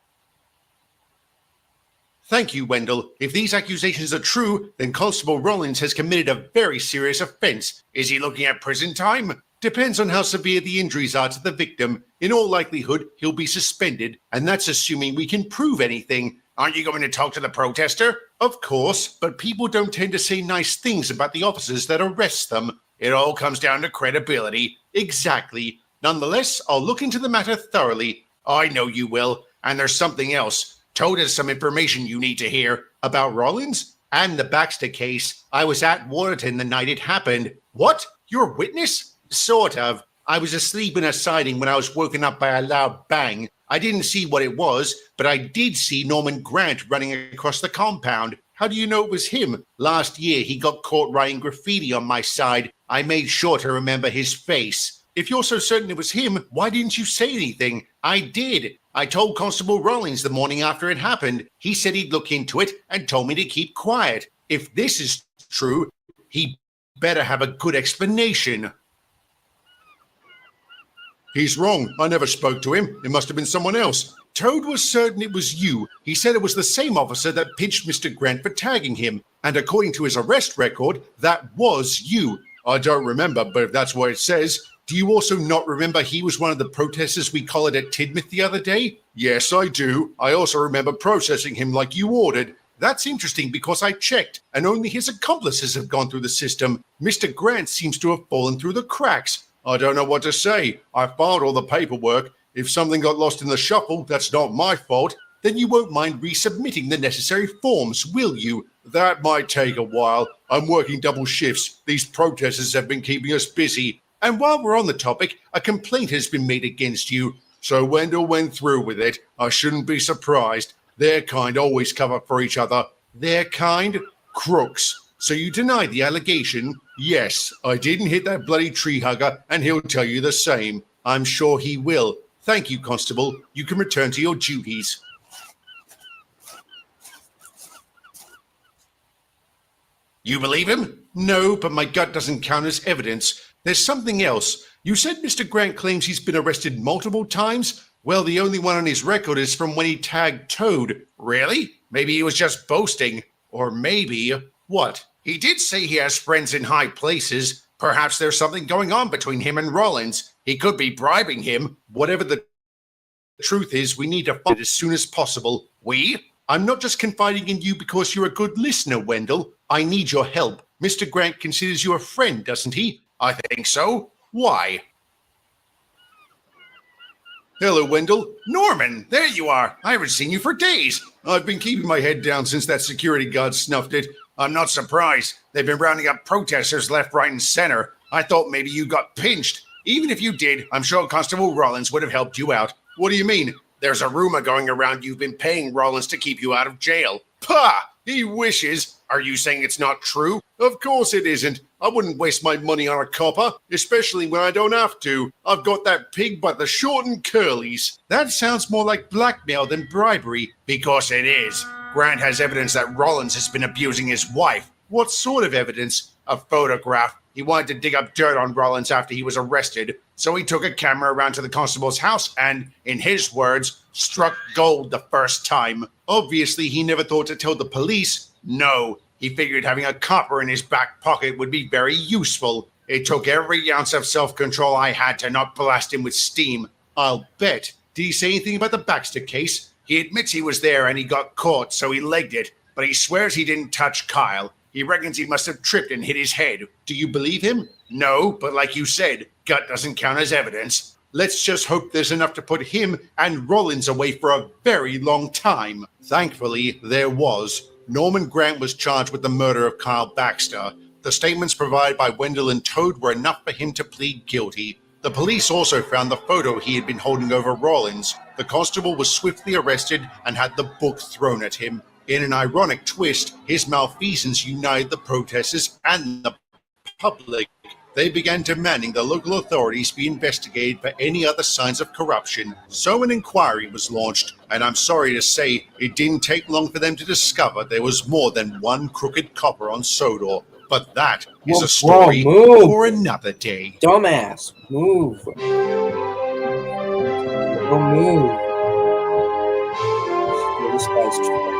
Thank you, Wendell. If these accusations are true, then Constable Rollins has committed a very serious offense. Is he looking at prison time? Depends on how severe the injuries are to the victim. In all likelihood, he'll be suspended, and that's assuming we can prove anything. Aren't you going to talk to the protester? Of course, but people don't tend to say nice things about the officers that arrest them. It all comes down to credibility. Exactly. Nonetheless, I'll look into the matter thoroughly. I know you will. And there's something else. Toad has some information you need to hear. About Rollins? And the Baxter case. I was at Waterton the night it happened. What? You're a witness? Sort of. I was asleep in a siding when I was woken up by a loud bang. I didn't see what it was, but I did see Norman Grant running across the compound. How do you know it was him? Last year, he got caught writing graffiti on my side. I made sure to remember his face. If you're so certain it was him, why didn't you say anything? I did. I told Constable Rollins the morning after it happened. He said he'd look into it and told me to keep quiet. If this is true, he better have a good explanation. He's wrong. I never spoke to him. It must have been someone else. Toad was certain it was you. He said it was the same officer that pinched Mr. Grant for tagging him. And according to his arrest record, that was you. I don't remember, but if that's what it says. Do you also not remember he was one of the protesters we collared at Tidmouth the other day? Yes, I do. I also remember processing him like you ordered. That's interesting because I checked, and only his accomplices have gone through the system. Mr. Grant seems to have fallen through the cracks. I don't know what to say. I filed all the paperwork. If something got lost in the shuffle, that's not my fault. Then you won't mind resubmitting the necessary forms, will you? That might take a while. I'm working double shifts. These protesters have been keeping us busy. And while we're on the topic, a complaint has been made against you. So Wendell went through with it. I shouldn't be surprised. Their kind always cover for each other. Their kind? Crooks. So you deny the allegation? Yes, I didn't hit that bloody tree hugger, and he'll tell you the same. I'm sure he will. Thank you, Constable. You can return to your duties. You believe him? No, but my gut doesn't count as evidence. There's something else. You said Mr. Grant claims he's been arrested multiple times? Well, the only one on his record is from when he tagged Toad. Really? Maybe he was just boasting. Or maybe... What? He did say he has friends in high places. Perhaps there's something going on between him and Rollins. He could be bribing him. Whatever the truth is, we need to find it as soon as possible. We? I'm not just confiding in you because you're a good listener, Wendell. I need your help. Mr. Grant considers you a friend, doesn't he? I think so. Why? Hello, Wendell. Norman, there you are. I haven't seen you for days. I've been keeping my head down since that security guard snuffed it. I'm not surprised. They've been rounding up protesters left, right, and center. I thought maybe you got pinched. Even if you did, I'm sure Constable Rollins would have helped you out. What do you mean? There's a rumor going around you've been paying Rollins to keep you out of jail. Pah! He wishes. Are you saying it's not true? Of course it isn't. I wouldn't waste my money on a copper, especially when I don't have to. I've got that pig by the short and curlies. That sounds more like blackmail than bribery. Because it is. Grant has evidence that Rollins has been abusing his wife. What sort of evidence? A photograph. He wanted to dig up dirt on Rollins after he was arrested, so he took a camera around to the constable's house and, in his words, struck gold the first time. Obviously, he never thought to tell the police. No, he figured having a copper in his back pocket would be very useful. It took every ounce of self-control I had to not blast him with steam. I'll bet. Did he say anything about the Baxter case? He admits he was there and he got caught, so he legged it, but he swears he didn't touch Kyle. He reckons he must have tripped and hit his head. Do you believe him? No, but like you said, gut doesn't count as evidence. Let's just hope there's enough to put him and Rollins away for a very long time. Thankfully, there was. Norman Grant was charged with the murder of Kyle Baxter. The statements provided by Wendell and Toad were enough for him to plead guilty. The police also found the photo he had been holding over Rollins. The constable was swiftly arrested and had the book thrown at him. In an ironic twist, his malfeasance united the protesters and the public. They began demanding the local authorities be investigated for any other signs of corruption. So an inquiry was launched, and I'm sorry to say it didn't take long for them to discover there was more than one crooked copper on Sodor. But that is a story for another day. Dumbass, move. Go move. This guy's trying.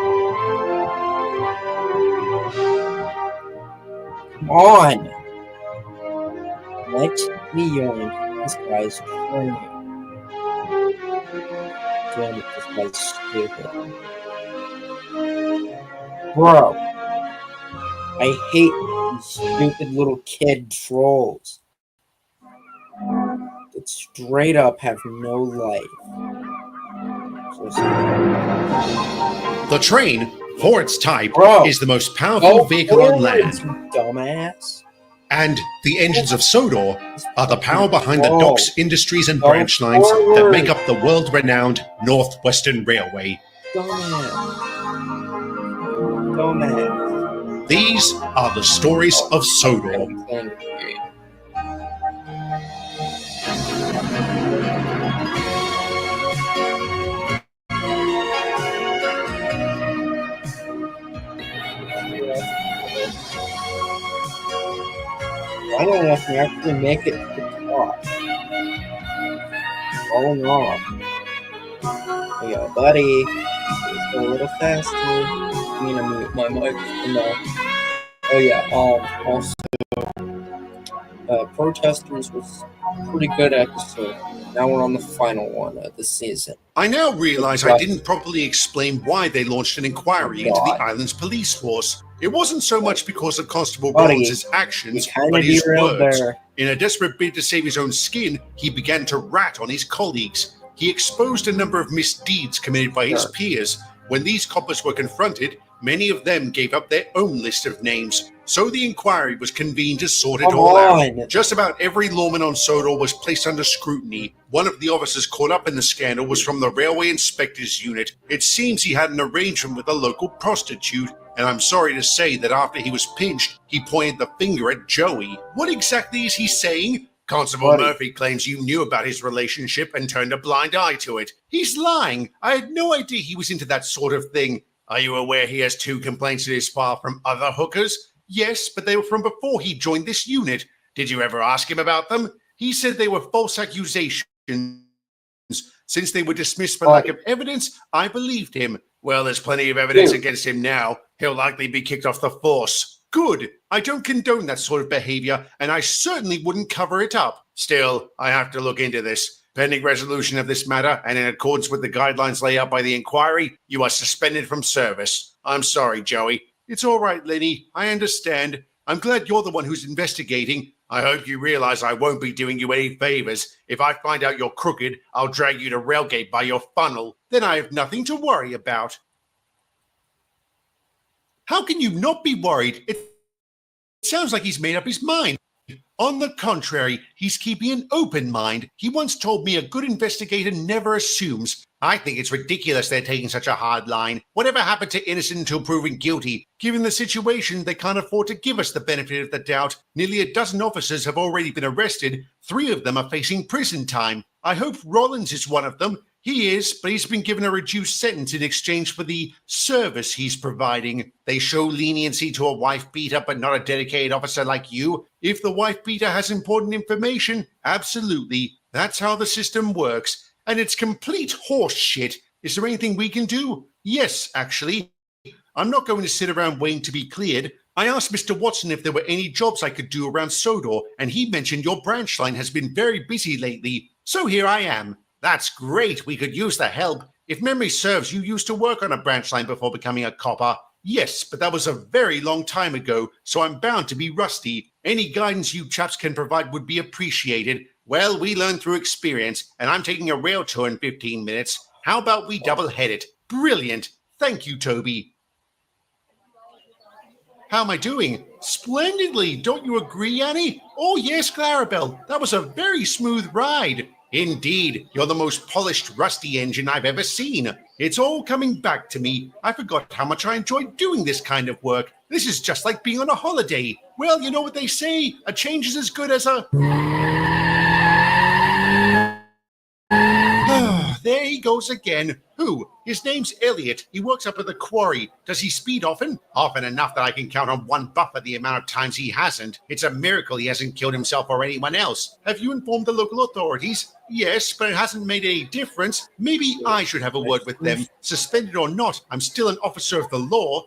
Come on. Let me yoink. This guy's trying. Damn it, this guy's stupid. Bro. I hate these stupid little kid trolls that straight up have no life. The train, for its type, is the most powerful Oh, vehicle on land. Dumbass. And the engines of Sodor are the power behind the Whoa. docks, industries, and Go branch lines that forward. make up the world-renowned Northwestern Railway. Dumbass. These are the stories of Sodor. I don't know if we actually make it to the top. Falling off. Oh yeah, buddy. Let's go a little faster. I mean, I mute my mic for now. Oh yeah, also, Protesters was a pretty good episode. Now we're on the final one of the season. I now realize I didn't properly explain why they launched an inquiry into the island's police force. It wasn't so much because of Constable Rollins' actions, but his words. In a desperate bid to save his own skin, he began to rat on his colleagues. He exposed a number of misdeeds committed by his peers. When these coppers were confronted, many of them gave up their own list of names. So the inquiry was convened to sort it all out. Just about every lawman on Sodor was placed under scrutiny. One of the officers caught up in the scandal was from the Railway Inspector's Unit. It seems he had an arrangement with a local prostitute, and I'm sorry to say that after he was pinched, he pointed the finger at Joey. What exactly is he saying? Constable Murphy claims you knew about his relationship and turned a blind eye to it. He's lying. I had no idea he was into that sort of thing. Are you aware he has 2 complaints in his file from other hookers? Yes, but they were from before he joined this unit. Did you ever ask him about them? He said they were false accusations. Since they were dismissed for lack of evidence, I believed him. Well, there's plenty of evidence against him now. He'll likely be kicked off the force. Good. I don't condone that sort of behavior, and I certainly wouldn't cover it up. Still, I have to look into this. Pending resolution of this matter, and in accordance with the guidelines laid out by the inquiry, you are suspended from service. I'm sorry, Joey. It's all right, Lenny. I understand. I'm glad you're the one who's investigating. I hope you realize I won't be doing you any favors. If I find out you're crooked, I'll drag you to Railgate by your funnel. Then I have nothing to worry about. How can you not be worried? It sounds like he's made up his mind. On the contrary, he's keeping an open mind. He once told me a good investigator never assumes. I think it's ridiculous they're taking such a hard line. Whatever happened to innocent until proven guilty? Given the situation, they can't afford to give us the benefit of the doubt. Nearly a dozen officers have already been arrested. 3 of them are facing prison time. I hope Rollins is one of them. He is, but he's been given a reduced sentence in exchange for the service he's providing. They show leniency to a wife beater, but not a dedicated officer like you. If the wife beater has important information, absolutely. That's how the system works. And it's complete horse shit. Is there anything we can do? Yes, actually. I'm not going to sit around waiting to be cleared. I asked Mr. Watson if there were any jobs I could do around Sodor, and he mentioned your branch line has been very busy lately. So here I am. That's great. We could use the help. If memory serves, you used to work on a branch line before becoming a copper. Yes, but that was a very long time ago, so I'm bound to be rusty. Any guidance you chaps can provide would be appreciated. Well, we learn through experience, and I'm taking a rail tour in 15 minutes. How about we double-head it? Brilliant. Thank you, Toby. How am I doing? Splendidly. Don't you agree, Annie? Oh, yes, Clarabelle. That was a very smooth ride. Indeed, you're the most polished rusty engine I've ever seen. It's all coming back to me. I forgot how much I enjoyed doing this kind of work. This is just like being on a holiday. Well, you know what they say, a change is as good as a... There he goes again. Who? His name's Elliot. He works up at the quarry. Does he speed often? Often enough that I can count on one buffer the amount of times he hasn't. It's a miracle he hasn't killed himself or anyone else. Have you informed the local authorities? Yes, but it hasn't made any difference. Maybe I should have a word with them. Suspended or not, I'm still an officer of the law.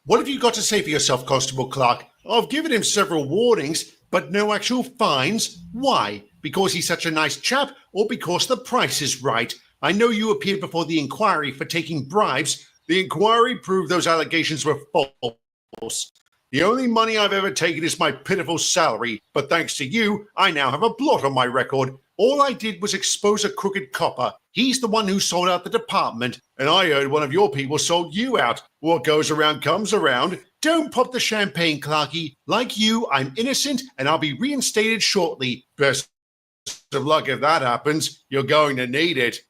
What have you got to say for yourself, Constable Clark? I've given him several warnings, but no actual fines. Why? Because he's such a nice chap, or because the price is right? I know you appeared before the inquiry for taking bribes. The inquiry proved those allegations were false. The only money I've ever taken is my pitiful salary, but thanks to you, I now have a blot on my record. All I did was expose a crooked copper. He's the one who sold out the department, and I heard one of your people sold you out. What goes around comes around. Don't pop the champagne, Clarky. Like you, I'm innocent and I'll be reinstated shortly. Best of luck if that happens. You're going to need it.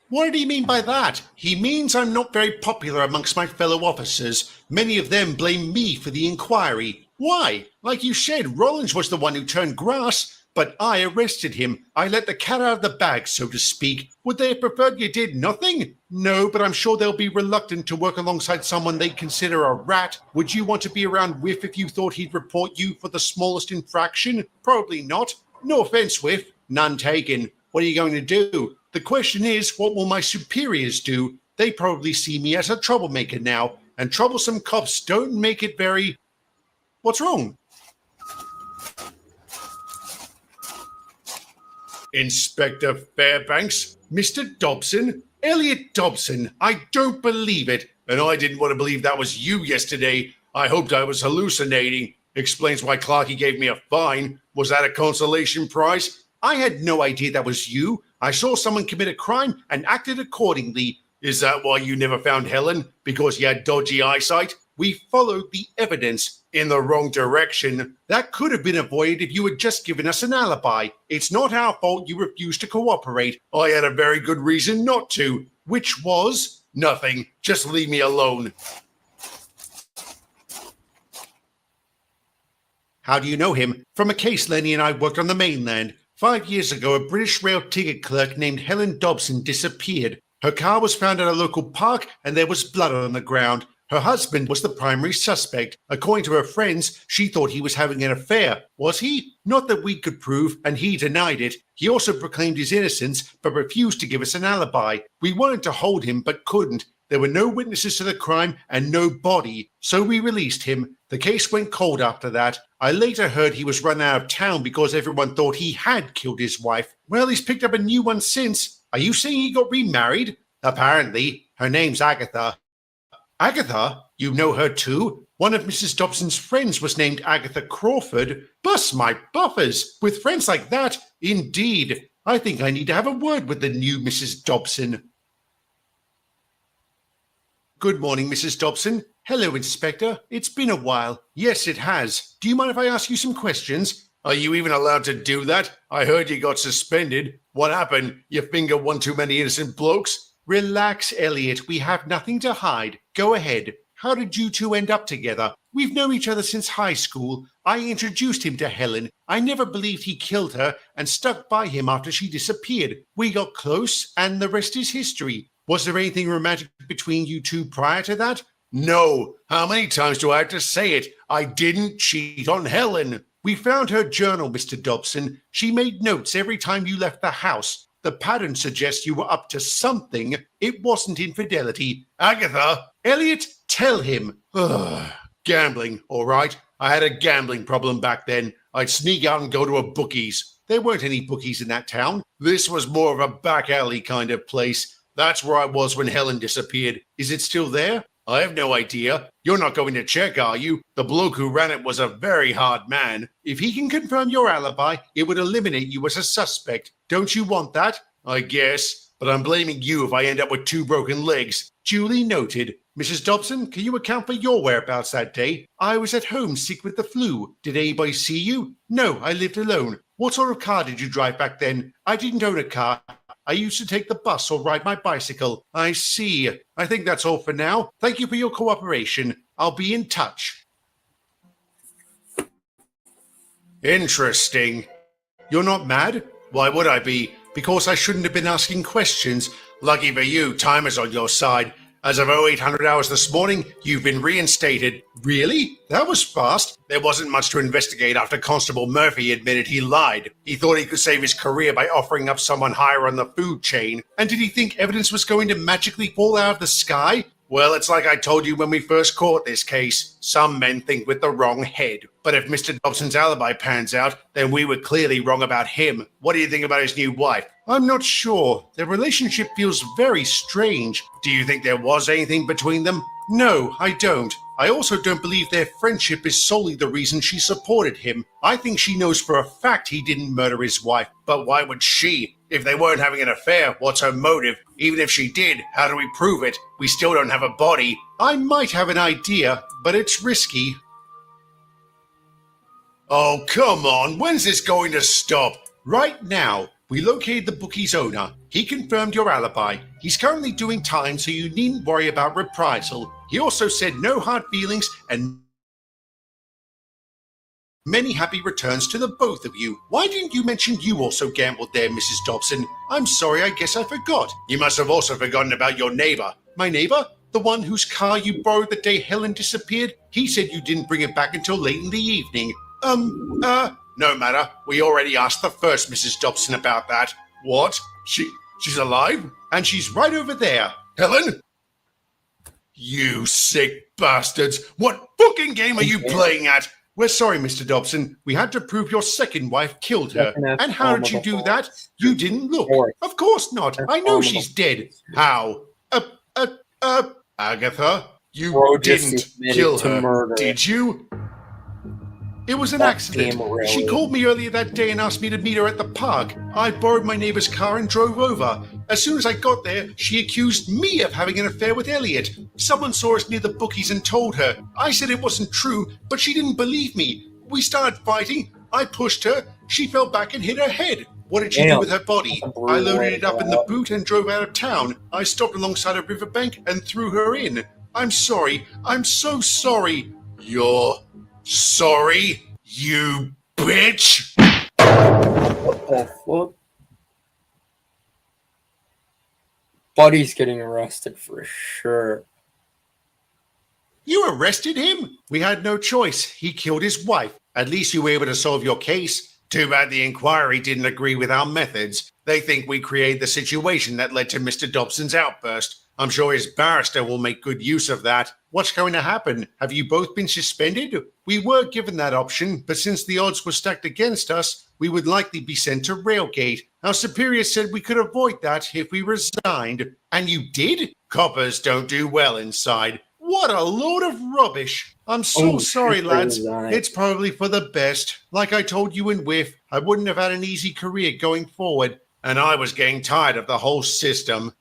What did he mean by that? He means I'm not very popular amongst my fellow officers. Many of them blame me for the inquiry. Why? Like you said, Rollins was the one who turned grass, but I arrested him. I let the cat out of the bag, so to speak. Would they have preferred you did nothing? No, but I'm sure they'll be reluctant to work alongside someone they consider a rat. Would you want to be around Whiff if you thought he'd report you for the smallest infraction? Probably not. No offense, Whiff. None taken. What are you going to do? The question is, what will my superiors do? They probably see me as a troublemaker now, and troublesome cops don't make it very... What's wrong? Inspector Fairbanks? Mr. Dobson? Elliot Dobson, I don't believe it. And I didn't want to believe that was you yesterday. I hoped I was hallucinating. Explains why Clarky gave me a fine. Was that a consolation prize? I had no idea that was you. I saw someone commit a crime and acted accordingly. Is that why you never found Helen? Because you had dodgy eyesight? We followed the evidence in the wrong direction. That could have been avoided if you had just given us an alibi. It's not our fault you refused to cooperate. I had a very good reason not to, which was nothing. Just leave me alone. How do you know him? From a case Lenny and I worked on the mainland. 5 years ago, a British rail ticket clerk named Helen Dobson disappeared. Her car was found at a local park and there was blood on the ground. Her husband was the primary suspect. According to her friends, she thought he was having an affair. Was he? Not that we could prove, and he denied it. He also proclaimed his innocence, but refused to give us an alibi. We wanted to hold him, but couldn't. There were no witnesses to the crime and no body, so we released him. The case went cold after that. I later heard he was run out of town because everyone thought he had killed his wife. Well, he's picked up a new one since. Are you saying he got remarried? Apparently. Her name's Agatha. Agatha? You know her too? One of Mrs. Dobson's friends was named Agatha Crawford. Bust my buffers! With friends like that? Indeed. I think I need to have a word with the new Mrs. Dobson. Good morning, Mrs. Dobson. Hello, Inspector. It's been a while. Yes, it has. Do you mind if I ask you some questions? Are you even allowed to do that? I heard you got suspended. What happened? You fingered one too many innocent blokes? Relax, Elliot. We have nothing to hide. Go ahead. How did you two end up together? We've known each other since high school. I introduced him to Helen. I never believed he killed her and stuck by him after she disappeared. We got close, and the rest is history. Was there anything romantic between you two prior to that? No. How many times do I have to say it? I didn't cheat on Helen. We found her journal, Mr. Dobson. She made notes every time you left the house. The pattern suggests you were up to something. It wasn't infidelity. Agatha! Elliot, tell him. Ugh. Gambling, all right. I had a gambling problem back then. I'd sneak out and go to a bookies. There weren't any bookies in that town. This was more of a back alley kind of place. That's where I was when Helen disappeared. Is it still there? I have no idea. You're not going to check, are you? The bloke who ran it was a very hard man. If he can confirm your alibi, it would eliminate you as a suspect. Don't you want that? I guess. But I'm blaming you if I end up with 2 broken legs. Duly noted. Mrs. Dobson, can you account for your whereabouts that day? I was at home sick with the flu. Did anybody see you? No, I lived alone. What sort of car did you drive back then? I didn't own a car. I used to take the bus or ride my bicycle. I see. I think that's all for now. Thank you for your cooperation. I'll be in touch. Interesting. You're not mad? Why would I be? Because I shouldn't have been asking questions. Lucky for you, time is on your side. As of 0800 hours this morning, you've been reinstated. Really? That was fast. There wasn't much to investigate after Constable Murphy admitted he lied. He thought he could save his career by offering up someone higher on the food chain. And did he think evidence was going to magically fall out of the sky? Well, it's like I told you when we first caught this case. Some men think with the wrong head. But if Mr. Dobson's alibi pans out, then we were clearly wrong about him. What do you think about his new wife? I'm not sure. Their relationship feels very strange. Do you think there was anything between them? No, I don't. I also don't believe their friendship is solely the reason she supported him. I think she knows for a fact he didn't murder his wife. But why would she? If they weren't having an affair, what's her motive? Even if she did, how do we prove it? We still don't have a body. I might have an idea, but it's risky. Oh, come on. When's this going to stop? Right now. We located the bookie's owner. He confirmed your alibi. He's currently doing time, so you needn't worry about reprisal. He also said no hard feelings and many happy returns to the both of you. Why didn't you mention you also gambled there, Mrs. Dobson? I'm sorry, I guess I forgot. You must have also forgotten about your neighbor. My neighbor? The one whose car you borrowed the day Helen disappeared? He said you didn't bring it back until late in the evening. No matter. We already asked the first Mrs. Dobson about that. What? She's alive? And she's right over there. Helen? You sick bastards. What fucking game are you playing at? We're sorry, Mr. Dobson. We had to prove your second wife killed her. And how did you do that? You didn't look. Of course not. I know she's dead. How? Agatha, you didn't kill her, did you? It was an accident. She called me earlier that day and asked me to meet her at the park. I borrowed my neighbor's car and drove over. As soon as I got there, she accused me of having an affair with Elliot. Someone saw us near the bookies and told her. I said it wasn't true, but she didn't believe me. We started fighting. I pushed her. She fell back and hit her head. What did she do with her body? I loaded it up in the boot and drove out of town. I stopped alongside a riverbank and threw her in. I'm sorry. I'm so sorry. You're sorry, you bitch? What the fuck? Buddy's getting arrested for sure. You arrested him? We had no choice. He killed his wife. At least you were able to solve your case. Too bad the inquiry didn't agree with our methods. They think we created the situation that led to Mr. Dobson's outburst. I'm sure his barrister will make good use of that. What's going to happen? Have you both been suspended? We were given that option, but since the odds were stacked against us, we would likely be sent to Railgate. Our superiors said we could avoid that if we resigned. And you did? Coppers don't do well inside. What a load of rubbish. I'm so sorry, lads. It's probably for the best. Like I told you in Whiff, I wouldn't have had an easy career going forward. And I was getting tired of the whole system.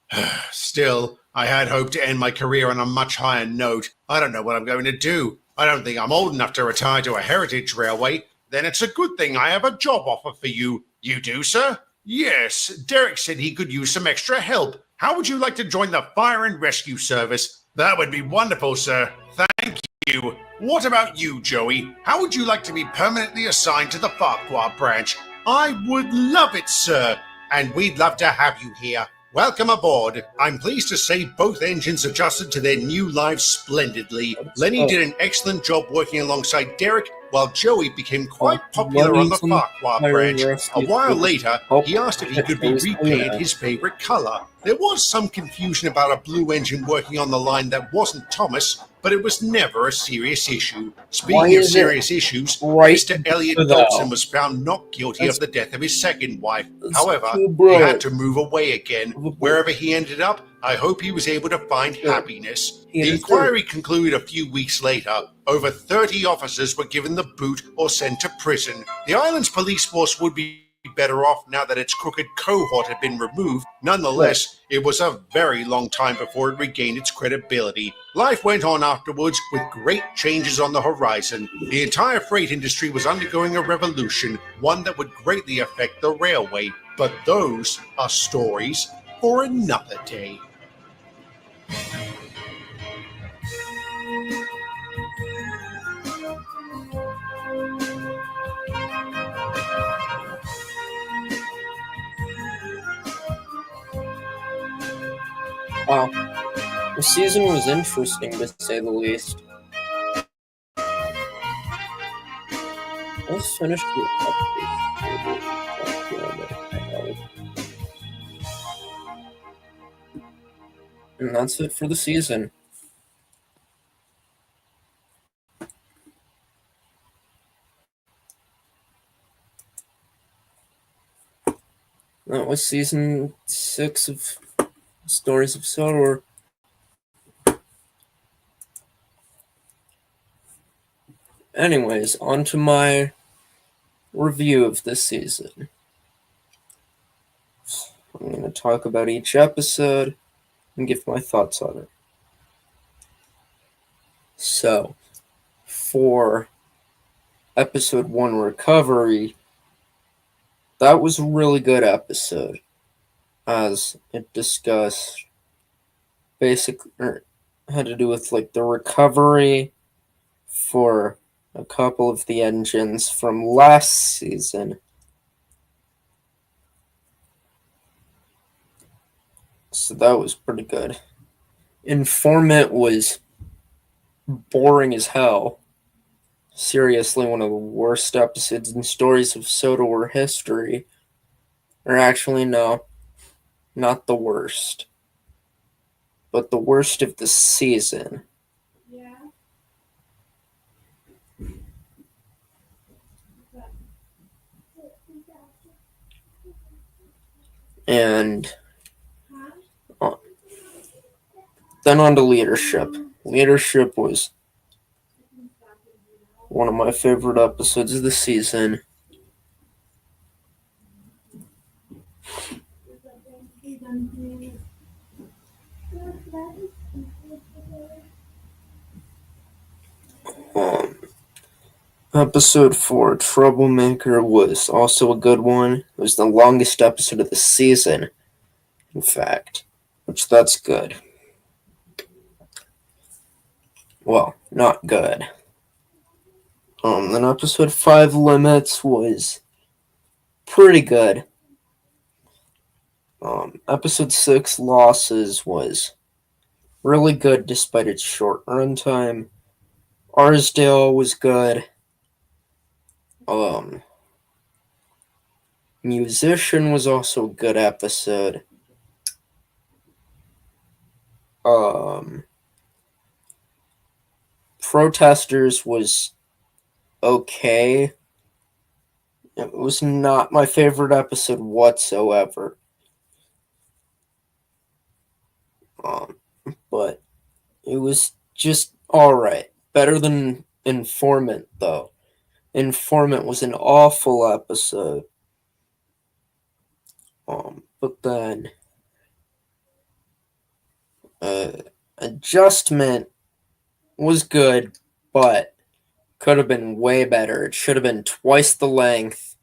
Still, I had hoped to end my career on a much higher note. I don't know what I'm going to do. I don't think I'm old enough to retire to a heritage railway. Then it's a good thing I have a job offer for you. You do, sir? Yes, Derek said he could use some extra help. How would you like to join the Fire and Rescue Service? That would be wonderful, sir. Thank you. What about you, Joey? How would you like to be permanently assigned to the Farquhar branch? I would love it, sir. And we'd love to have you here. Welcome aboard. I'm pleased to say both engines adjusted to their new lives splendidly. Lenny did an excellent job working alongside Derek, while Joey became quite popular on the Farquhar branch. A while later, he asked if he could be repainted his favorite color. There was some confusion about a blue engine working on the line that wasn't Thomas, but it was never a serious issue. Speaking of serious issues, Mr. Elliot Dobson was found not guilty of the death of his second wife. However, he had to move away again. Wherever he ended up, I hope he was able to find happiness. The inquiry concluded a few weeks later. Over 30 officers were given the boot or sent to prison. The island's police force would be better off now that its crooked cohort had been removed. Nonetheless, it was a very long time before it regained its credibility. Life went on afterwards with great changes on the horizon. The entire freight industry was undergoing a revolution, one that would greatly affect the railway. But those are stories for another day. Wow. The season was interesting, to say the least. Let's finish the and that's it for the season. That was season 6 of Stories of Sodor. Anyways, on to my review of this season. talk about each episode and give my thoughts on it. So, for episode 1, Recovery, that was a really good episode, as it discussed had to do with like the recovery for a couple of the engines from last season. So that was pretty good. Informant was boring as hell. Seriously, one of the worst episodes in Stories of Sodor history. Or actually, no, not the worst, but the worst of the season. And then on to Leadership. Leadership was one of my favorite episodes of the season. Episode 4, Troublemaker, was also a good one. It was the longest episode of the season, in fact, which that's good. Well, not good. Then episode 5, Limits, was pretty good. Episode 6, Losses, was really good despite its short runtime. Arsdale was good. Musician was also a good episode. Protesters was okay. It was not my favorite episode whatsoever. But it was just alright. Better than Informant, though. Informant was an awful episode. But then Adjustment was good, but could have been way better. It should have been twice the length,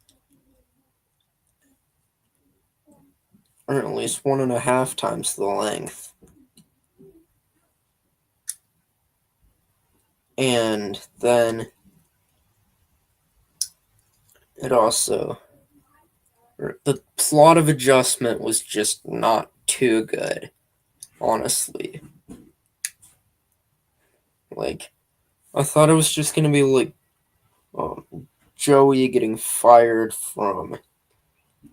or at least 1.5 times the length. And then it also, the plot of Adjustment was just not too good, honestly. Like, I thought it was just gonna be like Joey getting fired from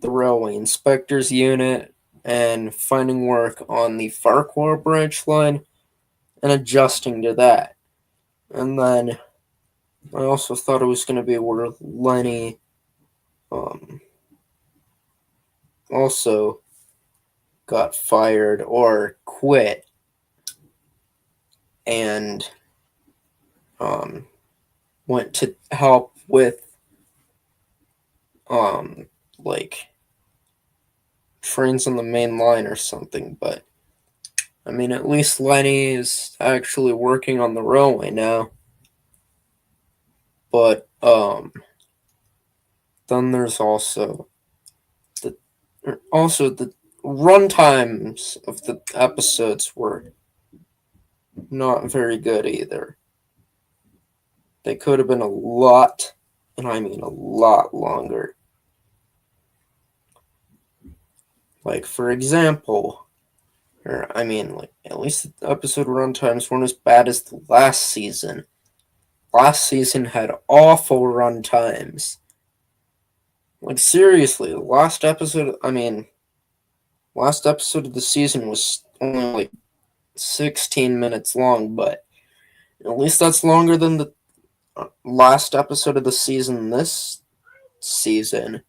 the railway inspector's unit and finding work on the Farquhar branch line and adjusting to that. And then I also thought it was going to be where Lenny also got fired or quit and went to help with like trains on the main line or something. But I mean, at least Lenny is actually working on the railway now. But then there's also the run times of the episodes were not very good either. They could have been a lot, and I mean a lot longer. Like, for example, at least the episode run times weren't as bad as the last season. Last season had awful run times. Like, seriously, last episode of the season was only like 16 minutes long, but at least that's longer than the last episode of the season this season.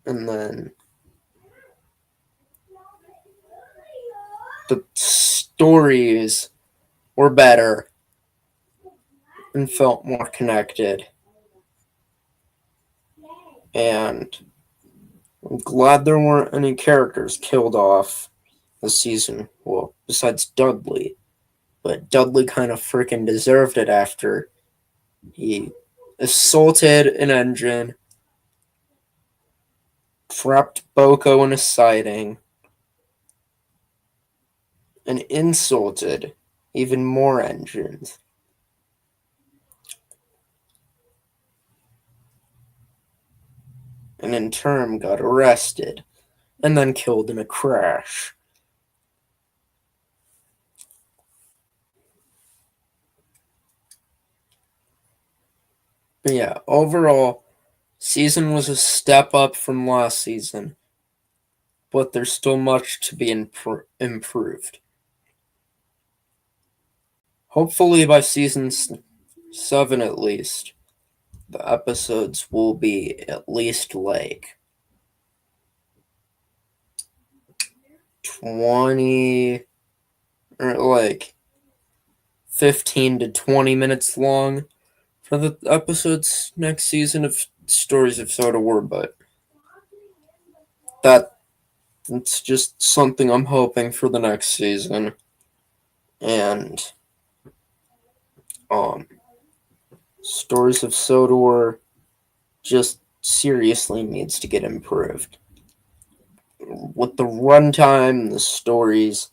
And then the stories were better and felt more connected. And I'm glad there weren't any characters killed off this season. Well, besides Dudley. But Dudley kind of freaking deserved it after he assaulted an engine, trapped Boko in a siding, and insulted even more engines. And in turn got arrested and then killed in a crash. But yeah, overall, season was a step up from last season, but there's still much to be improved. Hopefully by season 7 at least, the episodes will be at least like 20 or like 15 to 20 minutes long for the episodes next season of Stories of Sodor, but that's just something I'm hoping for the next season. And um Stories of Sodor just seriously needs to get improved. With the runtime, the stories.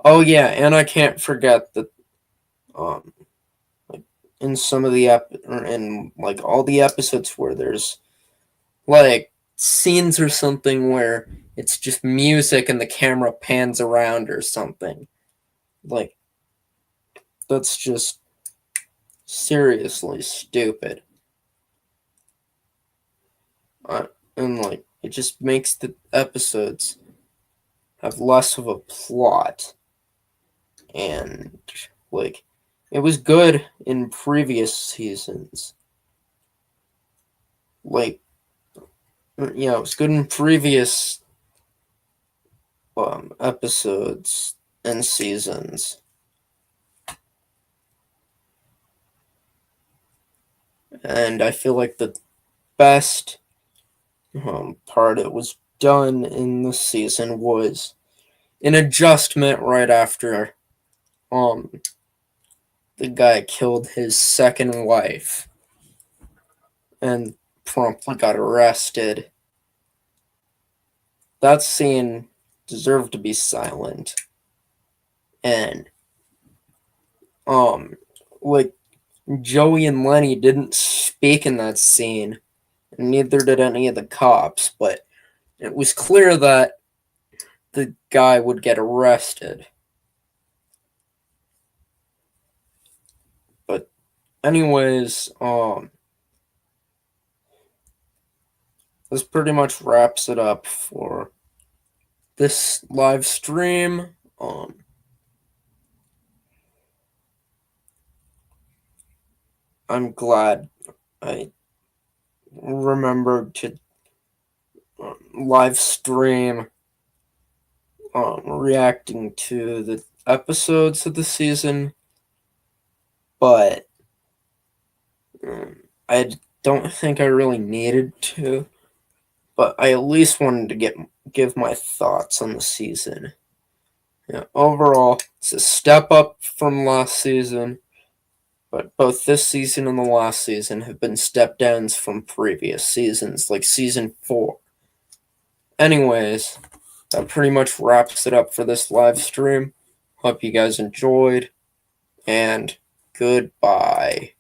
Oh yeah, and I can't forget that um like in some of the in like all the episodes where there's like scenes or something where it's just music and the camera pans around or something. Like that's just seriously stupid. And like it just makes the episodes have less of a plot. And like it was good in previous seasons. Like it was good in previous episodes and seasons. And I feel like the best part it was done in this season was an adjustment right after um the guy killed his second wife and promptly got arrested. That scene deserved to be silent. And like Joey and Lenny didn't speak in that scene, and neither did any of the cops, but it was clear that the guy would get arrested. But anyways, this pretty much wraps it up for this live stream. I'm glad I remembered to live stream reacting to the episodes of the season, but I don't think I really needed to. But I at least wanted to give my thoughts on the season. Yeah, overall, it's a step up from last season, but both this season and the last season have been step downs from previous seasons, like season 4. Anyways, that pretty much wraps it up for this live stream. Hope you guys enjoyed, and goodbye.